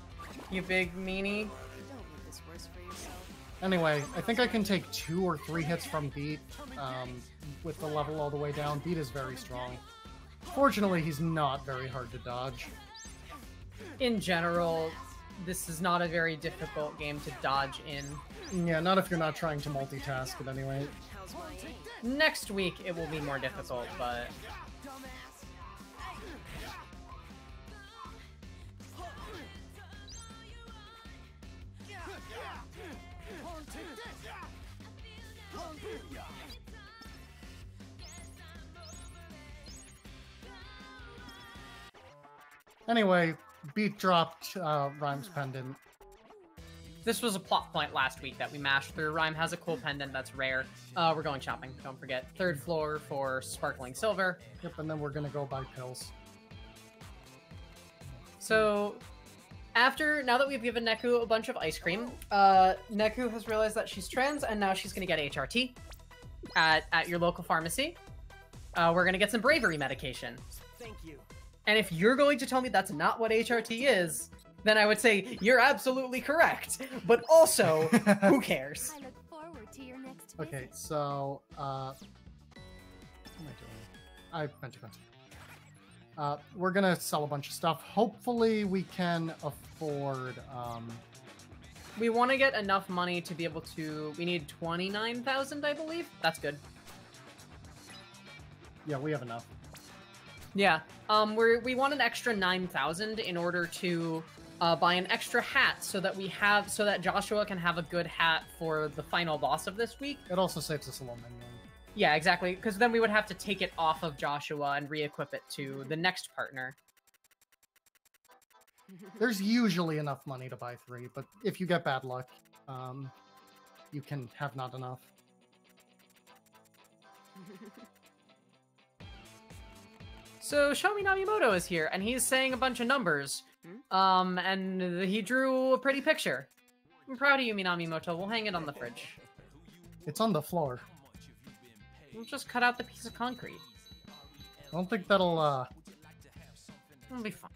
You big meanie. You don't make this worse for yourself. Anyway, I think I can take 2 or 3 hits from Beat with the level all the way down. Beat is very strong. Fortunately, he's not very hard to dodge. In general, this is not a very difficult game to dodge in. Yeah, not if you're not trying to multitask it anyway. Next week, it will be more difficult, but... Anyway, Beat dropped Rhyme's pendant. This was a plot point last week that we mashed through. Rhyme has a cool pendant that's rare. We're going shopping, don't forget. 3rd floor for sparkling silver. Yep, and then we're gonna go buy pills. So, now that we've given Neku a bunch of ice cream, Neku has realized that she's trans, and now she's gonna get HRT at your local pharmacy. We're gonna get some bravery medication. Thank you. And if you're going to tell me that's not what HRT is, then I would say you're absolutely correct. But also, who cares? I look forward to your next Okay, visit. so, what am I doing? I meant to continue. We're gonna sell a bunch of stuff. Hopefully we can afford, We want to get enough money to be able to... We need 29,000, I believe. That's good. yeah, we have enough. Yeah. We want an extra 9,000 in order to buy an extra hat so that Joshua can have a good hat for the final boss of this week. It also saves us aluminum. Yeah, exactly. Because then we would have to take it off of Joshua and re-equip it to the next partner. There's usually enough money to buy 3, but if you get bad luck, you can have not enough. So Shomi Namimoto is here, and he's saying a bunch of numbers. And he drew a pretty picture. I'm proud of you, Minamimoto. We'll hang it on the fridge. It's on the floor. We'll just cut out the piece of concrete. I don't think that'll, It'll be fine.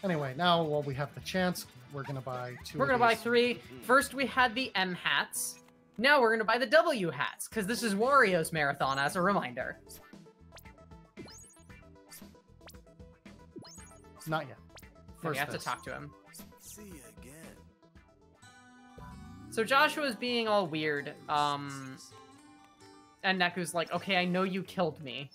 Anyway, now while we have the chance, we're gonna buy 2 We're of gonna buy these. 3. First we had the M hats. Now we're gonna buy the W hats, because this is Wario's marathon as a reminder. Not yet. We First have to this. talk to him. See you again. So Joshua's being all weird, and Neku's like, okay, I know you killed me.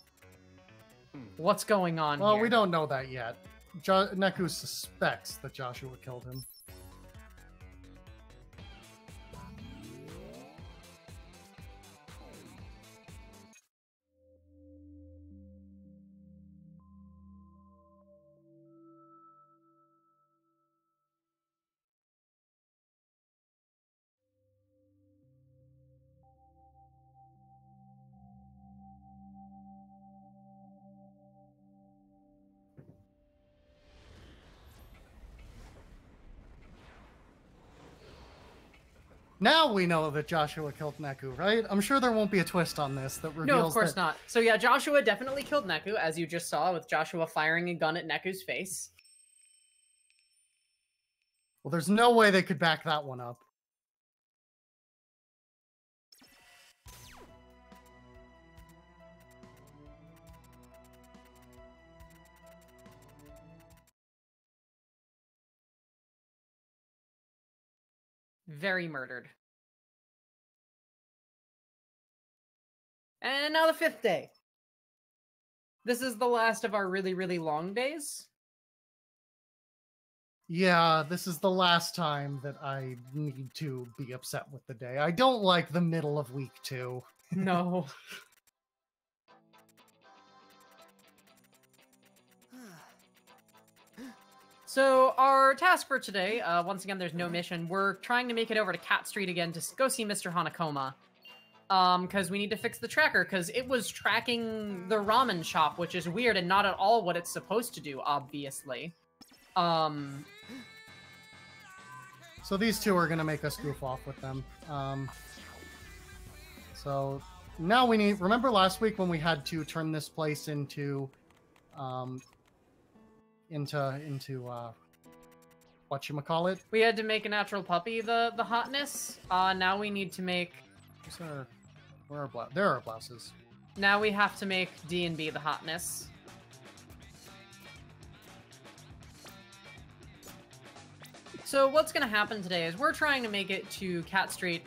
What's going on Well, here? we don't know that yet. Neku suspects that Joshua killed him. Now we know that Joshua killed Neku, right? I'm sure there won't be a twist on this that reveals No, of course that... not. So yeah, Joshua definitely killed Neku, as you just saw, with Joshua firing a gun at Neku's face. Well, there's no way they could back that one up. Very murdered. And now the 5th day. This is the last of our really, really long days. Yeah, this is the last time that I need to be upset with the day. I don't like the middle of week 2. No. So our task for today, once again, there's no mission. We're trying to make it over to Cat Street again to go see Mr. Hanakoma. Because we need to fix the tracker, because it was tracking the ramen shop, which is weird and not at all what it's supposed to do, obviously. So these two are going to make us goof off with them. So now we need... Remember last week when we had to turn this place into... whatchamacallit. We had to make a natural puppy the hotness. Now we need to make. Where are there are blouses. Now we have to make D&B the hotness. So what's gonna happen today is we're trying to make it to Cat Street.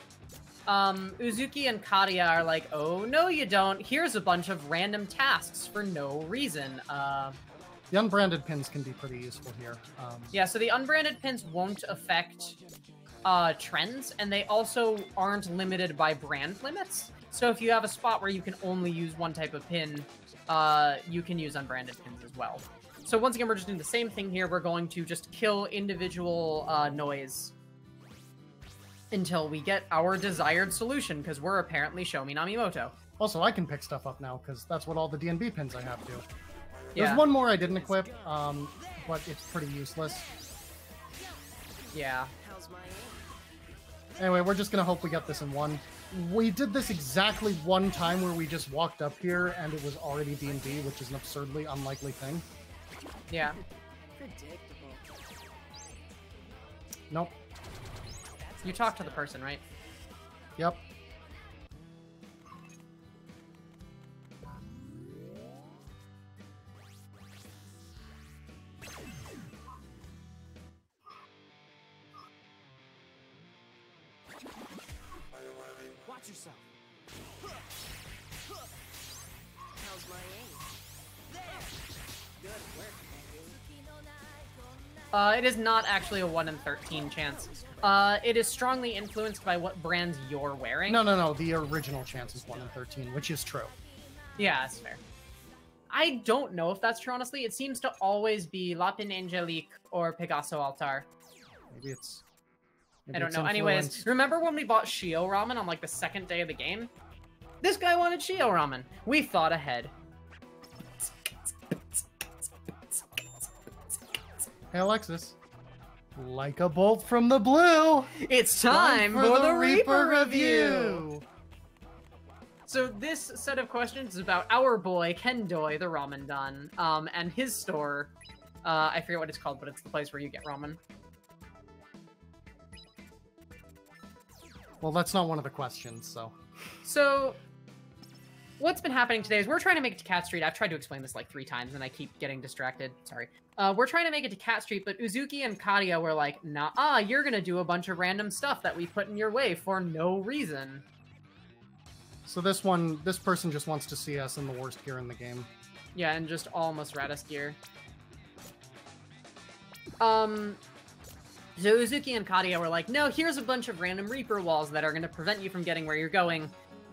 Uzuki and Kadia are like, oh no you don't. Here's a bunch of random tasks for no reason. The unbranded pins can be pretty useful here. Yeah, so the unbranded pins won't affect trends, and they also aren't limited by brand limits. So if you have a spot where you can only use one type of pin, you can use unbranded pins as well. So once again, we're just doing the same thing here. We're going to just kill individual noise until we get our desired solution, because we're apparently Shomi Namimoto. Also, I can pick stuff up now, because that's what all the D&B pins I have do. Yeah. There's one more I didn't equip, but it's pretty useless. Yeah. Anyway, we're just gonna hope we get this in one. We did this exactly one time where we just walked up here and it was already D&D, which is an absurdly unlikely thing. Yeah. Nope. You talk to the person, right? Yep. Watch yourself. How's my aim? There. Good work, baby. It is not actually a 1 in 13 chance. It is strongly influenced by what brands you're wearing. No. The original chance is 1 in 13, which is true. Yeah, that's fair. I don't know if that's true, honestly. It seems to always be Lapin Angelique or Pegaso Altar. Maybe it's... I don't know. Anyways, remember when we bought Shio Ramen on like the second day of the game? This guy wanted Shio Ramen. We thought ahead. Hey Alexis. Like a bolt from the blue! It's time for the Reaper review! So this set of questions is about our boy, Kendoi, the ramen don, and his store. I forget what it's called, but it's the place where you get ramen. Well, that's not one of the questions, so... So, what's been happening today is we're trying to make it to Cat Street. I've tried to explain this like 3 times, and I keep getting distracted. Sorry. We're trying to make it to Cat Street, but Uzuki and Kadia were like, nah, you're gonna do a bunch of random stuff that we put in your way for no reason. So this person just wants to see us in the worst gear in the game. Yeah, and just almost Radis gear. So Uzuki and Kadia were like, no, here's a bunch of random Reaper walls that are going to prevent you from getting where you're going.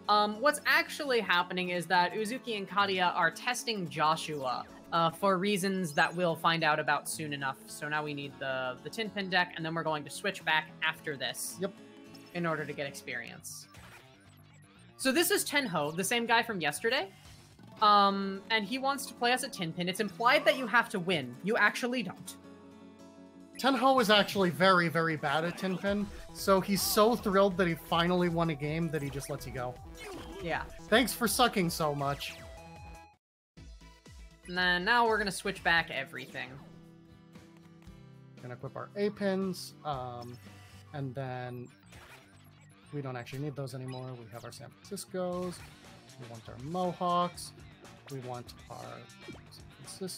What's actually happening is that Uzuki and Kadia are testing Joshua for reasons that we'll find out about soon enough. So now we need the tin pin deck, and then we're going to switch back after this. Yep. In order to get experience. So this is Tenho, the same guy from yesterday. And he wants to play us a tin pin. It's implied that you have to win. You actually don't. Tenho is actually very, very bad at tin pin, so he's so thrilled that he finally won a game that he just lets you go. Yeah. Thanks for sucking so much. And then now we're gonna switch back everything. Gonna equip our A pins, and then we don't actually need those anymore. We have our San Franciscos. We want our Mohawks. We want our San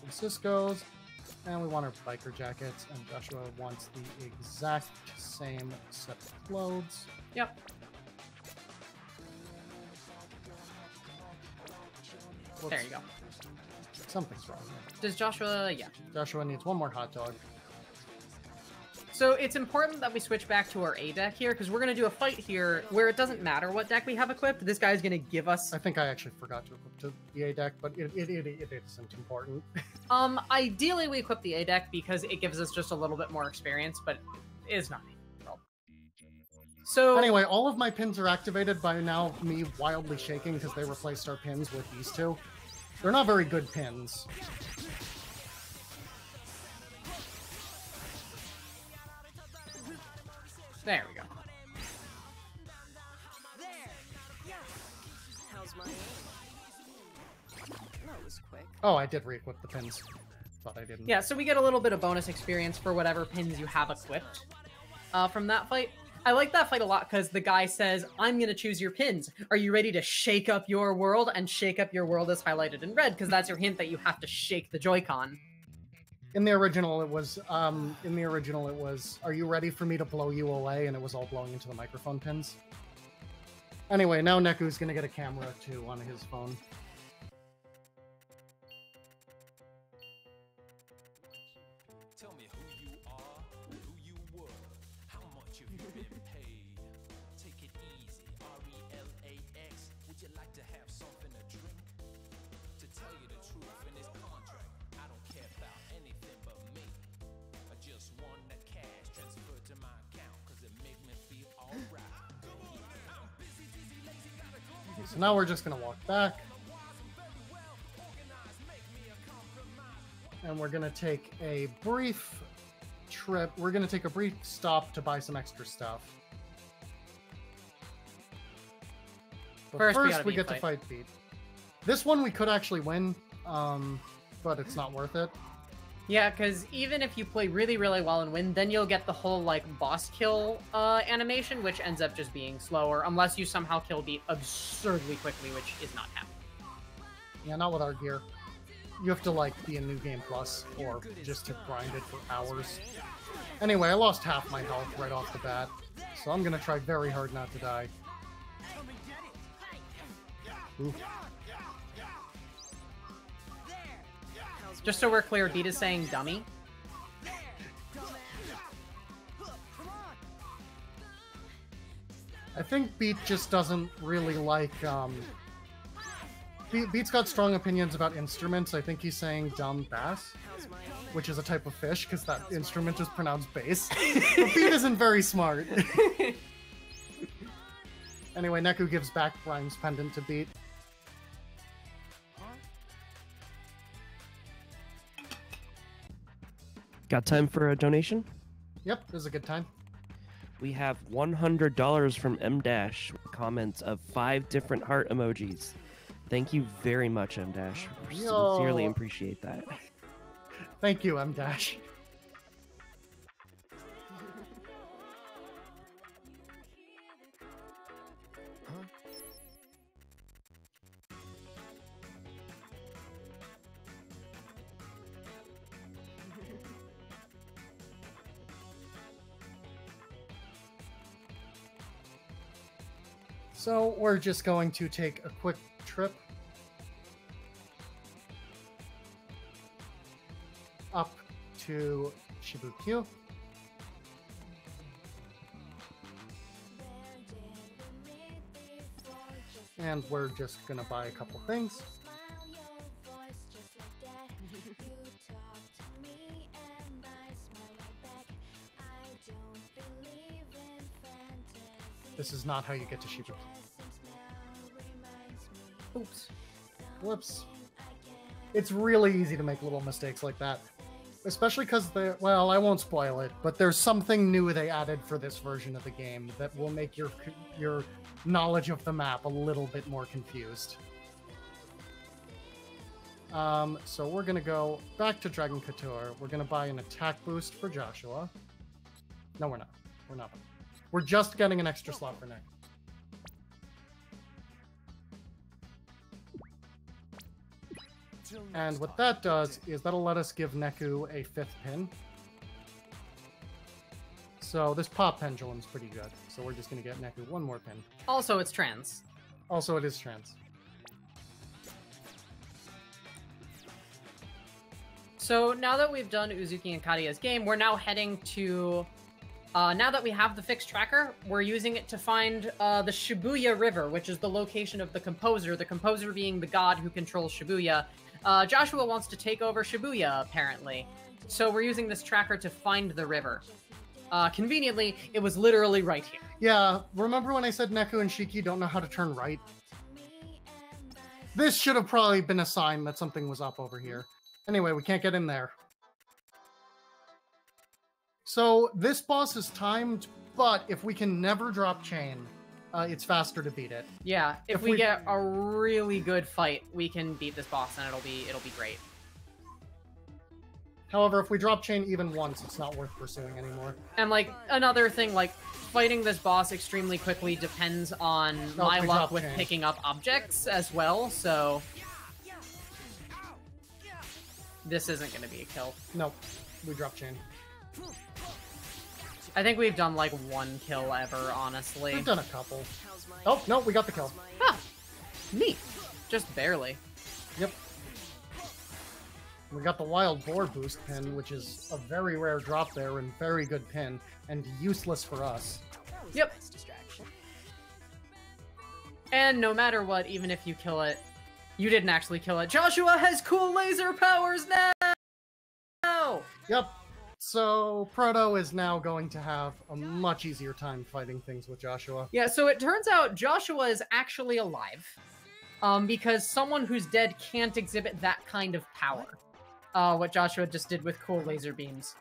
Franciscos. And we want our biker jackets, and Joshua wants the exact same set of clothes. Yep. Whoops. There you go. Something's wrong here. Does Joshua... yeah. Joshua needs one more hot dog. So it's important that we switch back to our A deck here, because we're going to do a fight here where it doesn't matter what deck we have equipped. This guy's going to give us... I think I actually forgot to equip the A deck, but it isn't important. Ideally we equip the A deck because it gives us just a little bit more experience, but it is not. So anyway, all of my pins are activated by now me wildly shaking because they replaced our pins with these two. They're not very good pins. There we go. There. Yeah. How's my aim? That was quick. Oh, I did re-equip the pins. Thought I didn't. Yeah, so we get a little bit of bonus experience for whatever pins you have equipped from that fight. I like that fight a lot because the guy says, I'm going to choose your pins. Are you ready to shake up your world? And shake up your world is highlighted in red because that's your hint that you have to shake the Joy-Con. In the original, it was, are you ready for me to blow you away? And it was all blowing into the microphone pins. Anyway, now Neku's going to get a camera, too, on his phone. Tell me who you are, who you were, how much have you been paid? Take it easy, RELAX. Would you like to have something to drink? To tell you the truth in this contract, I don't care about anything but me. I just want that cash transferred to my account, cause it make me feel alright. So now we're just going to walk back. And we're going to take a brief trip. We're going to take a brief stop to buy some extra stuff. But first we get to fight Beat. This one we could actually win, but it's not worth it. Yeah, because even if you play really, really well and win, then you'll get the whole, like, boss kill animation, which ends up just being slower, unless you somehow kill Beat absurdly quickly, which is not happening. Yeah, not with our gear. You have to, like, be in New Game Plus, or just to grind it for hours. Anyway, I lost half my health right off the bat, so I'm gonna try very hard not to die. Ooh. Just so we're clear, Beat is saying dummy. I think Beat just doesn't really like, Beat's got strong opinions about instruments. I think he's saying dumb bass, which is a type of fish, because that instrument is pronounced bass. But Beat isn't very smart. Anyway, Neku gives back Rhyme's pendant to Beat. Got time for a donation? Yep, this is a good time. We have $100 from M-Dash, comments of 5 different heart emojis. Thank you very much, M-Dash. Sincerely appreciate that. Thank you, M-Dash. So we're just going to take a quick trip up to Shibuya. And we're just gonna buy a couple things. This is not how you get to Shibuya. Oops. Whoops. It's really easy to make little mistakes like that. Especially because well, I won't spoil it, but there's something new they added for this version of the game that will make your knowledge of the map a little bit more confused. So we're gonna go back to Dragon Couture. We're gonna buy an attack boost for Joshua. No, we're not. We're not. We're just getting an extra slot for Nick. And what that does is that'll let us give Neku a 5th pin. So this pop pendulum's pretty good. So we're just going to get Neku one more pin. Also, it's trans. Also, it is trans. So now that we've done Uzuki and Kadia's game, we're now heading to... now that we have the fixed tracker, we're using it to find the Shibuya River, which is the location of the composer being the god who controls Shibuya. Joshua wants to take over Shibuya, apparently. So we're using this tracker to find the river. Conveniently, it was literally right here. Yeah, remember when I said Neku and Shiki don't know how to turn right? This should have probably been a sign that something was up over here. Anyway, we can't get in there. So this boss is timed, but if we can never drop chain, it's faster to beat it. Yeah, if we get a really good fight, we can beat this boss, and it'll be great. However, if we drop chain even once, it's not worth pursuing anymore. And like another thing, like fighting this boss extremely quickly depends on my luck with picking up objects as well. So this isn't going to be a kill. Nope, we drop chain. I think we've done like one kill ever, honestly. We've done a couple. Oh no, we got the kill. Huh. Neat. Just barely. Yep. We got the Wild Boar boost pin, which is a very rare drop there and very good pin, and useless for us. Yep. And no matter what, even if you kill it, you didn't actually kill it. Joshua has cool laser powers now! Yep. So, Proto is now going to have a much easier time fighting things with Joshua. Yeah, so it turns out Joshua is actually alive. Because someone who's dead can't exhibit that kind of power. What Joshua just did with cool laser beams.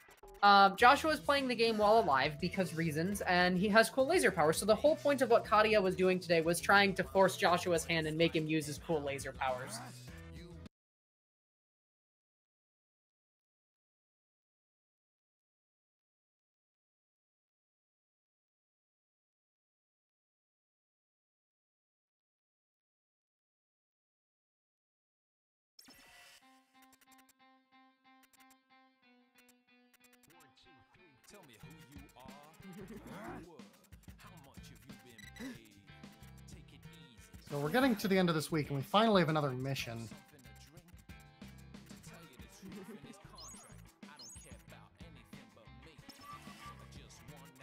Joshua's playing the game while alive because reasons, and he has cool laser power. So the whole point of what Kadia was doing today was trying to force Joshua's hand and make him use his cool laser powers. Tell me who you are, where you were, how much have you been paid? Take it easy. So we're getting to the end of this week, and we finally have another mission.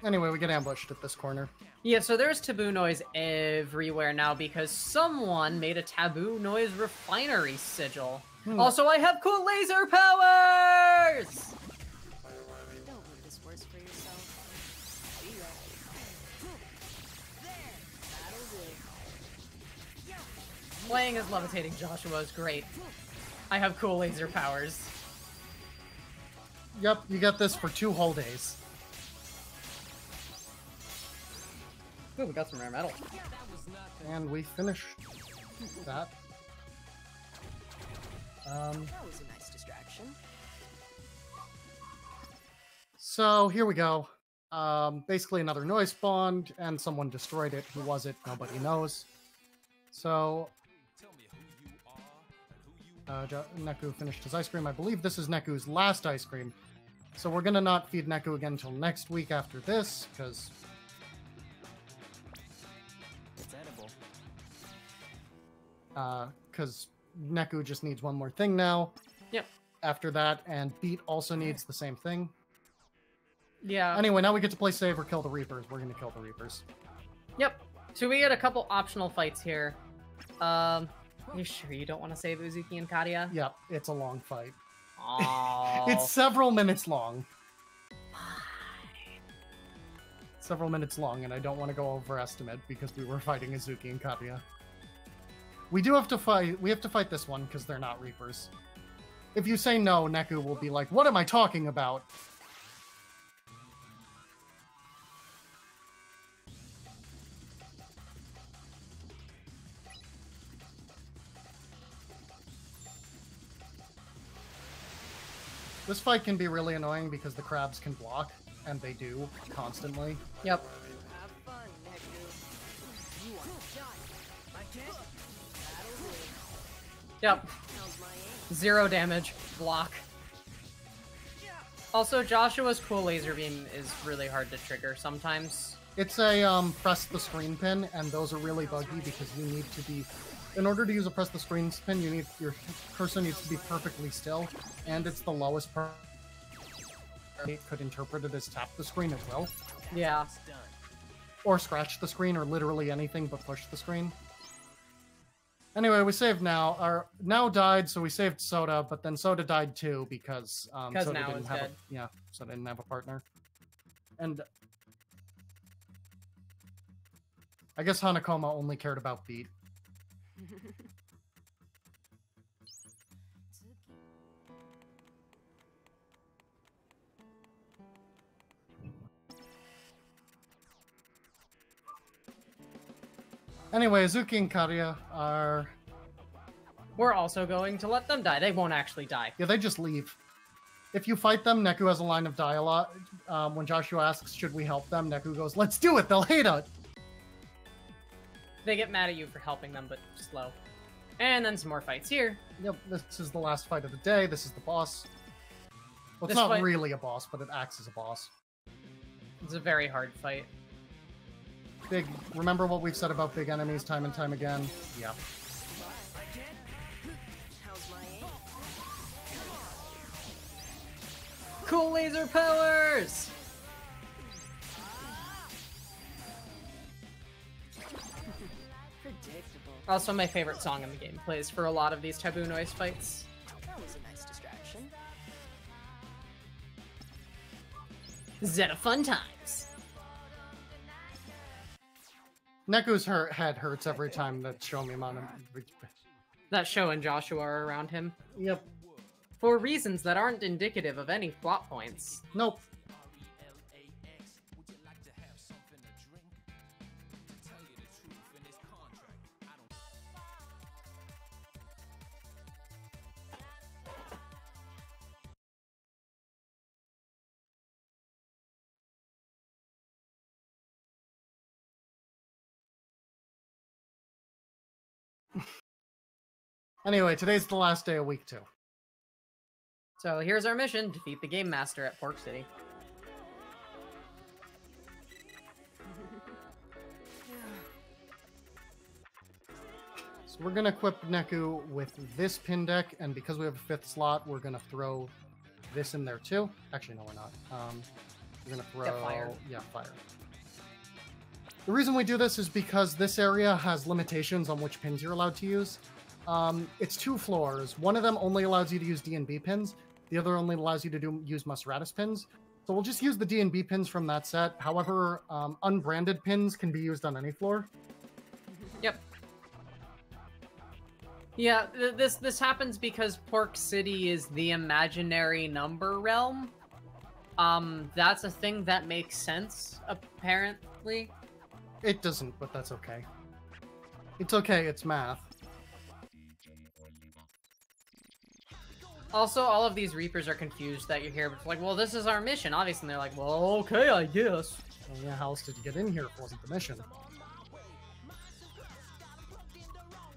Anyway, we get ambushed at this corner. Yeah, so there's taboo noise everywhere now because someone made a taboo noise refinery sigil. Also, I have cool laser powers! Playing as levitating Joshua is great. I have cool laser powers. Yep, you get this for 2 whole days. Ooh, we got some rare metal. And we finished that. That was a nice distraction. So here we go. Basically another noise spawned, and someone destroyed it. Who was it? Nobody knows. So Neku finished his ice cream. I believe this is Neku's last ice cream. So we're gonna not feed Neku again until next week after this, because It's edible. because Neku just needs one more thing now. Yep. After that, and Beat also needs the same thing. Yeah. Anyway, now we get to play save or kill the Reapers. We're gonna kill the Reapers. Yep. So we get a couple optional fights here. You sure you don't want to save Uzuki and Kadia? Yep, it's a long fight. Oh. It's several minutes long. Several minutes long, and I don't want to go overestimate because we were fighting Uzuki and Kadia. We do have to fight. We have to fight this one because they're not Reapers. If you say no, Neku will be like, "What am I talking about?" This fight can be really annoying because the crabs can block, and they do, constantly. Yep. Have fun, Neku. You want to die? I can't. That'll do. Yep. How's my aim? 0 damage. Block. Also, Joshua's cool laser beam is really hard to trigger sometimes. It's a press the screen pin, and those are really buggy because you need to be, in order to use a press the screen pin, you need your cursor needs to be perfectly still, and it's the lowest part. It could interpret it as tap the screen as well, Yeah. It's done. or scratch the screen, or literally anything but push the screen. Anyway, we saved now. Our now died, so we saved Soda, but then Soda died too because Soda now didn't is have dead. Soda didn't have a partner, and I guess Hanakoma only cared about Beat. Anyway, Azuki and Karia are... We're also going to let them die. They won't actually die. Yeah, they just leave. If you fight them, Neku has a line of dialogue. When Joshua asks, should we help them? Neku goes, let's do it, they'll hate us. They get mad at you for helping them, but slow. And then some more fights here. Yep, this is the last fight of the day. This is the boss. Well, it's This not fight- really a boss, but it acts as a boss. It's a very hard fight. Big. Remember what we've said about big enemies time and time again? Yeah. How's my aim? Cool laser powers! Predictable. Also, my favorite song in the game plays for a lot of these taboo noise fights. That was a nice distraction. Zeta Fun Times. Neku's head hurts every time that Shomimon... That Sho and Joshua are around him. Yep. For reasons that aren't indicative of any plot points. Nope. Would you like to have something to drink? To tell you the truth in this contract, I don't. Anyway, today's the last day of week 2. So here's our mission: defeat the Game Master at Pork City. So we're gonna equip Neku with this pin deck, and because we have a 5th slot, we're gonna throw this in there too. Actually, no, we're not. We're gonna throw... fire. Yeah, fire. The reason we do this is because this area has limitations on which pins you're allowed to use. It's 2 floors. One of them only allows you to use D&B pins. The other only allows you to use Museratus pins. So we'll just use the D&B pins from that set. However, unbranded pins can be used on any floor. Yep. Yeah, this happens because Pork City is the imaginary number realm. That's a thing that makes sense, apparently. It doesn't, but that's okay. It's okay, it's math. Also, all of these Reapers are confused that you're here, but it's like, well, this is our mission, obviously. And they're like, well, okay, I guess. Well, yeah, how else did you get in here if it wasn't the mission?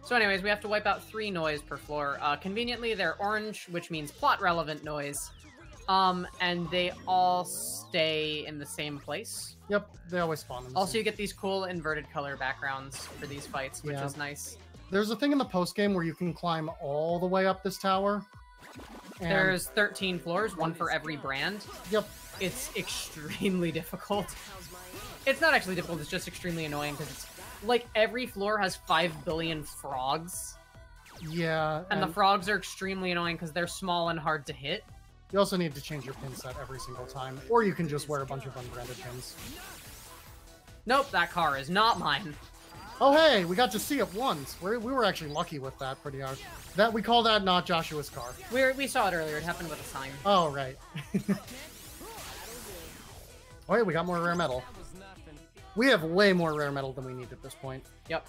So anyways, we have to wipe out 3 noise per floor. Conveniently, they're orange, which means plot-relevant noise. And they all stay in the same place. Yep, they always spawn in the Also, same- you get these cool inverted color backgrounds for these fights, which Yeah. is nice. There's a thing in the post-game where you can climb all the way up this tower. And... There's 13 floors, 1 for every brand. Yep. It's extremely difficult. How's my aim? It's not actually difficult, it's just extremely annoying because it's like every floor has 5 billion frogs. Yeah. And the frogs are extremely annoying because they're small and hard to hit. You also need to change your pin set every single time, or you can just wear a bunch of unbranded pins. Nope, that car is not mine. Oh hey, we got to see it once. We were actually lucky with that pretty hard. That we call that not Joshua's car. We saw it earlier, it happened with a sign. Oh right. Oh hey, we got more rare metal. We have way more rare metal than we need at this point. Yep.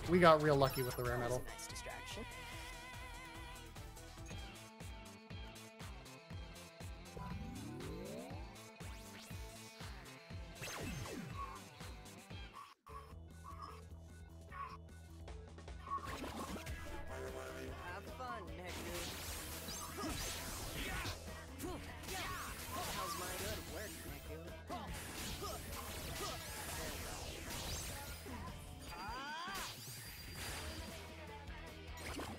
We got real lucky with the rare metal. Nice distraction. Have fun, Neku. How's my good work, Neku?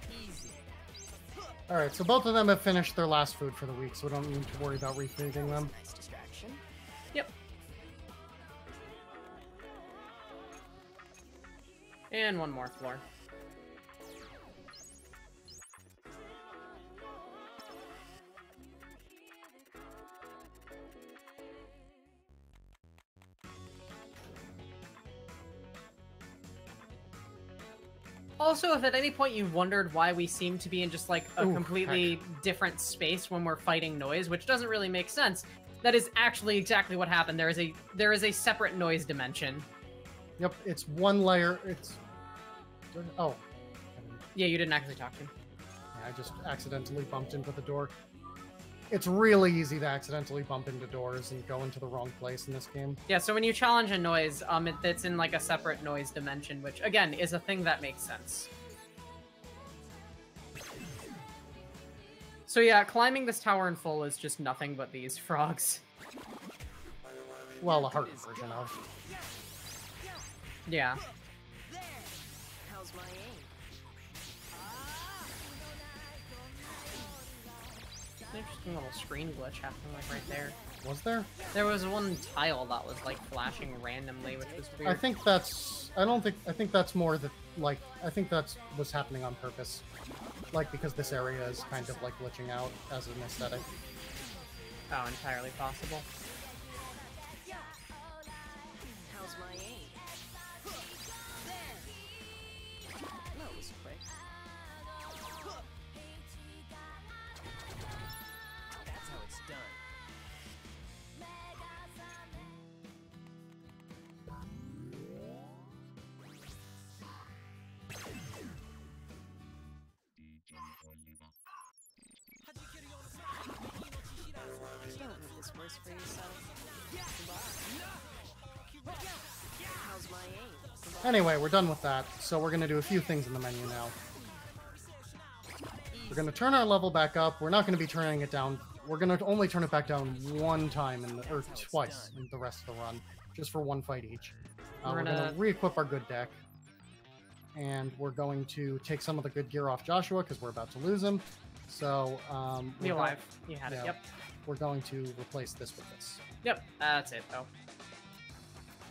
Easy. Alright, so both of them have finished their last food for the week, so we don't need to worry about refeeding them. Nice distraction. Yep. And 1 more floor. Also, if at any point you wondered why we seem to be in just like a Ooh, completely different space when we're fighting noise, which doesn't really make sense, that is actually exactly what happened. There is a separate noise dimension. Yep, it's one layer. It's... Oh. Yeah, you didn't actually talk to him. Yeah, I just accidentally bumped into the door. It's really easy to accidentally bump into doors and go into the wrong place in this game. Yeah, so when you challenge a noise, it's in like a separate noise dimension, which again is a thing that makes sense. So yeah, climbing this tower in full is just nothing but these frogs. Well, a harder version of. Yeah. How's my aim? Interesting little screen glitch happening like right there. Was there? There was one tile that was like flashing randomly, which was weird. I think that's... I think that's more that, like... I think that's what's happening on purpose. Like, because this area is kind of, like, glitching out as an aesthetic. Oh, entirely possible. How's my aim? That was quick. That's how it's done. Don't make this worse for yourself. Goodbye. How's my aim? Anyway, we're done with that, so we're gonna do a few things in the menu now. We're gonna turn our level back up. We're not gonna be turning it down. We're gonna only turn it back down one time or twice in the rest of the run, just for one fight each. We're gonna re-equip our good deck, and we're going to take some of the good gear off Joshua because we're about to lose him. So, Be alive. You had it. Yep. We're going to replace this with this. Yep. That's it though.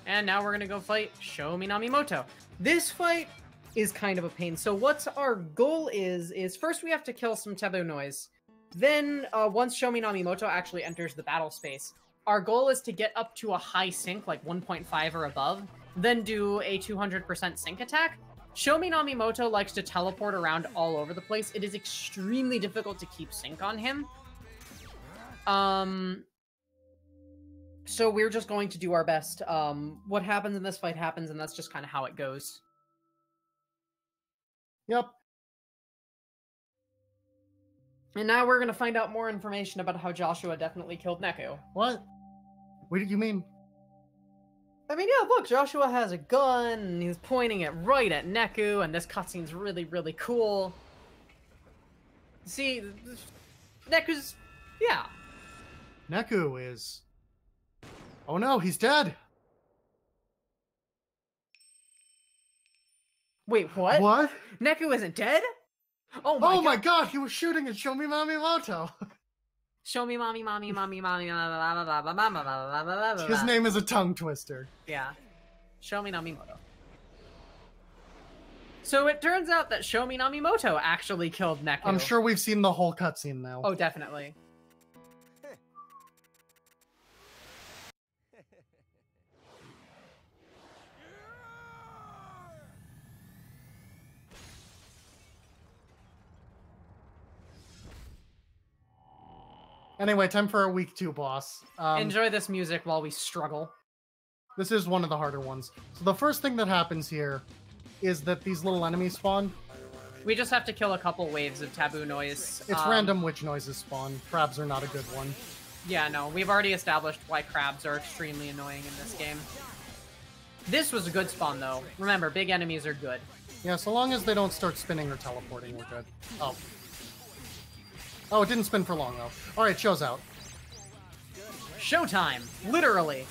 And now we're gonna go fight Sho Minamimoto. This fight is kind of a pain. So what our goal is first we have to kill some taboo noise. Then once Sho Minamimoto actually enters the battle space, our goal is to get up to a high sync, like 1.5 or above, then do a 200% sync attack. Sho Minamimoto likes to teleport around all over the place. It is extremely difficult to keep sync on him. So we're just going to do our best. What happens in this fight happens, and that's just kind of how it goes. Yep. And now we're going to find out more information about how Joshua definitely killed Neku. What? What did you mean? I mean, yeah, look, Joshua has a gun, and he's pointing it right at Neku, and this cutscene's really, really cool. See, Neku's... yeah. Neku is... Oh no, he's dead! Wait, what? What? Neku isn't dead? Oh my god! Oh my god, he was shooting at Sho Minamimoto! Show me mommy, mommy, mommy, mommy, blah, blah, blah, blah, blah, blah, blah, blah, blah. His name is a tongue twister. Yeah. Sho Minamimoto. So it turns out that Sho Minamimoto actually killed Neku. I'm sure we've seen the whole cutscene now. Oh, definitely. Anyway, time for our week 2 boss. Enjoy this music while we struggle. This is one of the harder ones. So the first thing that happens here is that these little enemies spawn. We just have to kill a couple waves of taboo noise. It's random which noises spawn. Crabs are not a good one. Yeah, no, we've already established why crabs are extremely annoying in this game. This was a good spawn, though. Remember, big enemies are good. Yeah, so long as they don't start spinning or teleporting, we're good. Oh. Oh, it didn't spin for long, though. Alright, show's out. Showtime! Literally!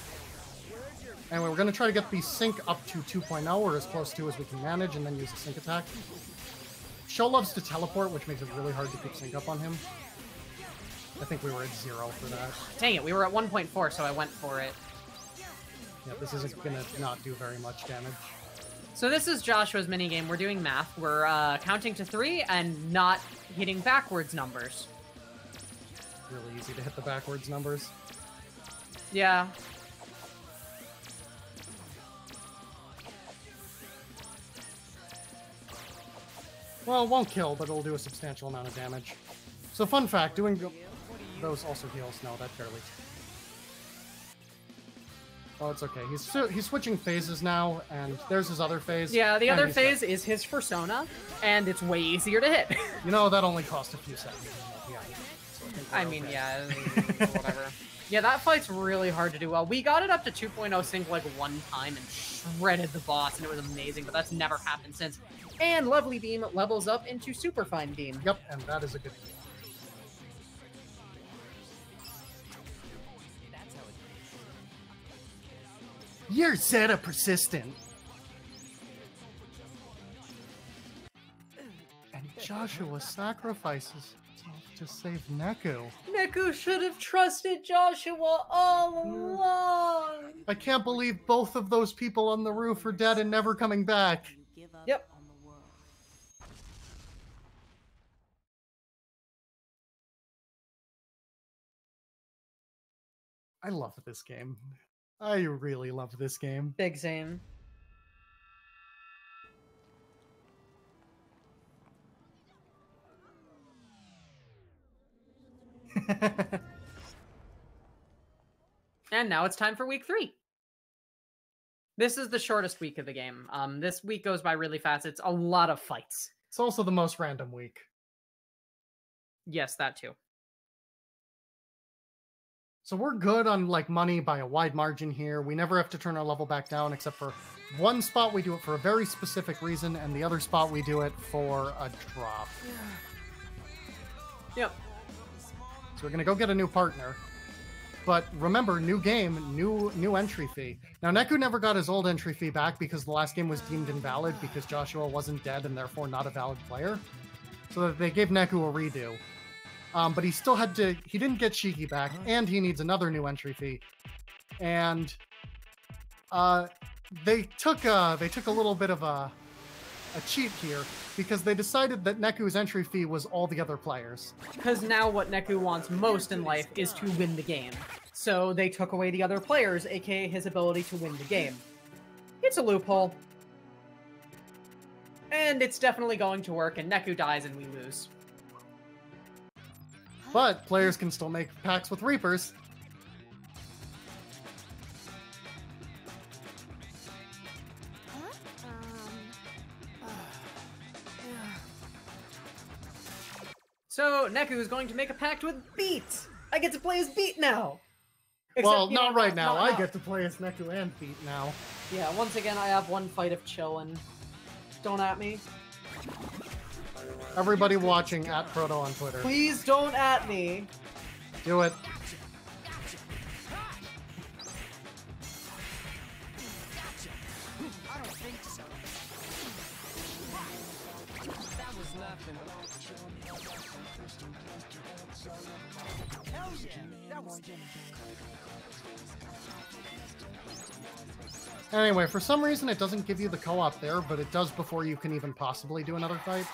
Anyway, we're going to try to get the sync up to 2.0, or as close to as we can manage, and then use a sync attack. Sho loves to teleport, which makes it really hard to keep sync up on him. I think we were at 0 for that. Dang it, we were at 1.4, so I went for it. Yeah, this isn't going to not do very much damage. So this is Joshua's minigame. We're doing math. We're counting to 3 and not hitting backwards numbers. Really easy to hit the backwards numbers. Yeah. Well, it won't kill, but it'll do a substantial amount of damage. So fun fact, doing those also heals. No, that barely. Oh, it's okay. He's switching phases now, and there's his other phase. Yeah, the and other he's phase dead. is his persona, and it's way easier to hit. You know, that only cost a few seconds. Yeah. So I mean, yeah, whatever. Yeah, that fight's really hard to do well. We got it up to 2.0 sync like one time and shredded the boss, and it was amazing, but that's never happened since. And Lovely Beam levels up into Super Fine Beam. Yep, and that is a good deal. You're Zeta persistent. And Joshua sacrifices himself to save Neku. Neku should have trusted Joshua all along. I can't believe both of those people on the roof are dead and never coming back. Yep. On the world. I love this game. I really love this game. Big same. And now it's time for week 3. This is the shortest week of the game. This week goes by really fast. It's a lot of fights. It's also the most random week. Yes, that too. So we're good on like money by a wide margin here. We never have to turn our level back down, except for one spot we do it for a very specific reason, and the other spot we do it for a drop. Yep. So we're gonna go get a new partner. But remember, new game, new entry fee. Now Neku never got his old entry fee back because the last game was deemed invalid because Joshua wasn't dead and therefore not a valid player. So they gave Neku a redo. But he still had to, he didn't get Shiki back, and he needs another new entry fee. And they took a little bit of a cheat here because they decided that Neku's entry fee was all the other players. Because now what Neku wants most in life is to win the game. So they took away the other players, aka his ability to win the game. It's a loophole. And it's definitely going to work, and Neku dies and we lose. But players can still make pacts with Reapers. So Neku is going to make a pact with Beat! I get to play as Beat now! Well, Except, you know, not right now. not- I get to play as Neku and Beat now. Yeah, once again, I have one fight of chillin'. Don't at me. Everybody watching at Proto on Twitter. Please don't at me. Do it. I don't think so. That was nothing. Hell yeah, that was. Anyway, for some reason it doesn't give you the co-op there, but it does before you can even possibly do another fight.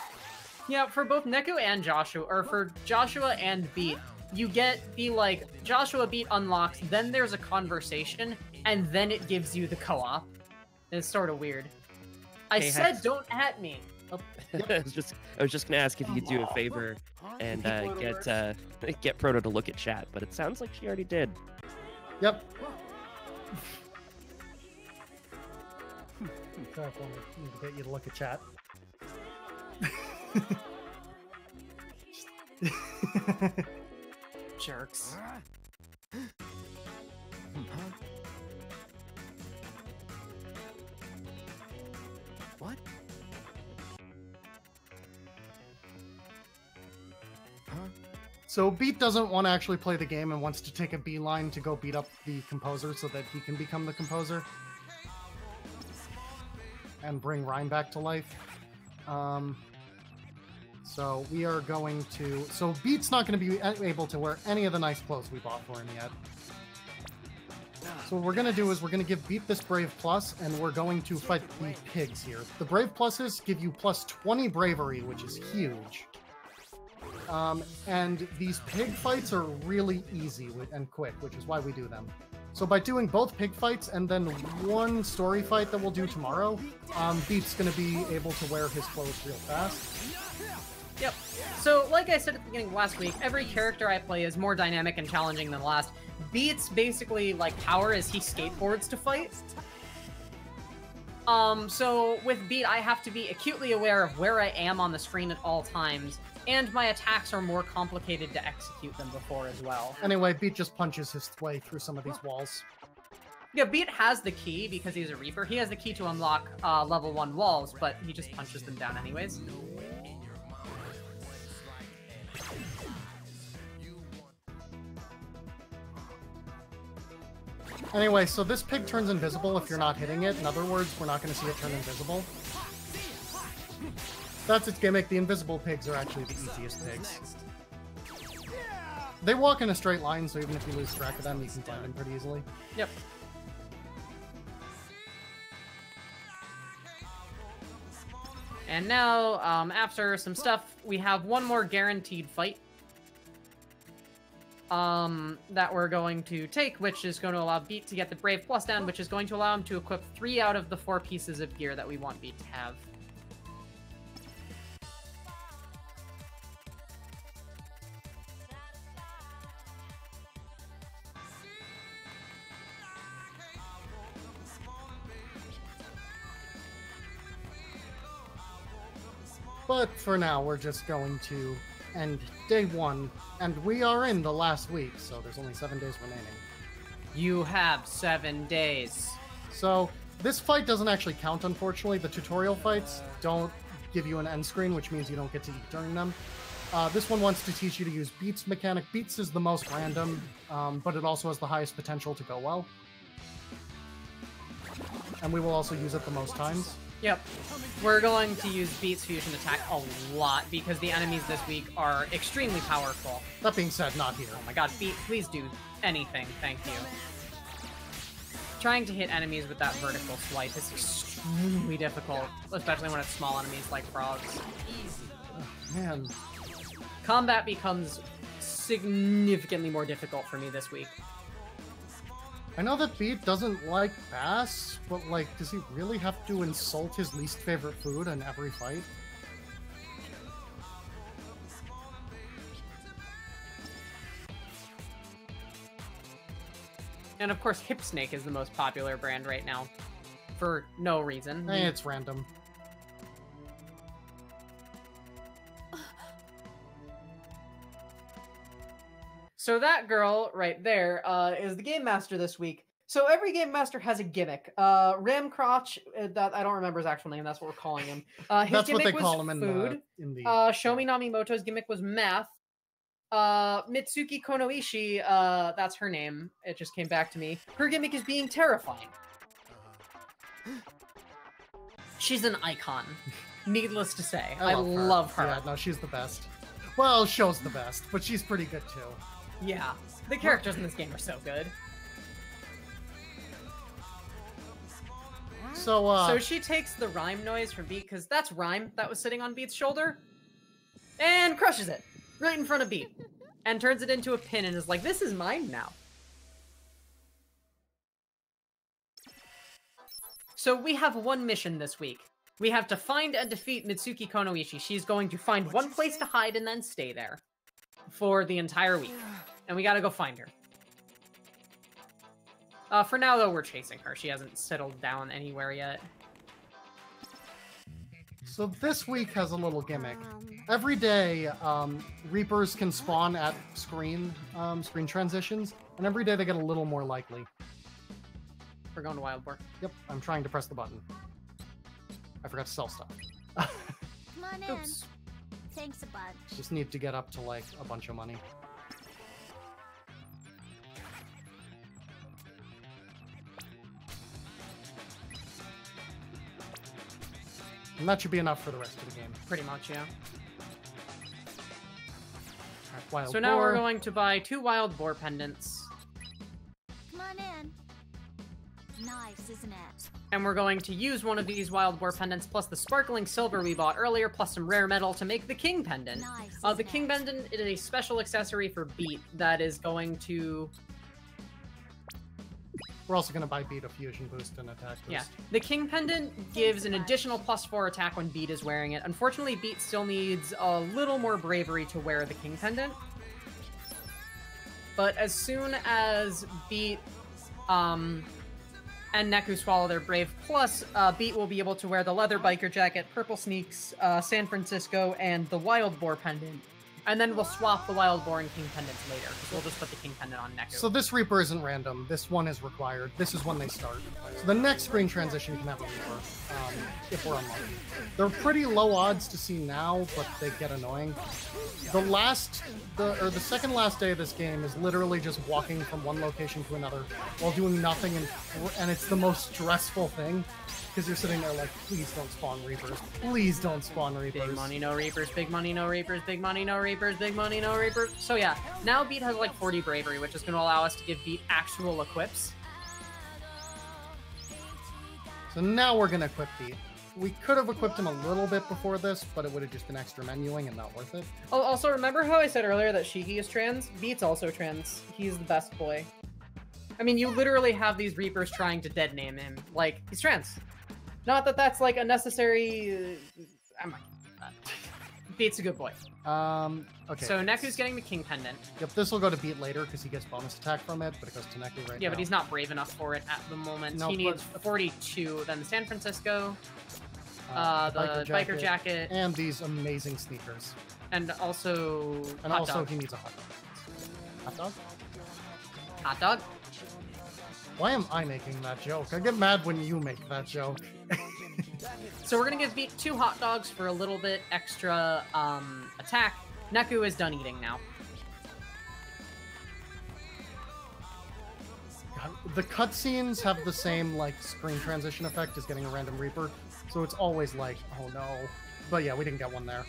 Yeah, for both Neku and Joshua, or for Joshua and Beat, you get the, like, Joshua Beat unlocks, then there's a conversation, and then it gives you the co-op. It's sort of weird. I Hey, said Hex. don't at me. Oh, I was just gonna ask if you could do a favor and get Proto to look at chat, but it sounds like she already did. Yep. Careful, I need to get you to look at chat. jerks. What? So Beat doesn't want to actually play the game and wants to take a beeline to go beat up the composer so that he can become the composer and bring Rhyme back to life. So we are going to... So Beat's not going to be able to wear any of the nice clothes we bought for him yet. So what we're going to do is we're going to give Beat this Brave Plus, and we're going to fight the pigs here. The Brave Pluses give you plus 20 bravery, which is huge. And these pig fights are really easy and quick, which is why we do them. So by doing both pig fights and then one story fight that we'll do tomorrow, Beat's going to be able to wear his clothes real fast. Yep. So, like I said at the beginning of last week, every character I play is more dynamic and challenging than the last. Beat's basically like power is he skateboards to fight. So with Beat, I have to be acutely aware of where I am on the screen at all times, and my attacks are more complicated to execute than before as well. Anyway, Beat just punches his way through some of these walls. Yeah, Beat has the key because he's a Reaper. He has the key to unlock level 1 walls, but he just punches them down anyways. Anyway, so this pig turns invisible if you're not hitting it. In other words, we're not going to see it turn invisible. That's its gimmick. The invisible pigs are actually the easiest pigs. They walk in a straight line, so even if you lose track of them, you can find them pretty easily. Yep. And now, after some stuff, we have one more guaranteed fight. That we're going to take, which is going to allow Beat to get the Brave Plus down, which is going to allow him to equip 3 out of the 4 pieces of gear that we want Beat to have. But for now, we're just going to end day 1, and we are in the last week, so there's only 7 days remaining. You have 7 days. So this fight doesn't actually count, unfortunately. The tutorial fights don't give you an end screen, which means you don't get to eat during them. This one wants to teach you to use Beats mechanic. Beats is the most random, but it also has the highest potential to go well. And we will also use it the most times. Yep. We're going to use Beat's fusion attack a lot because the enemies this week are extremely powerful. That being said, not here. Oh my god, Beat, please do anything. Thank you. Trying to hit enemies with that vertical swipe is extremely difficult, especially when it's small enemies like frogs. Oh, man. Combat becomes significantly more difficult for me this week. I know that Beat doesn't like bass, but, like, does he really have to insult his least favorite food in every fight? And of course, Hip Snake is the most popular brand right now. For no reason. It's random. So that girl right there is the Game Master this week. So every Game Master has a gimmick. Ramcrotch, that I don't remember his actual name, that's what we're calling him. His That's gimmick what they was call him in food. the... Shomi Namimoto's gimmick was math. Mitsuki Konoishi, that's her name. It just came back to me. Her gimmick is being terrifying. She's an icon. Needless to say. I love her. Yeah, no, she's the best. Well, Sho's the best, but she's pretty good too. Yeah, the characters in this game are so good. So she takes the rhyme noise from Beat, because that's rhyme that was sitting on Beat's shoulder, and crushes it right in front of Beat, and turns it into a pin and is like, this is mine now. So we have one mission this week. We have to find and defeat Mitsuki Konoishi. She's going to find one place to hide and then stay there for the entire week. And we gotta go find her. For now, though, we're chasing her. She hasn't settled down anywhere yet. So this week has a little gimmick. Every day, Reapers can spawn at screen transitions, and every day they get a little more likely. We're going to Wild Boar. Yep, I'm trying to press the button. I forgot to sell stuff. Come on in. Oops. Thanks a bunch. Just need to get up to, like, a bunch of money. And that should be enough for the rest of the game. Pretty much, yeah. Alright, Wild So now Boar. we're going to buy 2 Wild Boar pendants. Come on in. Nice, isn't it? And we're going to use one of these Wild Boar pendants plus the sparkling silver we bought earlier plus some rare metal to make the King pendant. Nice, The isn't King it? pendant is a special accessory for Beat that is going to... We're also going to buy Beat a fusion boost and attack boost. Yeah. The King Pendant gives an additional +4 attack when Beat is wearing it. Unfortunately, Beat still needs a little more bravery to wear the King Pendant. But as soon as Beat and Neku swallow their Brave, plus Beat will be able to wear the Leather Biker Jacket, Purple Sneaks, San Francisco, and the Wild Boar Pendant. And then we'll swap the Wild Boar and King Pendants later, because we'll just put the King Pendant on Neku. So this Reaper isn't random. This one is required. This is when they start. So the next screen transition can have a Reaper, if we're unlucky. They're pretty low odds to see now, but they get annoying. The second last day of this game is literally just walking from one location to another while doing nothing, and it's the most stressful thing. Because you're sitting there like, please don't spawn Reapers. Please don't spawn Reapers. Big money, no Reapers. Big money, no Reapers. Big money, no Reapers. Big money, no Reapers. So yeah, now Beat has like 40 bravery, which is going to allow us to give Beat actual equips. So now we're going to equip Beat. We could have equipped him a little bit before this, but it would have just been extra menuing and not worth it. Oh, also, remember how I said earlier that Shiki is trans? Beat's also trans. He's the best boy. I mean, you literally have these Reapers trying to dead name him. Like, he's trans. Not that that's like a necessary. I'm not that. Beat's a good boy. Okay. So Neku's getting the King Pendant. Yep, this will go to Beat later because he gets bonus attack from it, but it goes to Neku right now. Yeah, but he's not brave enough for it at the moment. No, he needs 42. Then the San Francisco, the biker jacket, and these amazing sneakers. And also And hot also dog. he needs a hot dog. Hot dog? Hot dog? Why am I making that joke? I get mad when you make that joke. So we're gonna give Beat 2 hot dogs for a little bit extra attack. Neku is done eating now. God, the cutscenes have the same like screen transition effect as getting a random Reaper, so it's always like, oh no. But yeah, we didn't get one there.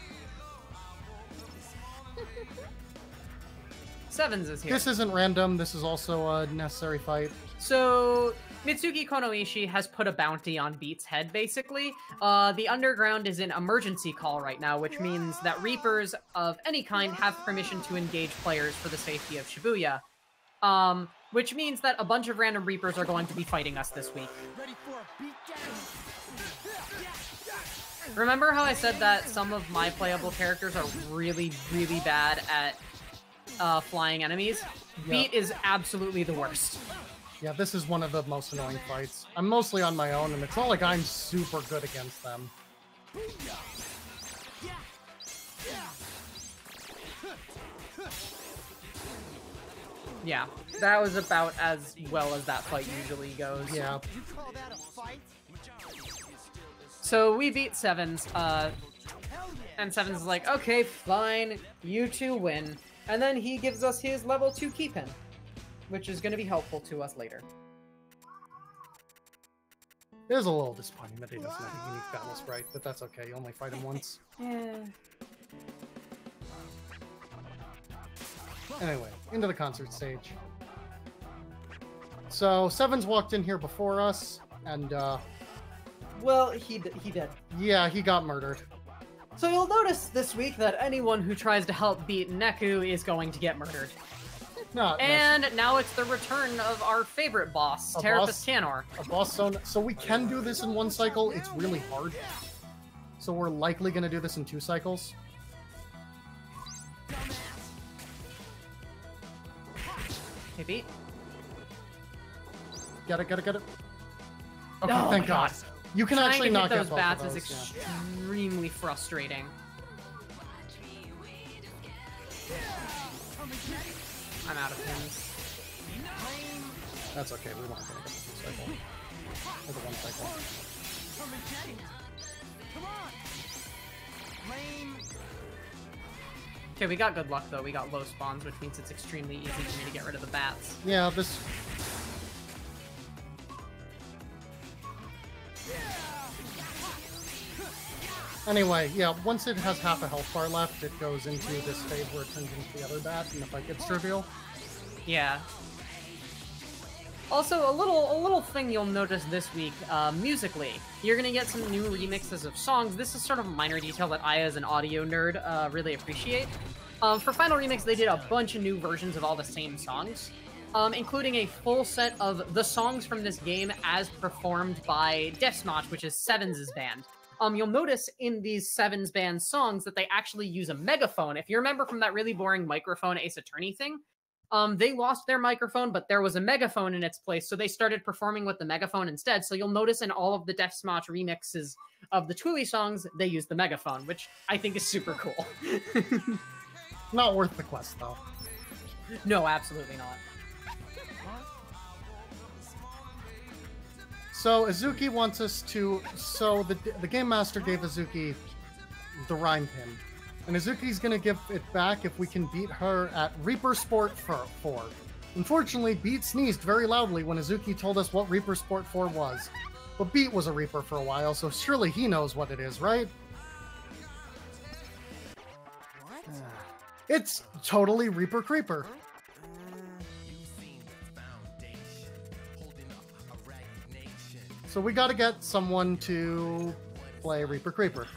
Sevens is here. This isn't random. This is also a necessary fight. So Mitsuki Konoishi has put a bounty on Beat's head, basically. The Underground is in emergency call right now, which means that Reapers of any kind have permission to engage players for the safety of Shibuya. Which means that a bunch of random Reapers are going to be fighting us this week. Ready for a beatdown? Remember how I said that some of my playable characters are really, really bad at flying enemies? Yeah. Beat is absolutely the worst. Yeah, this is one of the most annoying fights. I'm mostly on my own, and it's not like I'm super good against them. Yeah, that was about as well as that fight usually goes. Yeah. You call that a fight? So we beat Sevens, and Sevens is like, okay, fine, you two win. And then he gives us his level 2 key pin, which is going to be helpful to us later. It is a little disappointing that he doesn't have a unique battle sprite, but that's okay. You only fight him once. Yeah. Anyway, into the concert stage. So, Sevens walked in here before us, and, Well, he did. yeah, he got murdered. So you'll notice this week that anyone who tries to help beat Neku is going to get murdered. Not And now it's the return of our favorite boss, A Terapus boss? Canor. a boss zone. So we can do this in one cycle. It's really hard. So we're likely going to do this in 2 cycles. Hey, Beat. Get it, get it, get it. Okay, Oh thank my God. God. You can Trying actually to knock hit out those both bats of is those, yeah. extremely frustrating. I'm out of pins. That's okay. We won't get it in the cycle. Or the 1 cycle. Okay, we got good luck though. We got low spawns, which means it's extremely easy for me to get rid of the bats. Yeah, this... Anyway, yeah, once it has half a health bar left, it goes into this phase where it turns into the other bat, and the fight gets trivial. Yeah. Also, a little thing you'll notice this week, musically, you're gonna get some new remixes of songs. This is sort of a minor detail that I, as an audio nerd, really appreciate. For Final Remix, they did a bunch of new versions of all the same songs. including a full set of the songs from this game as performed by Deathsmatch, which is Sevens' band. You'll notice in these Sevens band songs that they actually use a megaphone. If you remember from that really boring microphone Ace Attorney thing, they lost their microphone, but there was a megaphone in its place, so they started performing with the megaphone instead. So you'll notice in all of the Deathsmatch remixes of the Twilly songs, they use the megaphone, which I think is super cool. Not worth the quest, though. No, absolutely not. So Azuki wants us to... So the Game Master gave Azuki the rhyme pin. And Azuki's gonna give it back if we can beat her at Reaper Sport 4. Unfortunately, Beat sneezed very loudly when Azuki told us what Reaper Sport 4 was. But Beat was a Reaper for a while, so surely he knows what it is, right? What? It's totally Reaper Creeper. So we gotta get someone to play Reaper Creeper.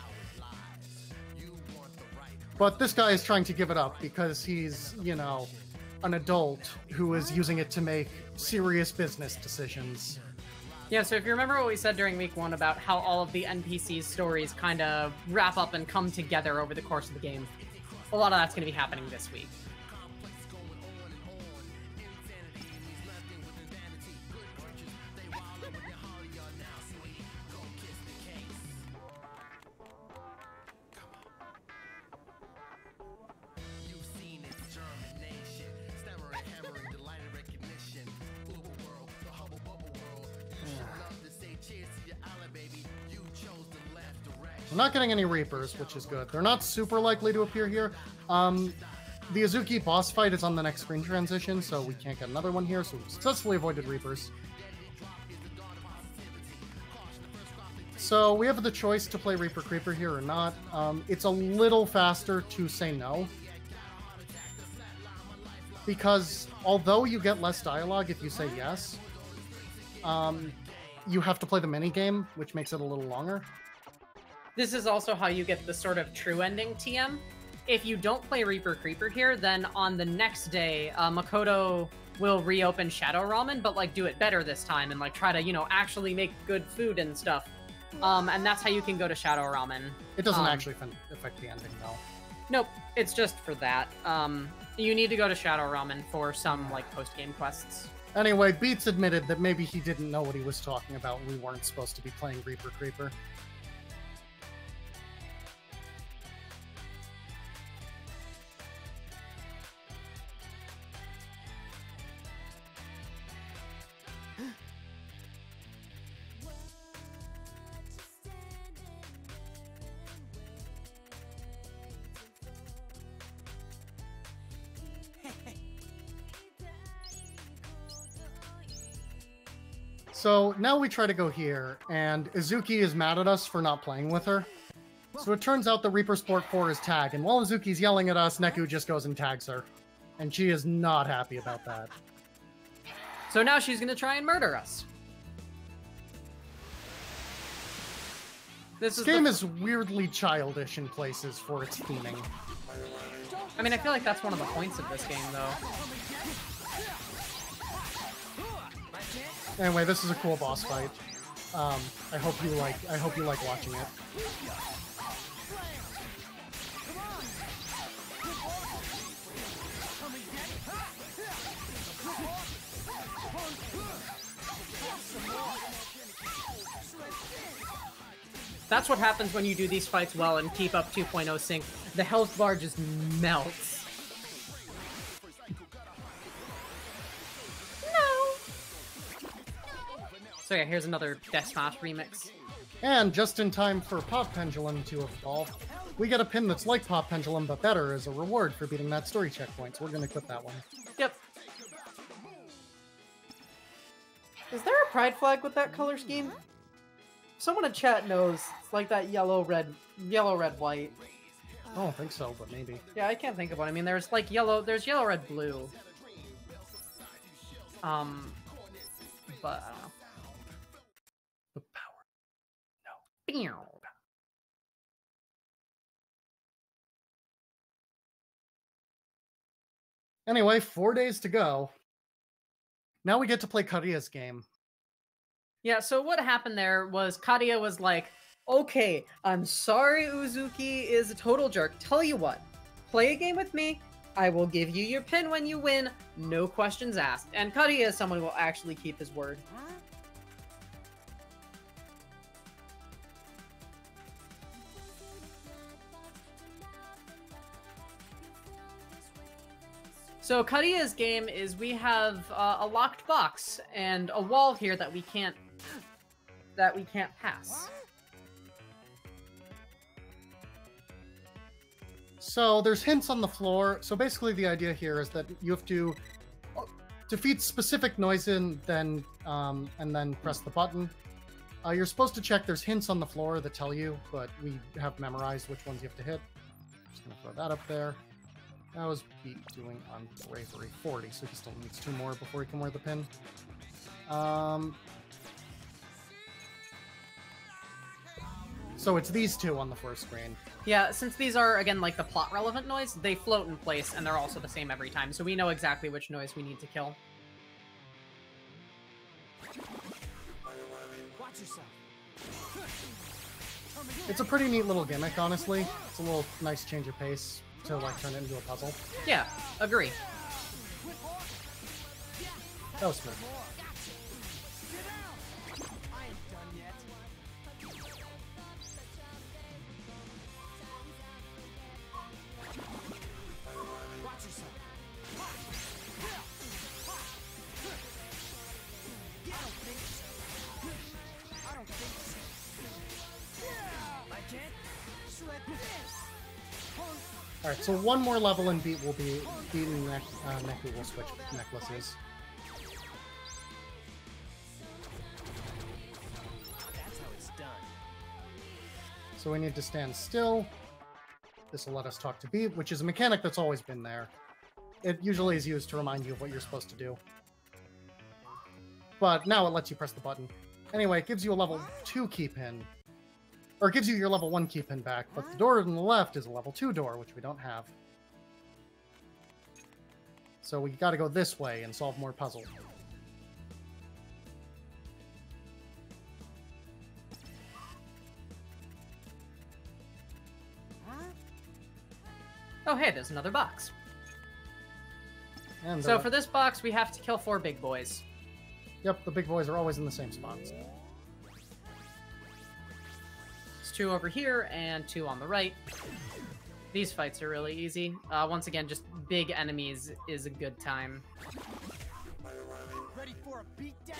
But this guy is trying to give it up because he's, you know, an adult who is using it to make serious business decisions. Yeah, so if you remember what we said during week 1 about how all of the NPC's stories kind of wrap up and come together over the course of the game, a lot of that's going to be happening this week. We're not getting any Reapers, which is good. They're not super likely to appear here. The Azuki boss fight is on the next screen transition, so we can't get another one here, so we successfully avoided Reapers. So we have the choice to play Reaper Creeper here or not. It's a little faster to say no. Because although you get less dialogue if you say yes, you have to play the minigame, which makes it a little longer. This is also how you get the sort of true ending TM. If you don't play Reaper Creeper here, then on the next day, Makoto will reopen Shadow Ramen, but like do it better this time and like try to, you know, actually make good food and stuff. And that's how you can go to Shadow Ramen. It doesn't actually affect the ending, though. Nope, it's just for that. You need to go to Shadow Ramen for some like post-game quests. Anyway, Beats admitted that maybe he didn't know what he was talking about and we weren't supposed to be playing Reaper Creeper. So now we try to go here, and Izuki is mad at us for not playing with her. So it turns out the Reaper Sport 4 is tagged, and while Izuki's yelling at us, Neku just goes and tags her. And she is not happy about that. So now she's gonna try and murder us. This game is weirdly childish in places for its theming. I mean, I feel like that's one of the points of this game, though. Anyway, this is a cool boss fight. I hope you like watching it. That's what happens when you do these fights well and keep up 2.0 sync. The health bar just melts. So yeah, here's another Deathsmatch remix. And just in time for Pop Pendulum to evolve, we get a pin that's like Pop Pendulum but better as a reward for beating that story checkpoint, so we're gonna equip that one. Yep. Is there a pride flag with that color scheme? Someone in chat knows. It's like that yellow, red, white. I don't think so, but maybe. Yeah, I can't think of one. I mean, there's like there's yellow, red, blue. But I don't know. The power. Pew. Anyway, 4 days to go. Now we get to play Karia's game. Yeah, so what happened there was Kadia was like, okay, I'm sorry Uzuki is a total jerk. Tell you what, play a game with me. I will give you your pin when you win. No questions asked. And Kadia is someone who will actually keep his word. So Kadia's game is we have a locked box and a wall here that we can't pass. So there's hints on the floor. So basically the idea here is that you have to defeat specific noise and then press the button. You're supposed to check there's hints on the floor that tell you, but we have memorized which ones you have to hit. Just gonna throw that up there. That was Pete doing on Bravery 40, so he still needs 2 more before he can wear the pin. So it's these 2 on the first screen. Yeah, since these are, again, like the plot-relevant noise, they float in place, and they're also the same every time, so we know exactly which noise we need to kill. Watch yourself. It's a pretty neat little gimmick, honestly. It's a little nice change of pace to like turn it into a puzzle. Yeah, agree. That was smooth. I ain't done yet. Watch yourself. I don't think so. I can't sweat this. Alright, so 1 more level and Beat will be beaten. Neku will switch necklaces. That's how it's done. So we need to stand still. This will let us talk to Beat, which is a mechanic that's always been there. It usually is used to remind you of what you're supposed to do. But now it lets you press the button. Anyway, it gives you a level 2 key pin. Or it gives you your level 1 key pin back, but the door on the left is a level 2 door, which we don't have. So we gotta go this way and solve more puzzles. Oh, hey, there's another box. And So for this box, we have to kill 4 big boys. Yep, the big boys are always in the same spots. There's 2 over here and 2 on the right. These fights are really easy. Once again, just big enemies is a good time. Ready for a beatdown?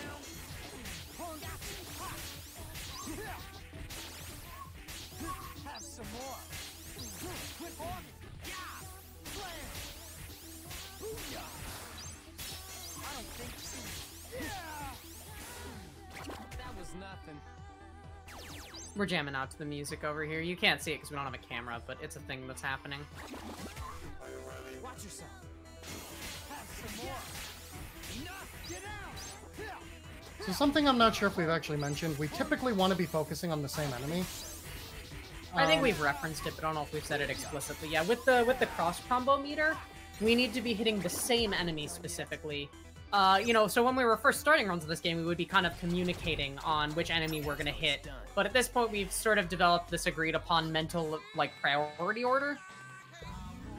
Have some more. Quit hogging. Slam. Booyah. I don't think so. That was nothing. We're jamming out to the music over here. You can't see it because we don't have a camera, but it's a thing that's happening. Watch yourself. Have some more. Enough. Get out. So something I'm not sure if we've actually mentioned, we typically want to be focusing on the same enemy. I think we've referenced it, but I don't know if we've said it explicitly. Yeah, with the cross combo meter, we need to be hitting the same enemy specifically. You know, so when we were first starting runs of this game, we would be kind of communicating on which enemy we're going to hit. But at this point, we've sort of developed this agreed upon mental, like, priority order.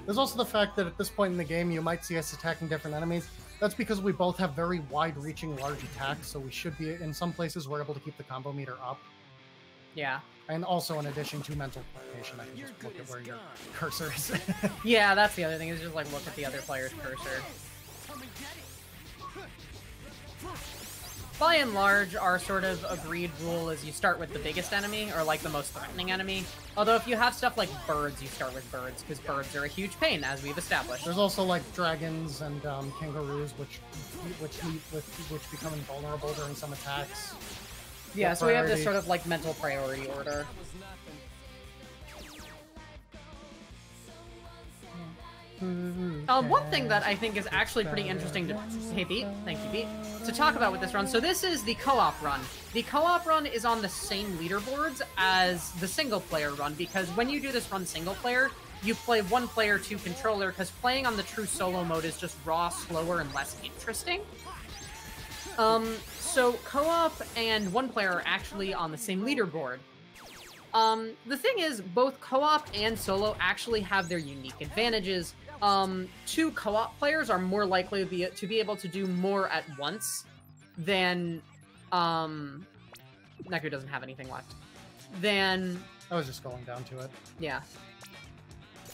There's also the fact that at this point in the game, you might see us attacking different enemies. That's because we both have very wide-reaching large attacks, so we should be, in some places, we're able to keep the combo meter up. Yeah. And also, in addition to mental coordination, I can just look at where your cursor is. Yeah, that's the other thing, is just, like, look at the other player's cursor. By and large, our sort of agreed rule is you start with the biggest enemy, or like the most threatening enemy. Although if you have stuff like birds, you start with birds, because birds are a huge pain, as we've established. There's also like dragons and kangaroos, which become invulnerable during some attacks. Yeah, so we have this sort of like mental priority order. One thing that I think is actually pretty interesting to... Hey, Beat. Thank you, Beat. To talk about with this run. So this is the co-op run. The co-op run is on the same leaderboards as the single-player run, because when you do this run single-player, you play 1 player, 2 controller, because playing on the true solo mode is just raw, slower, and less interesting. So co-op and one player are actually on the same leaderboard. The thing is, both co-op and solo actually have their unique advantages. Two co-op players are more likely to be able to do more at once than, Neku doesn't have anything left. Than... I was just going down to it. Yeah.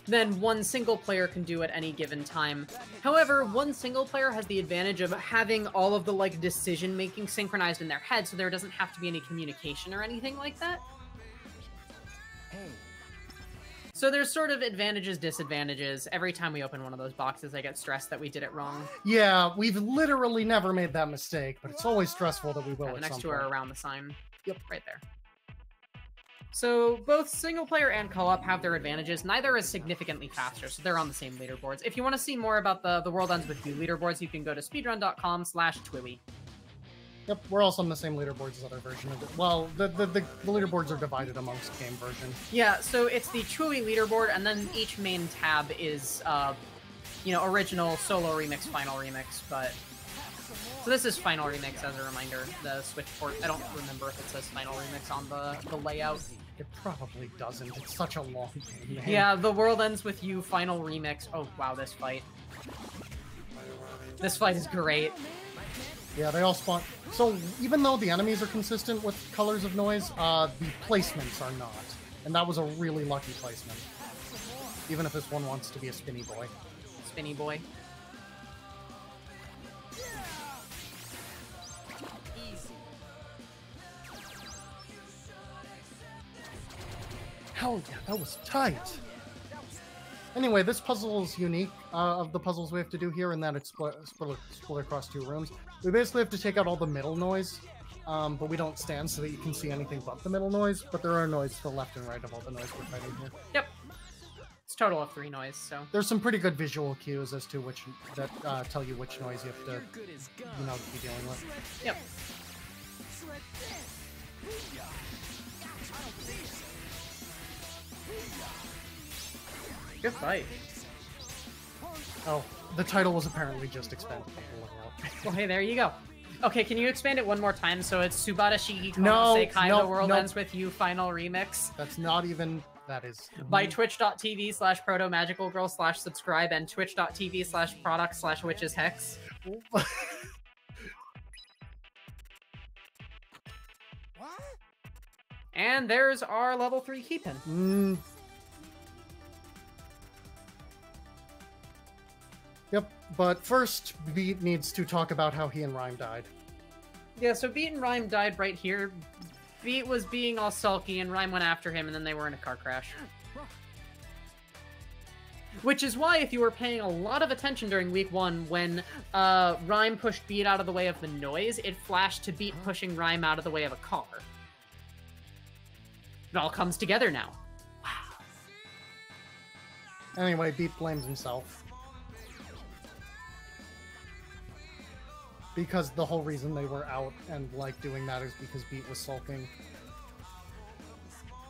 Then one single player can do at any given time. However, one single player has the advantage of having all of the, like, decision-making synchronized in their head, so there doesn't have to be any communication or anything like that. So there's sort of advantages, disadvantages. Every time we open one of those boxes, I get stressed that we did it wrong. Yeah, we've literally never made that mistake, but it's always stressful that we will The at next some two point. are around the sign. Yep, right there. So both single player and co-op have their advantages. Neither is significantly faster, so they're on the same leaderboards. If you want to see more about the World Ends With You leaderboards, you can go to speedrun.com/twiwi. Yep, we're also on the same leaderboards as other version of it. Well, the leaderboards are divided amongst game version. Yeah, so it's the Twiwi leaderboard, and then each main tab is, you know, original, solo remix, final remix, but... So this is final remix as a reminder, the Switch port. I don't remember if it says final remix on the layout. It probably doesn't. It's such a long game. Man. Yeah, The World Ends With You final remix. Oh, wow, this fight. This fight is great. Yeah, they all spawn... So, even though the enemies are consistent with colors of noise, the placements are not. And that was a really lucky placement. Even if this one wants to be a spinny boy. Spinny boy. Hell yeah, that was tight! Anyway, this puzzle is unique of the puzzles we have to do here in that it's split across two rooms. We basically have to take out all the middle noise, but we don't stand so that you can see anything but the middle noise, but there are noise to the left and right of all the noise we're fighting here. Yep. It's a total of 3 noise, so... There's some pretty good visual cues as to which, that tell you which noise you have to, you know, be dealing with. Yep. Good fight. Oh, the title was apparently just expanded. Well, hey, there you go. Okay, can you expand it one more time so it's Subata Shigi Kono No, Seikai no, The World no. Ends With You Final Remix That's not even... That is... by twitch.tv/protomagicalgirl/subscribe and twitch.tv/product/witcheshex. And there's our level 3 keypin. Yep, but first, Beat needs to talk about how he and Rhyme died. Yeah, so Beat and Rhyme died right here. Beat was being all sulky and Rhyme went after him and then they were in a car crash. Which is why, if you were paying a lot of attention during week 1, when Rhyme pushed Beat out of the way of the noise, it flashed to Beat pushing Rhyme out of the way of a car. It all comes together now. Anyway, Beat blames himself. Because the whole reason they were out and, like, doing that is because Beat was sulking.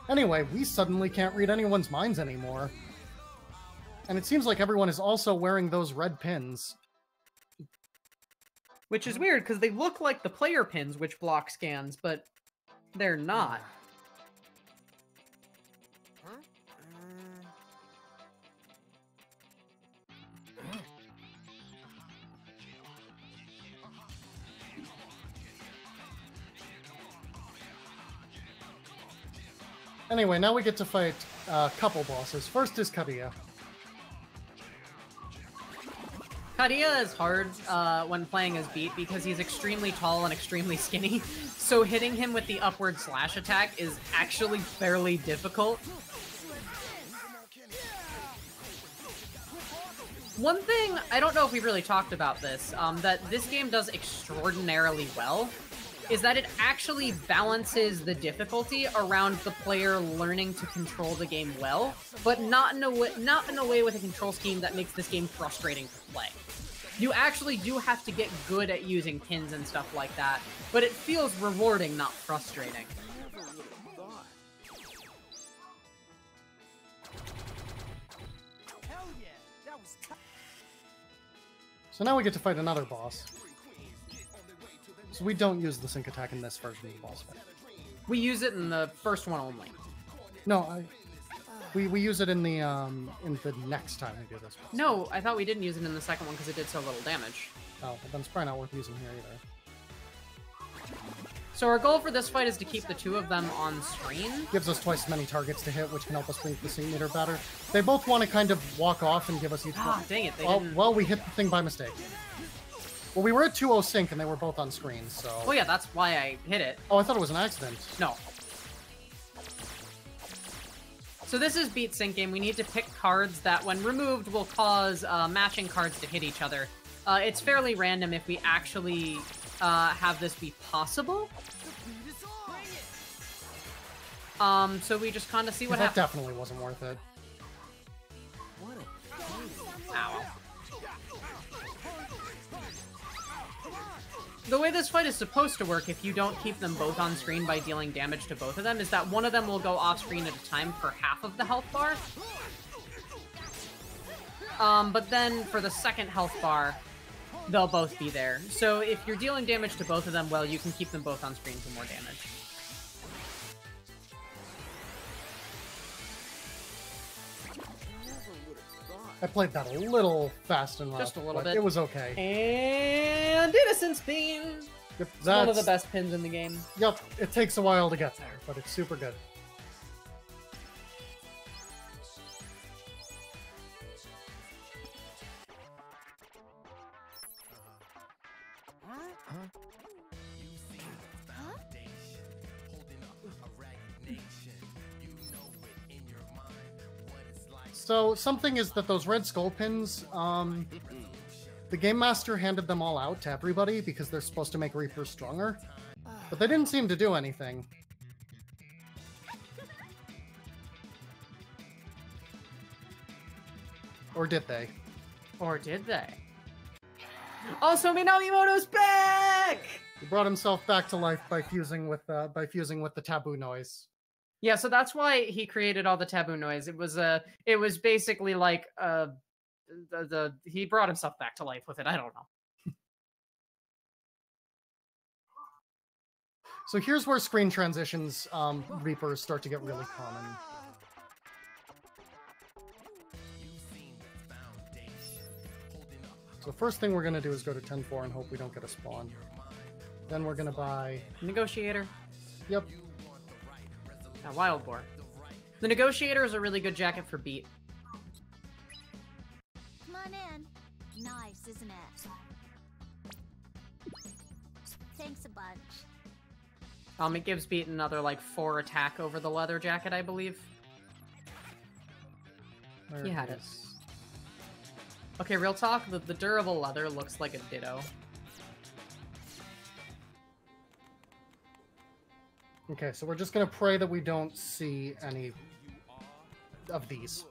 Anyway, we suddenly can't read anyone's minds anymore. And it seems like everyone is also wearing those red pins. Which is weird, because they look like the player pins which block scans, but they're not. Anyway, now we get to fight a couple bosses. First is Kariya. Kariya is hard when playing as Beat because he's extremely tall and extremely skinny, so hitting him with the upward slash attack is actually fairly difficult. One thing, I don't know if we've really talked about this, that this game does extraordinarily well, is that it actually balances the difficulty around the player learning to control the game well, but not in a way with a control scheme that makes this game frustrating to play. You actually do have to get good at using pins and stuff like that, but it feels rewarding, not frustrating. So now we get to fight another boss. So we don't use the sync attack in this version of the boss fight. We use it in the first one only. No, we use it in the next time we do this one. No, I thought we didn't use it in the second one because it did so little damage. Oh, well, then it's probably not worth using here either. So our goal for this fight is to keep the two of them on screen. Gives us twice as many targets to hit, which can help us bring the C meter better. They both want to kind of walk off and give us each one. Dang it, they Oh, didn't... well, we hit the thing by mistake. Well, we were at 2-0 sync and they were both on screen, so... Oh yeah, that's why I hit it. Oh, I thought it was an accident. No. So this is beat sync game. We need to pick cards that, when removed, will cause matching cards to hit each other. It's fairly random if we actually have this be possible. So we just kind of see what That happens. definitely wasn't worth it. Ow. The way this fight is supposed to work, if you don't keep them both on screen by dealing damage to both of them, is that one of them will go off screen at a time for half of the health bar. But then for the second health bar, they'll both be there. So if you're dealing damage to both of them, well, you can keep them both on screen for more damage. I played that a little fast and rough. Just a little but bit. It was okay. And Innocence Beam! Yep, It's one of the best pins in the game. Yep, it takes a while to get there, but it's super good. So, something is that those red skull pins, the Game Master handed them all out to everybody because they're supposed to make Reapers stronger. But they didn't seem to do anything. Or did they? Or did they? Also, Minamoto's back! He brought himself back to life by fusing with the taboo noise. Yeah, so that's why he created all the taboo noise. It was basically like he brought himself back to life with it. I don't know. So here's where screen transitions, Reapers start to get really common. So first thing we're gonna do is go to 10-4 and hope we don't get a spawn. Then we're gonna buy... Negotiator. Yep. Wild Boar. The Negotiator is a really good jacket for beat. Come on in. Nice, isn't it? Thanks a bunch. It gives beat another like 4 attack over the leather jacket, I believe. There He had it. is. Okay, real talk, the durable leather looks like a ditto. Okay, so we're just gonna pray that we don't see any of these.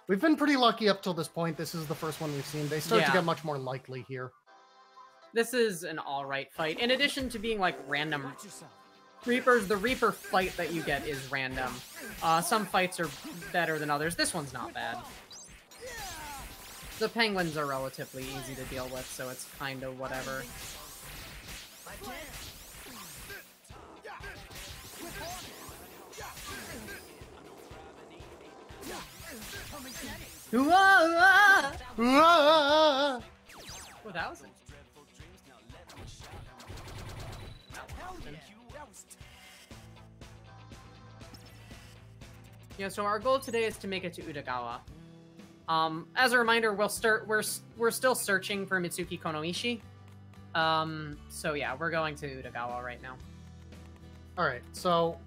We've been pretty lucky up till this point. This is the first one we've seen. They start to Yeah. get much more likely here. This is an alright fight. In addition to being like random Reapers, the Reaper fight that you get is random. Some fights are better than others. This one's not bad. The penguins are relatively easy to deal with, so it's kind of whatever. Ah! Oh, that was it. Yeah, so our goal today is to make it to Utagawa. As a reminder, we're still searching for Mitsuki Konoishi. So yeah, we're going to Utagawa right now. Alright, so...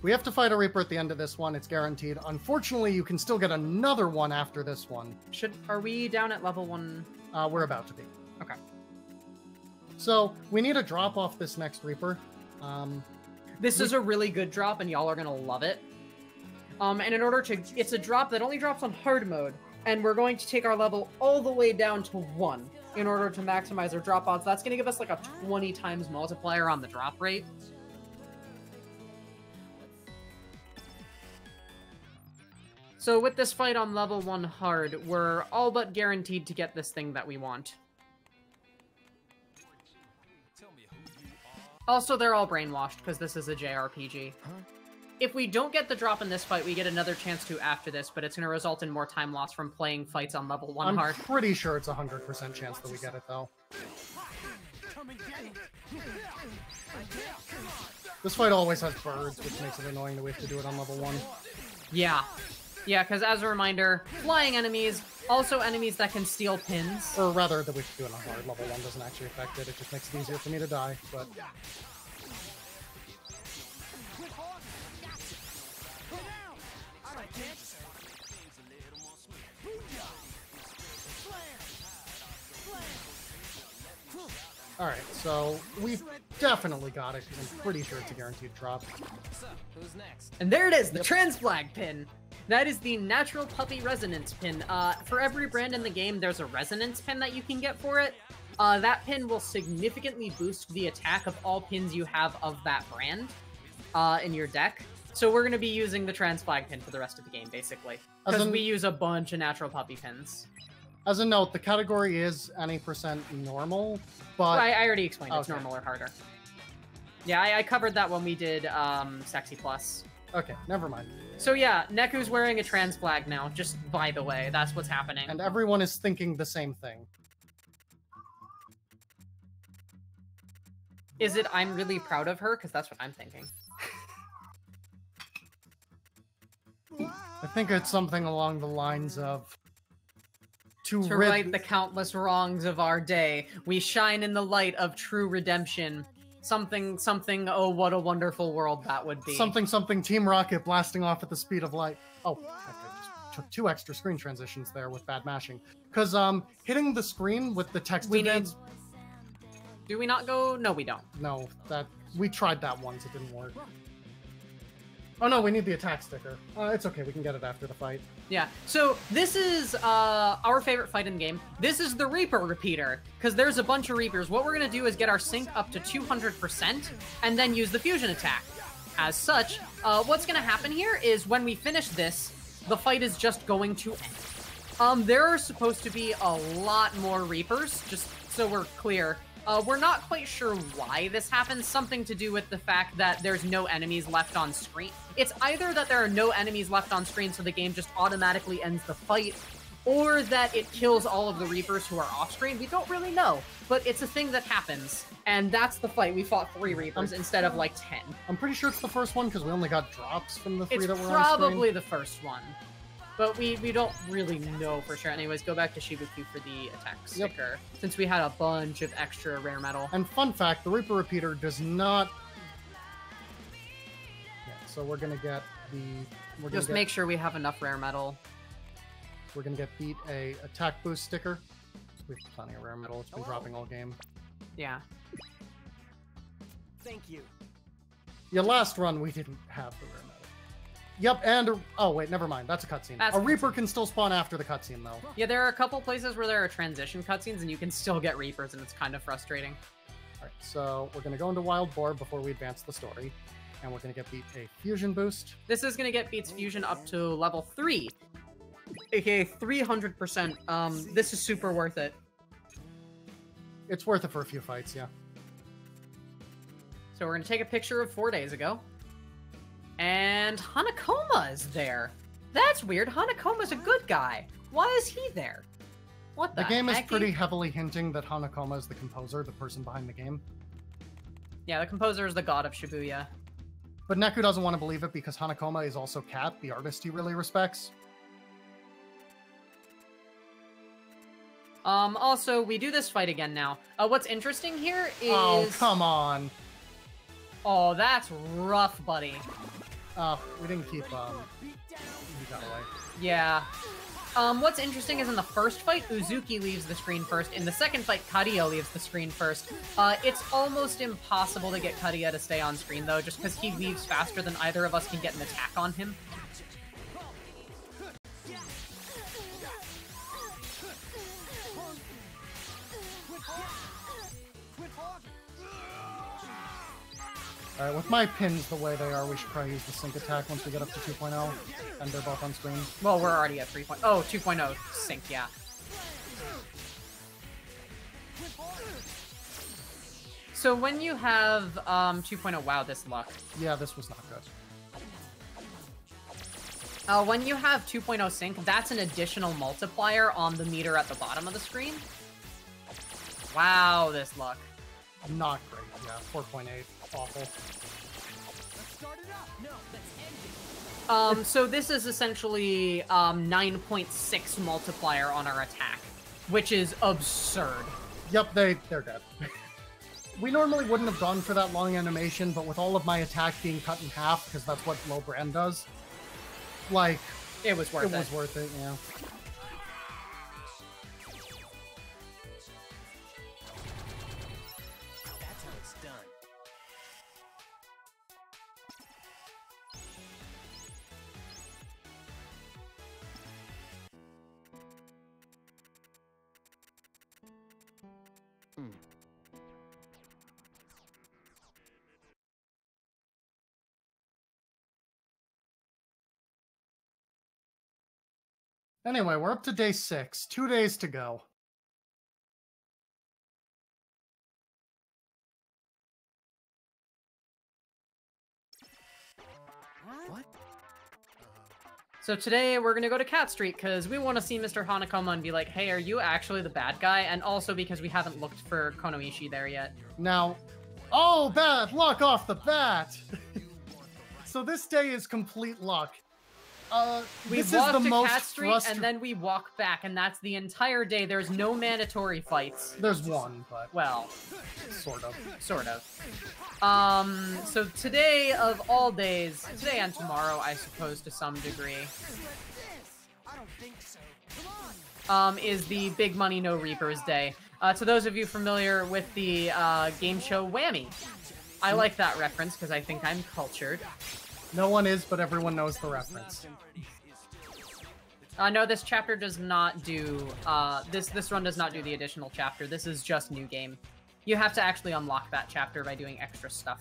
we have to fight a Reaper at the end of this one, it's guaranteed. Unfortunately, you can still get another one after this one. Are we down at level 1? We're about to be. Okay. So, we need to drop off this next Reaper. This is a really good drop, and y'all are gonna love it. And in order to... it's a drop that only drops on hard mode, and we're going to take our level all the way down to 1 in order to maximize our drop odds. That's gonna give us like a 20 times multiplier on the drop rate. So with this fight on level 1 hard, we're all but guaranteed to get this thing that we want. Also, they're all brainwashed because this is a JRPG. Huh? If we don't get the drop in this fight, we get another chance to after this, but it's going to result in more time loss from playing fights on level 1 I'm hard. pretty sure it's 100% chance that we get it, though. This fight always has birds, which makes it annoying that we have to do it on level 1. Yeah. Yeah, because as a reminder, flying enemies, also enemies that can steal pins. Or rather, that we have to do it on hard. Level 1 doesn't actually affect it, it just makes it easier for me to die, but... Alright, so we've definitely got it, because I'm pretty sure it's a guaranteed drop. So, who's next? And there it is, the trans flag pin! That is the natural puppy resonance pin. For every brand in the game, there's a resonance pin that you can get for it. That pin will significantly boost the attack of all pins you have of that brand in your deck. So we're going to be using the trans flag pin for the rest of the game, basically. Because we use a bunch of natural puppy pins. As a note, the category is any percent normal, but... I already explained it's Okay. normal or harder. Yeah, I covered that when we did Sexy Plus. Okay, never mind. So yeah, Neku's wearing a trans flag now, just by the way. That's what's happening. And everyone is thinking the same thing. Is it I'm really proud of her? Because that's what I'm thinking. I think it's something along the lines of... To right the countless wrongs of our day, we shine in the light of true redemption. Something, something, oh, what a wonderful world that would be. Something, something, Team Rocket blasting off at the speed of light. Oh, I just took 2 extra screen transitions there with bad mashing. Because, hitting the screen with the text events... Do we not go? No, we don't. No, we tried that once, it didn't work. Oh no, we need the attack sticker. It's okay, we can get it after the fight. Yeah, so this is our favorite fight in the game. This is the Reaper repeater, because there's a bunch of Reapers. What we're going to do is get our sync up to 200%, and then use the fusion attack. As such, what's going to happen here is when we finish this, the fight is just going to end. There are supposed to be a lot more Reapers, just so we're clear. We're not quite sure why this happens, something to do with the fact that there's no enemies left on screen. It's either that there are no enemies left on screen so the game just automatically ends the fight, or that it kills all of the Reapers who are off screen. We don't really know, but it's a thing that happens. And that's the fight. We fought 3 Reapers instead of like 10. I'm pretty sure it's the first one because we only got drops from the 3 that were on screen. It's probably the first one. But we don't really know for sure. Anyways, go back to Shibuya for the attack sticker, since we had a bunch of extra rare metal. And fun fact, the Reaper Repeater does not... Yeah, so we're gonna get the... Just make sure we have enough rare metal. We're gonna get beat a attack boost sticker. We have plenty of rare metal, it's been dropping all game. Yeah. Thank you. Yeah, last run we didn't have the rare metal. Yep, and... Oh, wait, never mind. That's a cutscene. A Reaper can still spawn after the cutscene, though. Yeah, there are a couple places where there are transition cutscenes, and you can still get Reapers, and it's kind of frustrating. Alright, so we're going to go into Wild Boar before we advance the story. And we're going to get beat a fusion boost. This is going to get Beat's fusion up to level 3. aka 300%. This is super worth it. It's worth it for a few fights, yeah. So we're going to take a picture of 4 days ago. And Hanakoma is there. That's weird. Hanakoma's a good guy. Why is he there? What the heck? The game is pretty heavily hinting that Hanakoma is the composer, the person behind the game. Yeah, the composer is the god of Shibuya. But Neku doesn't want to believe it because Hanakoma is also Cat, the artist he really respects. Also, we do this fight again now. What's interesting here is... Oh, come on. Oh, that's rough, buddy. Oh, we didn't keep, he got away. Yeah. What's interesting is in the first fight, Uzuki leaves the screen first. In the second fight, Kariya leaves the screen first. It's almost impossible to get Kariya to stay on screen, though, just because he leaves faster than either of us can get an attack on him. Alright, with my pins the way they are, we should probably use the sync attack once we get up to 2.0, and they're both on screen. Well, we're already at 3.0. Oh, 2.0 sync, yeah. So when you have 2.0, wow, this luck. Yeah, this was not good. When you have 2.0 sync, that's an additional multiplier on the meter at the bottom of the screen. Wow, this luck. Not great. Yeah, 4.8. Awful. Let's start it up. No, let's end it. So this is essentially 9.6 multiplier on our attack, which is absurd. Yep, they're dead. We normally wouldn't have gone for that long animation, but with all of my attack being cut in half, because that's what low brand does, like, it was worth it. It was worth it, yeah. That's how it's done. Anyway, we're up to day 6. 2 days to go. What? So today we're gonna go to Cat Street because we want to see Mr. Hanakoma and be like, hey, are you actually the bad guy? And also because we haven't looked for Konoichi there yet. Now, oh, bad luck off the bat! So this day is complete luck. We this walk is the to most Cat Street and then we walk back, and that's the entire day. There's no mandatory fights. There's one, but well, sort of. Sort of. So today of all days, today and tomorrow, I suppose to some degree, I don't think so. Come on. is the Big Money No Reapers Day. To those of you familiar with the game show Whammy, I like that reference because I think I'm cultured. No one is, but everyone knows the reference. No, this chapter does not do, this run does not do the additional chapter. This is just new game. You have to actually unlock that chapter by doing extra stuff.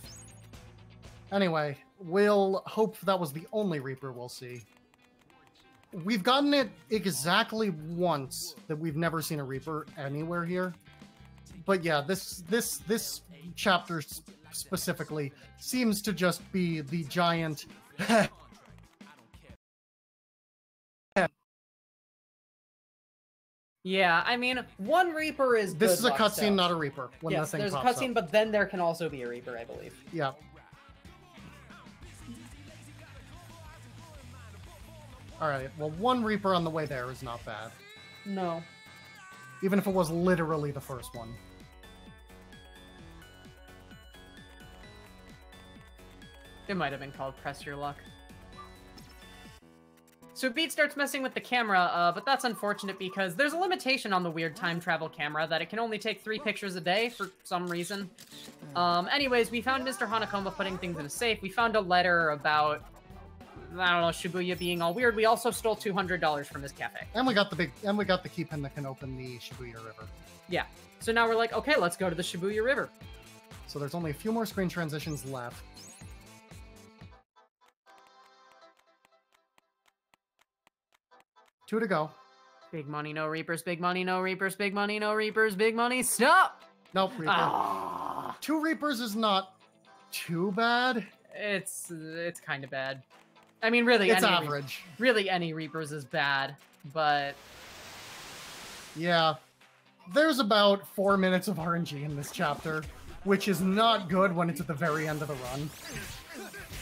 Anyway, we'll hope that was the only Reaper we'll see. We've gotten it exactly once that we've never seen a Reaper anywhere here. But yeah, this chapter specifically seems to just be the giant Yeah, I mean, one Reaper is This good is a luck, cutscene, so. not a Reaper. When Yes, the thing there's a pops cutscene, up. but then there can also be a Reaper, I believe. Yeah. Alright, well, one Reaper on the way there is not bad. No. Even if it was literally the first one. It might have been called Press Your Luck. So Beat starts messing with the camera, but that's unfortunate because there's a limitation on the weird time travel camera that it can only take 3 pictures a day for some reason. Anyways, we found Mr. Hanakoma putting things in a safe. We found a letter about, I don't know, Shibuya being all weird. We also stole $200 from his cafe. And we got the key pin that can open the Shibuya River. Yeah. So now we're like, okay, let's go to the Shibuya River. So there's only a few more screen transitions left. Two to go. Big money, no Reapers, big money, no Reapers, big money, no Reapers, big money, stop! Nope, Reaper. Ah. 2 Reapers is not too bad. It's kind of bad. I mean, really, It's any average. Really, any Reapers is bad, but... Yeah. There's about 4 minutes of RNG in this chapter, which is not good when it's at the very end of the run.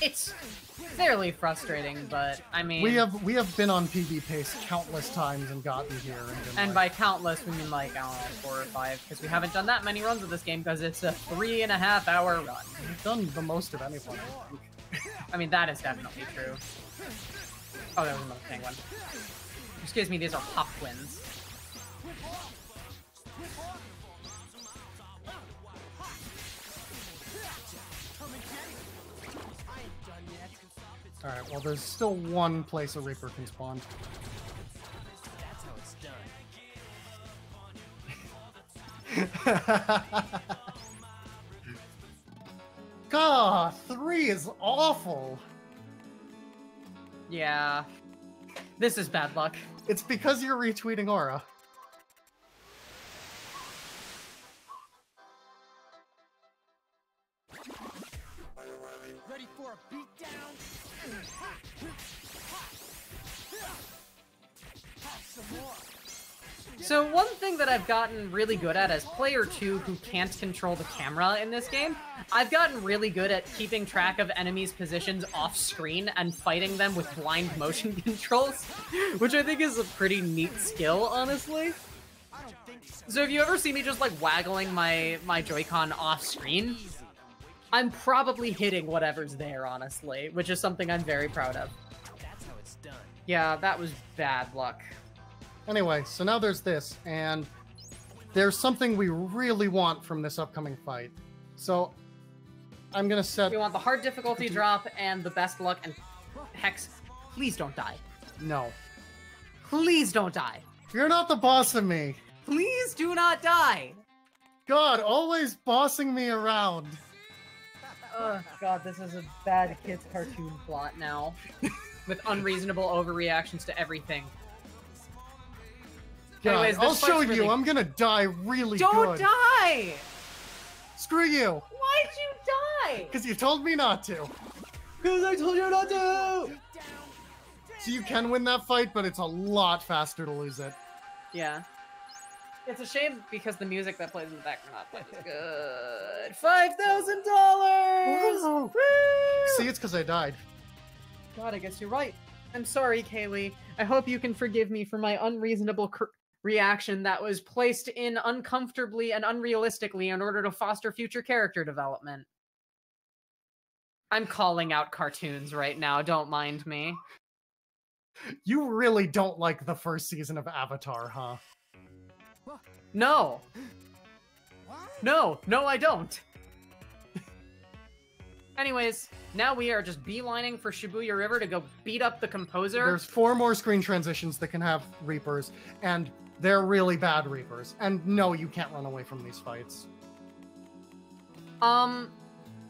It's fairly frustrating, but, I mean... We have been on PB pace countless times and gotten here. And by countless, we mean like, I don't know, 4 or 5, because we haven't done that many runs of this game, because it's a 3.5-hour run. We've done the most of anyone, I think. I mean, that is definitely true. Oh, there was another penguin. Excuse me, these are pop twins. Alright, well, there's still one place a Reaper can spawn. That's how it's done. God, 3 is awful. Yeah. This is bad luck. It's because you're retweeting Aura. So one thing that I've gotten really good at as player 2 who can't control the camera in this game, I've gotten really good at keeping track of enemies' positions off screen and fighting them with blind motion controls, which I think is a pretty neat skill, honestly. So if you ever see me just like waggling my Joy-Con off screen, I'm probably hitting whatever's there, honestly, which is something I'm very proud of. That's how it's done. Yeah, that was bad luck. Anyway, so now there's this, and there's something we really want from this upcoming fight. So I'm gonna set... We want the hard difficulty drop and the best luck, and Hex, please don't die. No. Please don't die. You're not the boss of me. Please do not die. God, always bossing me around. Oh god, this is a bad kids cartoon plot now. With unreasonable overreactions to everything. God, Anyways, I'll this show fight's you, really... I'm gonna die really good. Don't die! Screw you! Why'd you die? Because you told me not to. Because I told you not to! So you can win that fight, but it's a lot faster to lose it. Yeah. It's a shame because the music that plays in the background not quite as good. $5,000! Woo! See, it's because I died. God, I guess you're right. I'm sorry, Kaylee. I hope you can forgive me for my unreasonable reaction that was placed in uncomfortably and unrealistically in order to foster future character development. I'm calling out cartoons right now, don't mind me. You really don't like the first season of Avatar, huh? No! No, I don't! Anyways, now we are just beelining for Shibuya River to go beat up the composer. There's 4 more screen transitions that can have Reapers, and they're really bad Reapers. And no, you can't run away from these fights.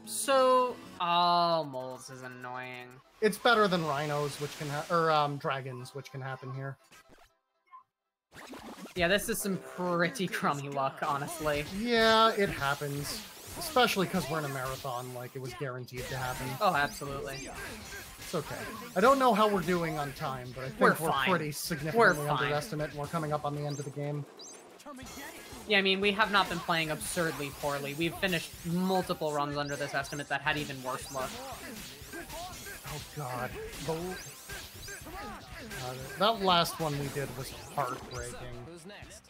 So... Oh, moles is annoying. It's better than rhinos, which can dragons, which can happen here. Yeah, this is some pretty crummy luck, honestly. Yeah, it happens. Especially because we're in a marathon, like, it was guaranteed to happen. Oh, absolutely. It's okay. I don't know how we're doing on time, but I think we're fine. pretty significantly We're fine. underestimated, and we're coming up on the end of the game. Yeah, I mean, we have not been playing absurdly poorly. We've finished multiple runs under this estimate that had even worse luck. Oh god. That last one we did was heartbreaking. Who's next?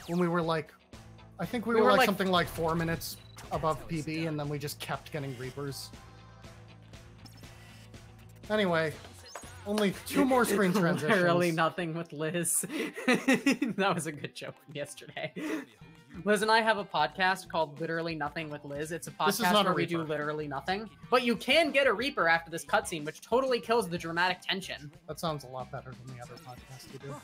When we were like... I think we were like something like 4 minutes above PB, and then we just kept getting Reapers. Anyway, only 2 more screen transitions. Literally nothing with Liz. That was a good joke from yesterday. Liz and I have a podcast called Literally Nothing with Liz. It's a podcast where we do literally nothing. But you can get a Reaper after this cutscene, which totally kills the dramatic tension. That sounds a lot better than the other podcast you do.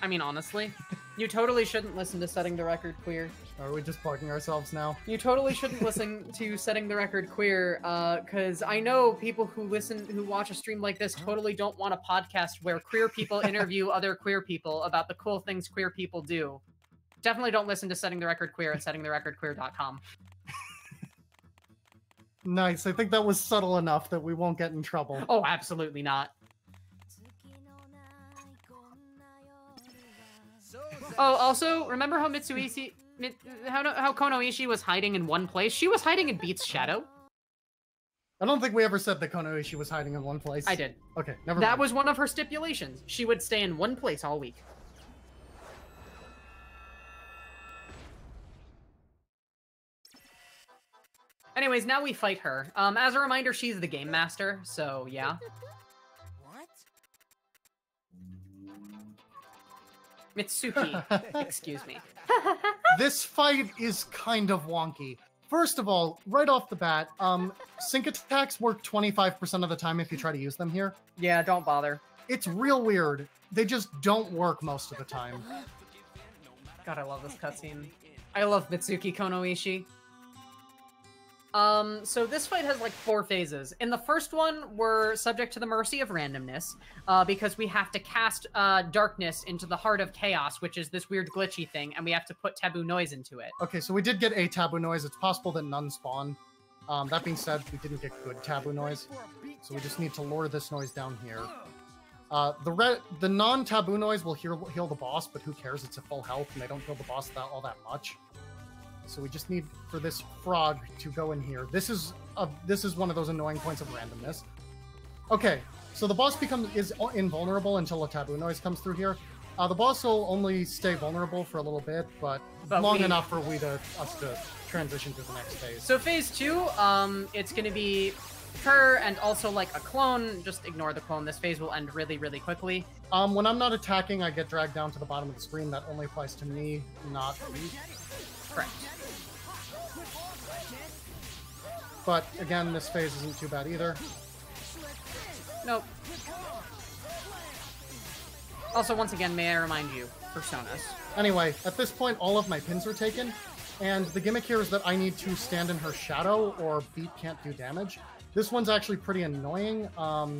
I mean, honestly, you totally shouldn't listen to Setting the Record Queer. Are we just plugging ourselves now? You totally shouldn't listen to Setting the Record Queer, because I know people who watch a stream like this totally don't want a podcast where queer people interview other queer people about the cool things queer people do. Definitely don't listen to Setting the Record Queer at settingtherecordqueer.com. Nice. I think that was subtle enough that we won't get in trouble. Oh, absolutely not. Oh, also, remember how how Konoishi was hiding in one place? She was hiding in Beat's shadow. I don't think we ever said that Konoishi was hiding in one place. I did. Okay, never mind. That was one of her stipulations. She would stay in one place all week. Anyways, now we fight her. As a reminder, she's the game master, so yeah. What? Mitsuki, excuse me. This fight is kind of wonky. First of all, right off the bat, sync attacks work 25% of the time if you try to use them here. Yeah, don't bother. It's real weird. They just don't work most of the time. God, I love this cutscene. I love Mitsuki Konoishi. So this fight has like 4 phases. In the first one, we're subject to the mercy of randomness, because we have to cast darkness into the heart of chaos, which is this weird glitchy thing, and we have to put taboo noise into it. Okay, so we did get a taboo noise. It's possible that none spawn. That being said, we didn't get good taboo noise, so we just need to lure this noise down here. The non-taboo noise will heal the boss, but who cares? It's at full health, and they don't heal the boss all that much. So we just need for this frog to go in here. This is one of those annoying points of randomness. Okay, so the boss is invulnerable until a taboo noise comes through here. The boss will only stay vulnerable for a little bit, but long enough for us to transition to the next phase. So phase 2, it's going to be her and also like a clone. Just ignore the clone. This phase will end really, really quickly. When I'm not attacking, I get dragged down to the bottom of the screen. That only applies to me, not you. Correct. But again, this phase isn't too bad either. Nope. Also, once again, may I remind you, personas. Anyway, at this point, all of my pins are taken, and the gimmick here is that I need to stand in her shadow or Beat can't do damage. This one's actually pretty annoying.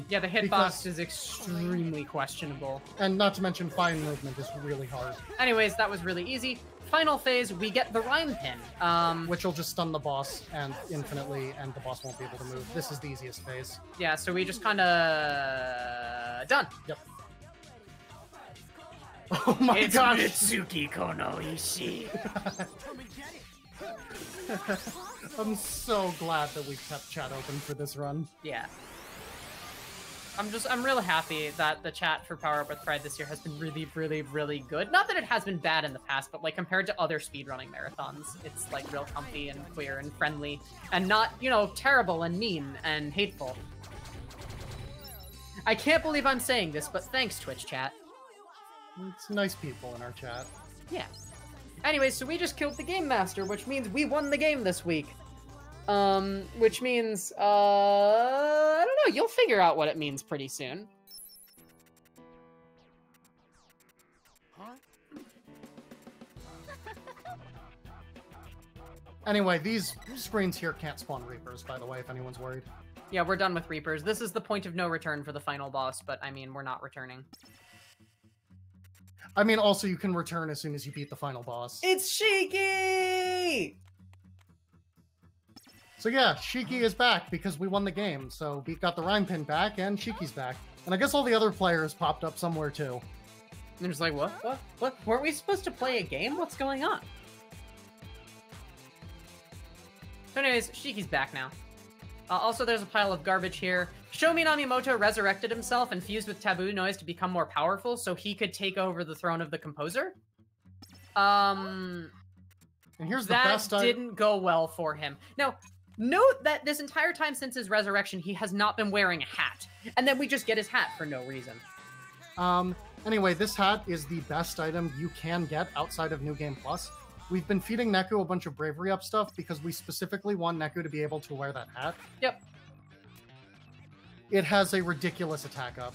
Yeah, the hitbox is extremely questionable. And not to mention, fine movement is really hard. Anyways, that was really easy. Final phase, we get the Rhyme Pin. Which will just stun the boss and infinitely, and the boss won't be able to move. This is the easiest phase. Yeah, so we just kind of... done. Yep. Oh my gosh! Mitsuki Kono Ishii. I'm so glad that we kept chat open for this run. Yeah. I'm really happy that the chat for Power Up with Pride this year has been really, really, really good. Not that it has been bad in the past, but like compared to other speedrunning marathons, it's like real comfy and queer and friendly and not, you know, terrible and mean and hateful. I can't believe I'm saying this, but thanks, Twitch chat. It's nice people in our chat. Yeah. Anyways, so we just killed the Game Master, which means we won the game this week. Which means, I don't know, you'll figure out what it means pretty soon. Huh? Anyway, these screens here can't spawn Reapers, by the way, if anyone's worried. Yeah, we're done with Reapers. This is the point of no return for the final boss, but I mean, we're not returning. I mean, also, you can return as soon as you beat the final boss. It's Shiki! So yeah, Shiki is back because we won the game. So we got the Rhyme Pin back, and Shiki's back. And I guess all the other players popped up somewhere, too. And they're just like, what? What? Weren't we supposed to play a game? What's going on? So anyways, Shiki's back now. Also, there's a pile of garbage here. Shomi Namimoto resurrected himself and fused with Taboo Noise to become more powerful so he could take over the throne of the composer. And here's the best That didn't go well for him. Now, note that this entire time since his resurrection, he has not been wearing a hat. And then we just get his hat for no reason. Anyway, this hat is the best item you can get outside of New Game Plus. We've been feeding Neku a bunch of bravery up stuff because we specifically want Neku to be able to wear that hat. Yep. It has a ridiculous attack up.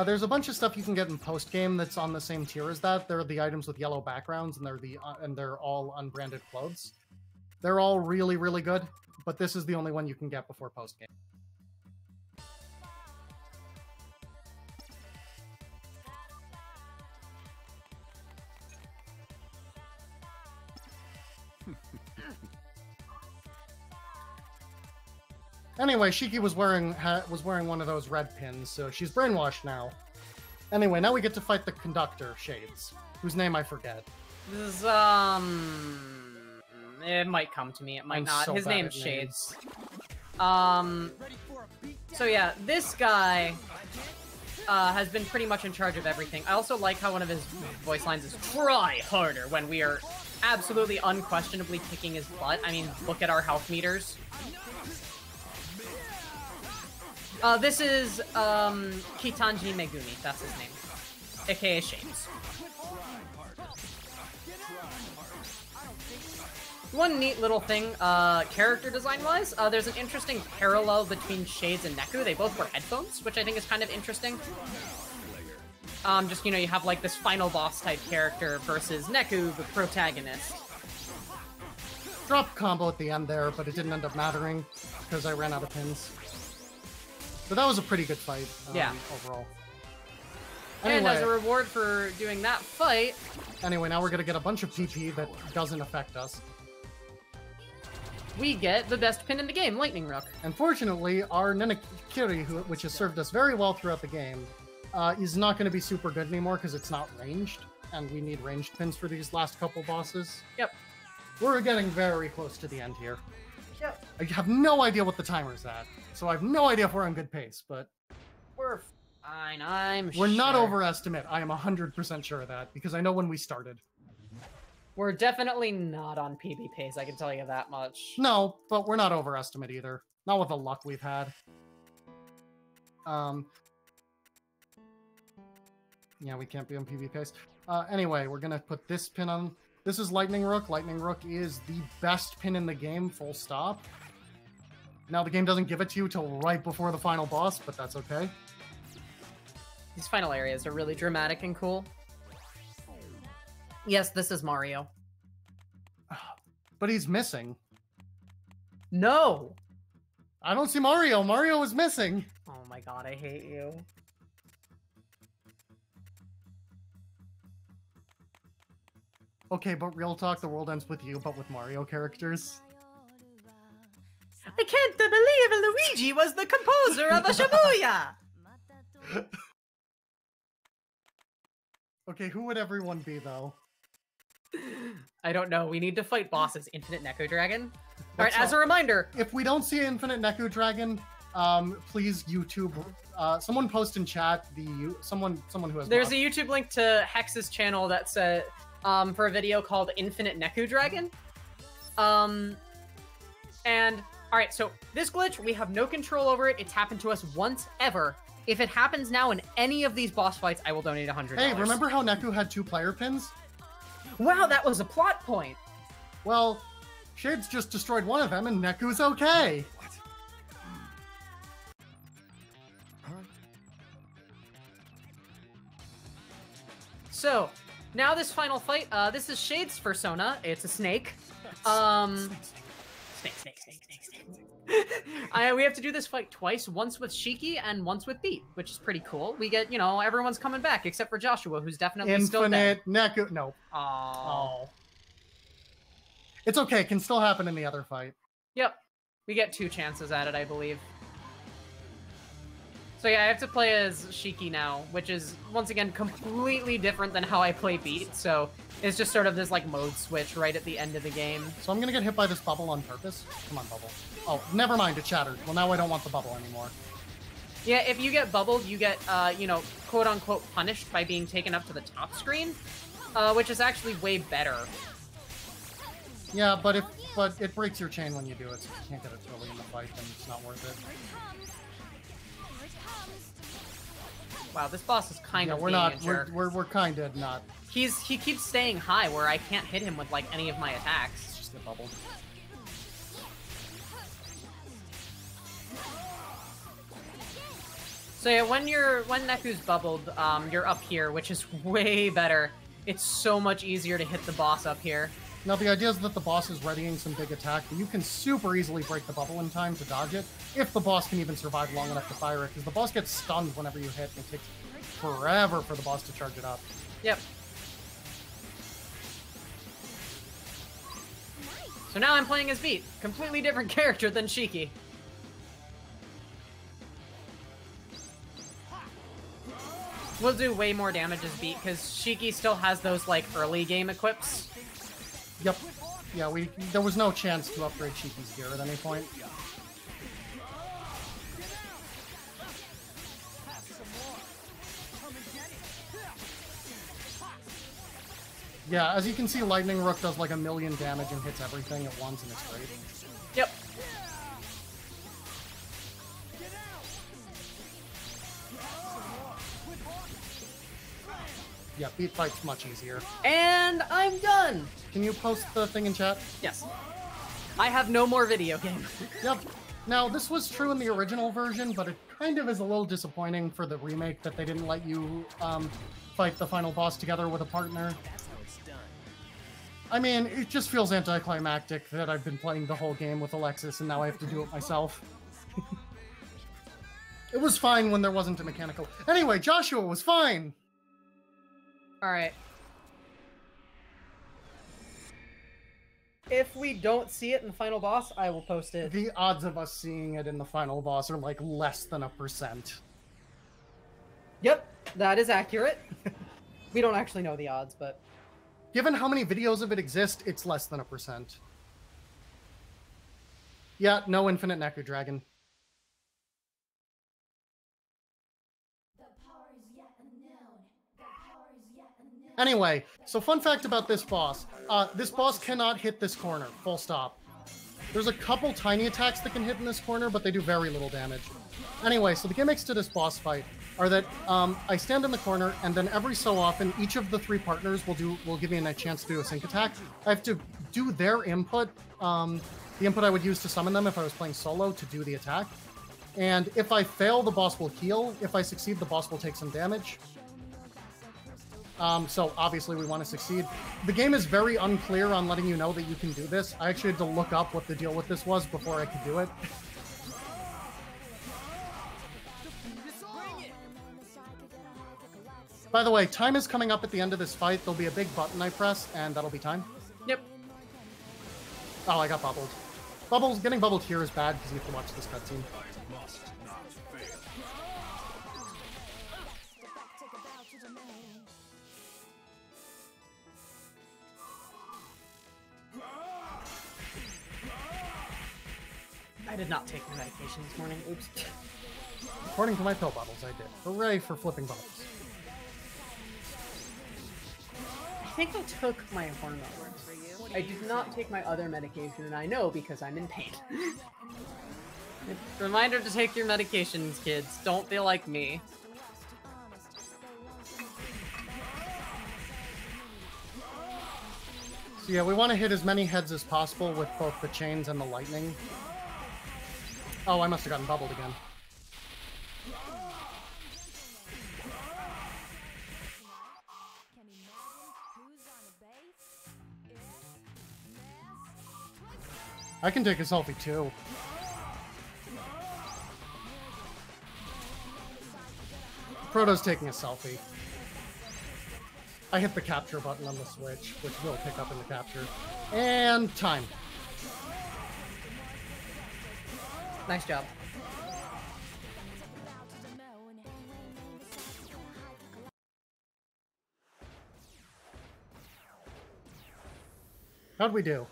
There's a bunch of stuff you can get in post-game that's on the same tier as that. They're the items with yellow backgrounds, and they're all unbranded clothes. They're all really, really good, but this is the only one you can get before post-game. Anyway, Shiki was wearing one of those red pins, so she's brainwashed now. Anyway, now we get to fight the conductor, Shades, whose name I forget. This is, it might come to me, it might not. So His bad name's at Shades. names. So yeah, this guy has been pretty much in charge of everything. I also like how one of his voice lines is "try harder" when we are absolutely unquestionably kicking his butt. I mean, look at our health meters. This is Kitanji Megumi, that's his name, aka Shades. One neat little thing, character design-wise, there's an interesting parallel between Shades and Neku. They both wear headphones, which I think is kind of interesting. Just, you know, you have like this final boss type character versus Neku, the protagonist. Drop combo at the end there, but it didn't end up mattering because I ran out of pins. But that was a pretty good fight, yeah, overall. And Anyway, as a reward for doing that fight... Anyway, now we're gonna get a bunch of PP that doesn't affect us. We get the best pin in the game, Lightning Rook. Unfortunately, our Nenekiri, which has served us very well throughout the game, is not going to be super good anymore because it's not ranged, and we need ranged pins for these last couple bosses. Yep. We're getting very close to the end here. Yep. I have no idea what the timer's at, so I have no idea if we're on good pace, but... We're fine, I'm We're sure. not overestimate. I am 100% sure of that, because I know when we started. We're definitely not on PB pace, I can tell you that much. No, but we're not overestimate either. Not with the luck we've had. Yeah, we can't be on PB pace. Anyway, we're gonna put this pin on. This is Lightning Rook. Lightning Rook is the best pin in the game, full stop. Now, the game doesn't give it to you till right before the final boss, but that's okay. These final areas are really dramatic and cool. Yes, this is Mario. But he's missing. No! I don't see Mario. Mario is missing. Oh my god, I hate you. Okay, but real talk, the world ends with you, but with Mario characters. I can't believe Luigi was the composer of a Shibuya! Okay, who would everyone be, though? I don't know. We need to fight bosses. Infinite Neko Dragon? That's Alright, as a reminder... If we don't see Infinite Neko Dragon, please YouTube... someone post in chat someone who has... There's a YouTube link to Hex's channel that said... for a video called Infinite Neko Dragon. And... Alright, so this glitch, we have no control over it. It's happened to us once ever. If it happens now in any of these boss fights, I will donate $100. Hey, remember how Neku had 2 player pins? Wow, that was a plot point! Well, Shades just destroyed one of them and Neku's okay! What? So, now this final fight, this is Shades' persona. It's a snake. Snake. We have to do this fight twice, once with Shiki and once with Beat, which is pretty cool. We get, you know, everyone's coming back except for Joshua, who's definitely still dead. Infinite Neku... No. Oh. It's okay, it can still happen in the other fight. Yep. We get 2 chances at it, I believe. So yeah, I have to play as Shiki now, which is, once again, completely different than how I play Beat, so it's just sort of this, like, mode switch right at the end of the game. So I'm gonna get hit by this bubble on purpose. Come on, bubble. Oh, never mind, it shattered. Well, now I don't want the bubble anymore. Yeah, if you get bubbled, you get, you know, quote-unquote punished by being taken up to the top screen, which is actually way better. Yeah, but it breaks your chain when you do it, so if you can't get it early in the fight, then it's not worth it. Wow, this boss is kind of we're a jerk. we're kind of not. He keeps staying high where I can't hit him with like any of my attacks. Just get bubbled. So yeah, when Neku's bubbled, you're up here, which is way better. It's so much easier to hit the boss up here. Now the idea is that the boss is readying some big attack, but you can super easily break the bubble in time to dodge it, if the boss can even survive long enough to fire it, because the boss gets stunned whenever you hit, and it takes forever for the boss to charge it up. Yep. So now I'm playing as Beat, completely different character than Shiki. We'll do way more damage as Beat, because Shiki still has those, like, early game equips. Yep. Yeah, there was no chance to upgrade Shiki's gear at any point. Yeah, as you can see, Lightning Rook does like 1,000,000 damage and hits everything at once, and it's great. Yep. Yeah, Beat Fight's much easier. And I'm done! Can you post the thing in chat? Yes. I have no more video game. Yep. Now, this was true in the original version, but it kind of is a little disappointing for the remake that they didn't let you fight the final boss together with a partner. I mean, it just feels anticlimactic that I've been playing the whole game with Alexis and now I have to do it myself. It was fine when there wasn't a mechanical... Anyway, Joshua was fine! Alright. If we don't see it in the final boss, I will post it. The odds of us seeing it in the final boss are like less than 1%. Yep. That is accurate. We don't actually know the odds, but... Given how many videos of it exist, it's less than 1%. Yeah, no infinite Neku Dragon. Anyway, so fun fact about this boss. This boss cannot hit this corner, full stop. There's a couple tiny attacks that can hit in this corner, but they do very little damage. Anyway, so the gimmicks to this boss fight are that I stand in the corner, and then every so often, each of the 3 partners will give me a chance to do a sync attack. I have to do their input, the input I would use to summon them if I was playing solo to do the attack. And if I fail, the boss will heal. If I succeed, the boss will take some damage. So obviously we want to succeed. The game is very unclear on letting you know that you can do this. I actually had to look up what the deal with this was before I could do it. By the way, time is coming up at the end of this fight. There'll be a big button I press, and that'll be time. Yep. Oh, I got bubbled. Getting bubbled here is bad because you have to watch this cutscene. I did not take my medication this morning. Oops. According to my pill bottles, I did. Hooray for flipping bottles. I think I took my hormone. I did not take my other medication, and I know because I'm in pain. Reminder to take your medications, kids. Don't feel like me. So yeah, we want to hit as many heads as possible with both the chains and the lightning. Oh, I must have gotten bubbled again. I can take a selfie too. Proto's taking a selfie. I hit the capture button on the Switch, which will pick up in the capture. And time. Nice job. How'd we do?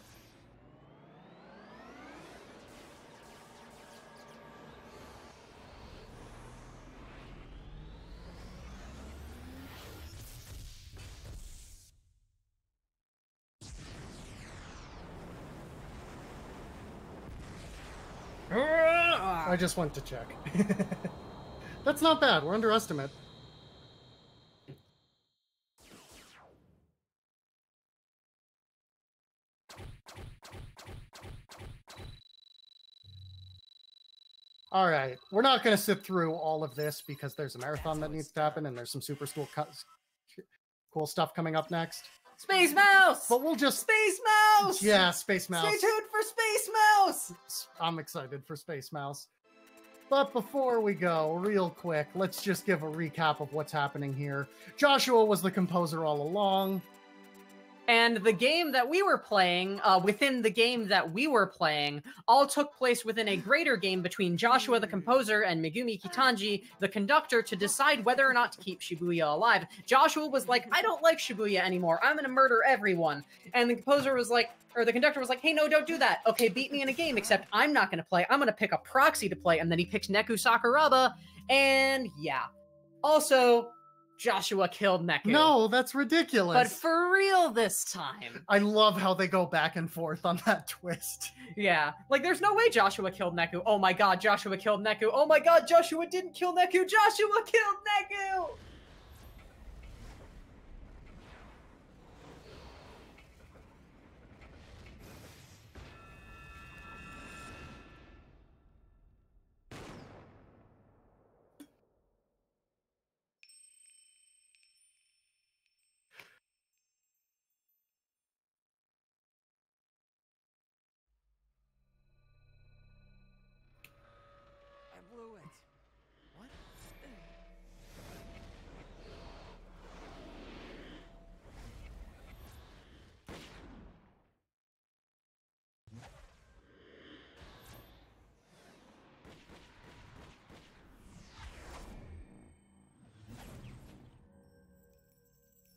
I just went to check. That's not bad. We're underestimate. All right. We're not going to sit through all of this because there's a marathon that needs to happen and there's some super cool stuff coming up next. Space Mouse! But we'll just... Space Mouse! Yeah, Space Mouse. Stay tuned for Space Mouse! I'm excited for Space Mouse. But before we go, real quick, let's just give a recap of what's happening here. Joshua was the composer all along. And the game that we were playing, within the game that we were playing, all took place within a greater game between Joshua, the composer, and Megumi Kitanji, the conductor, to decide whether or not to keep Shibuya alive. Joshua was like, I don't like Shibuya anymore. I'm gonna murder everyone. And the composer was like, or the conductor was like, hey, no, don't do that. Okay, beat me in a game, except I'm not gonna play. I'm gonna pick a proxy to play. And then he picks Neku Sakuraba, and yeah. Also, Joshua killed Neku. No, that's ridiculous. But for real this time. I love how they go back and forth on that twist. Yeah. Like, there's no way Joshua killed Neku. Oh my god, Joshua killed Neku. Oh my god, Joshua didn't kill Neku. Joshua killed Neku! Blew it. What?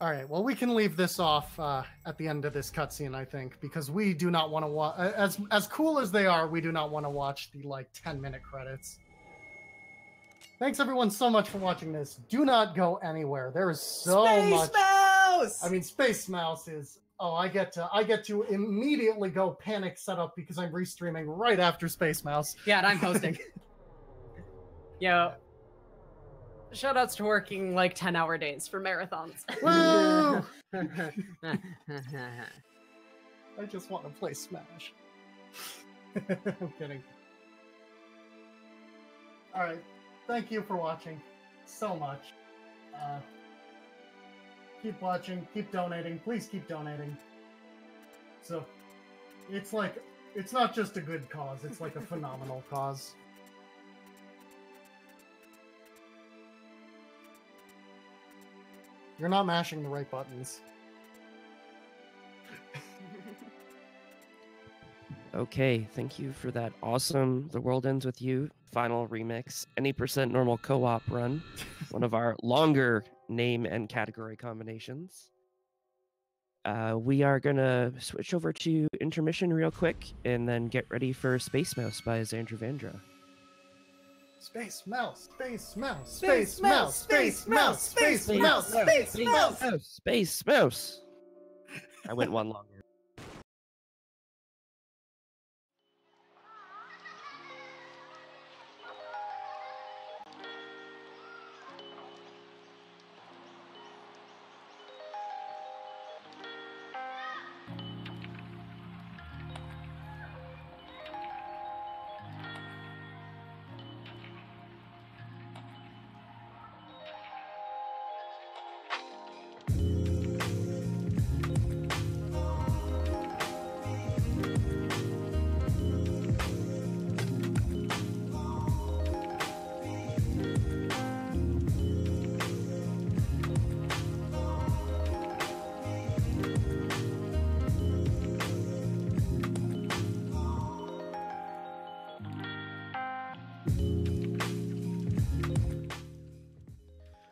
All right, well, we can leave this off at the end of this cutscene, I think, because we do not want to watch. As cool as they are, we do not want to watch the like 10-minute credits. Thanks everyone so much for watching this. Do not go anywhere. There is so much. Space Mouse! I mean, Space Mouse is. Oh, I get to immediately go panic setup because I'm restreaming right after Space Mouse. Yeah, and I'm hosting. Yo. Shoutouts to working like 10-hour days for marathons. Woo! I just want to play Smash. I'm kidding. Alright, thank you for watching so much. Keep watching, keep donating, please keep donating. So, it's like, it's not just a good cause, it's like a phenomenal cause. You're not mashing the right buttons. Okay, thank you for that awesome The World Ends With You final remix, any percent normal co-op run, one of our longer name and category combinations. We are gonna switch over to intermission real quick and then get ready for Space Mouse by Xandra Vandra. Space Mouse, Space Mouse, Space Mouse, Space Mouse, Space Mouse, Space Mouse, Space Mouse. I went one longer.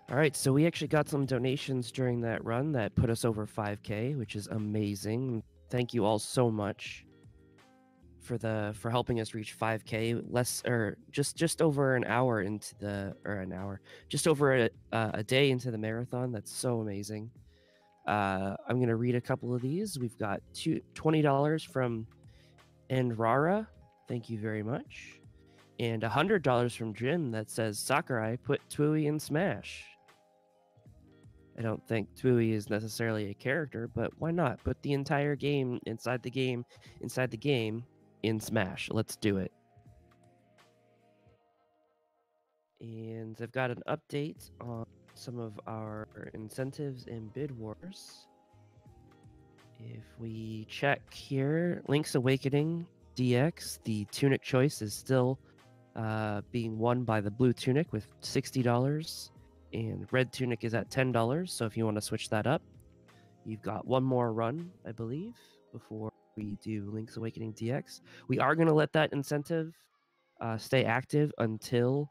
All right, so we actually got some donations during that run that put us over 5K, which is amazing. Thank you all so much for helping us reach 5K. Just over an hour into just over a day into the marathon. That's so amazing. I'm gonna read a couple of these. We've got $20 from Enrara. Thank you very much. And $100 from Jim that says, Sakurai, put Twooey in Smash. I don't think Twooey is necessarily a character, but why not? Put the entire game inside the game in Smash. Let's do it. And I've got an update on some of our incentives in Bid Wars. If we check here, Link's Awakening DX, the tunic choice is still being won by the blue tunic with $60, and red tunic is at $10. So if you want to switch that up, you've got one more run, I believe, before we do Link's Awakening DX. We are going to let that incentive stay active until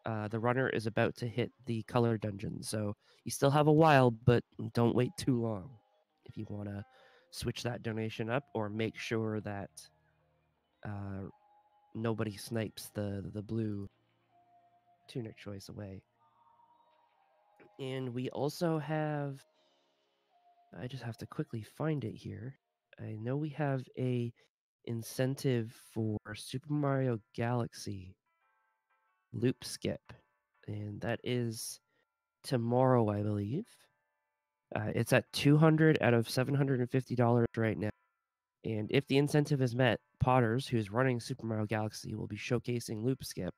the runner is about to hit the color dungeon. So you still have a while, but don't wait too long if you want to switch that donation up or make sure that nobody snipes the blue tunic choice away. And we also have, I just have to quickly find it here. I know we have a incentive for Super Mario Galaxy loop skip, and that is tomorrow, I believe. It's at $200 out of $750 right now. And if the incentive is met, Potters, who's running Super Mario Galaxy, will be showcasing Loop Skip,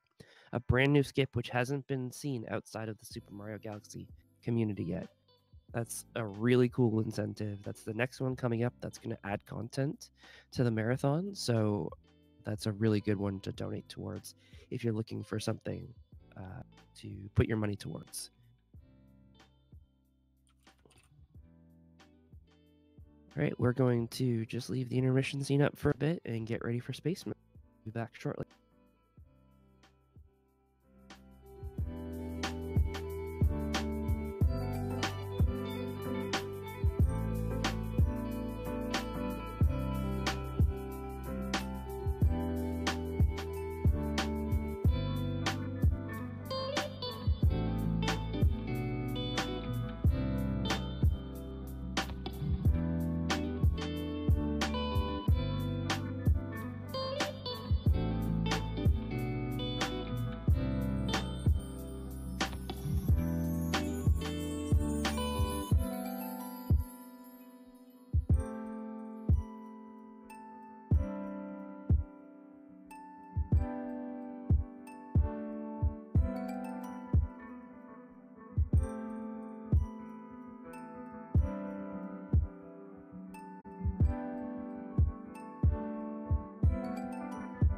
a brand new skip which hasn't been seen outside of the Super Mario Galaxy community yet. That's a really cool incentive. That's the next one coming up that's going to add content to the marathon. So that's a really good one to donate towards if you're looking for something to put your money towards. All right, we're going to just leave the intermission scene up for a bit and get ready for Space Mouse. Be back shortly.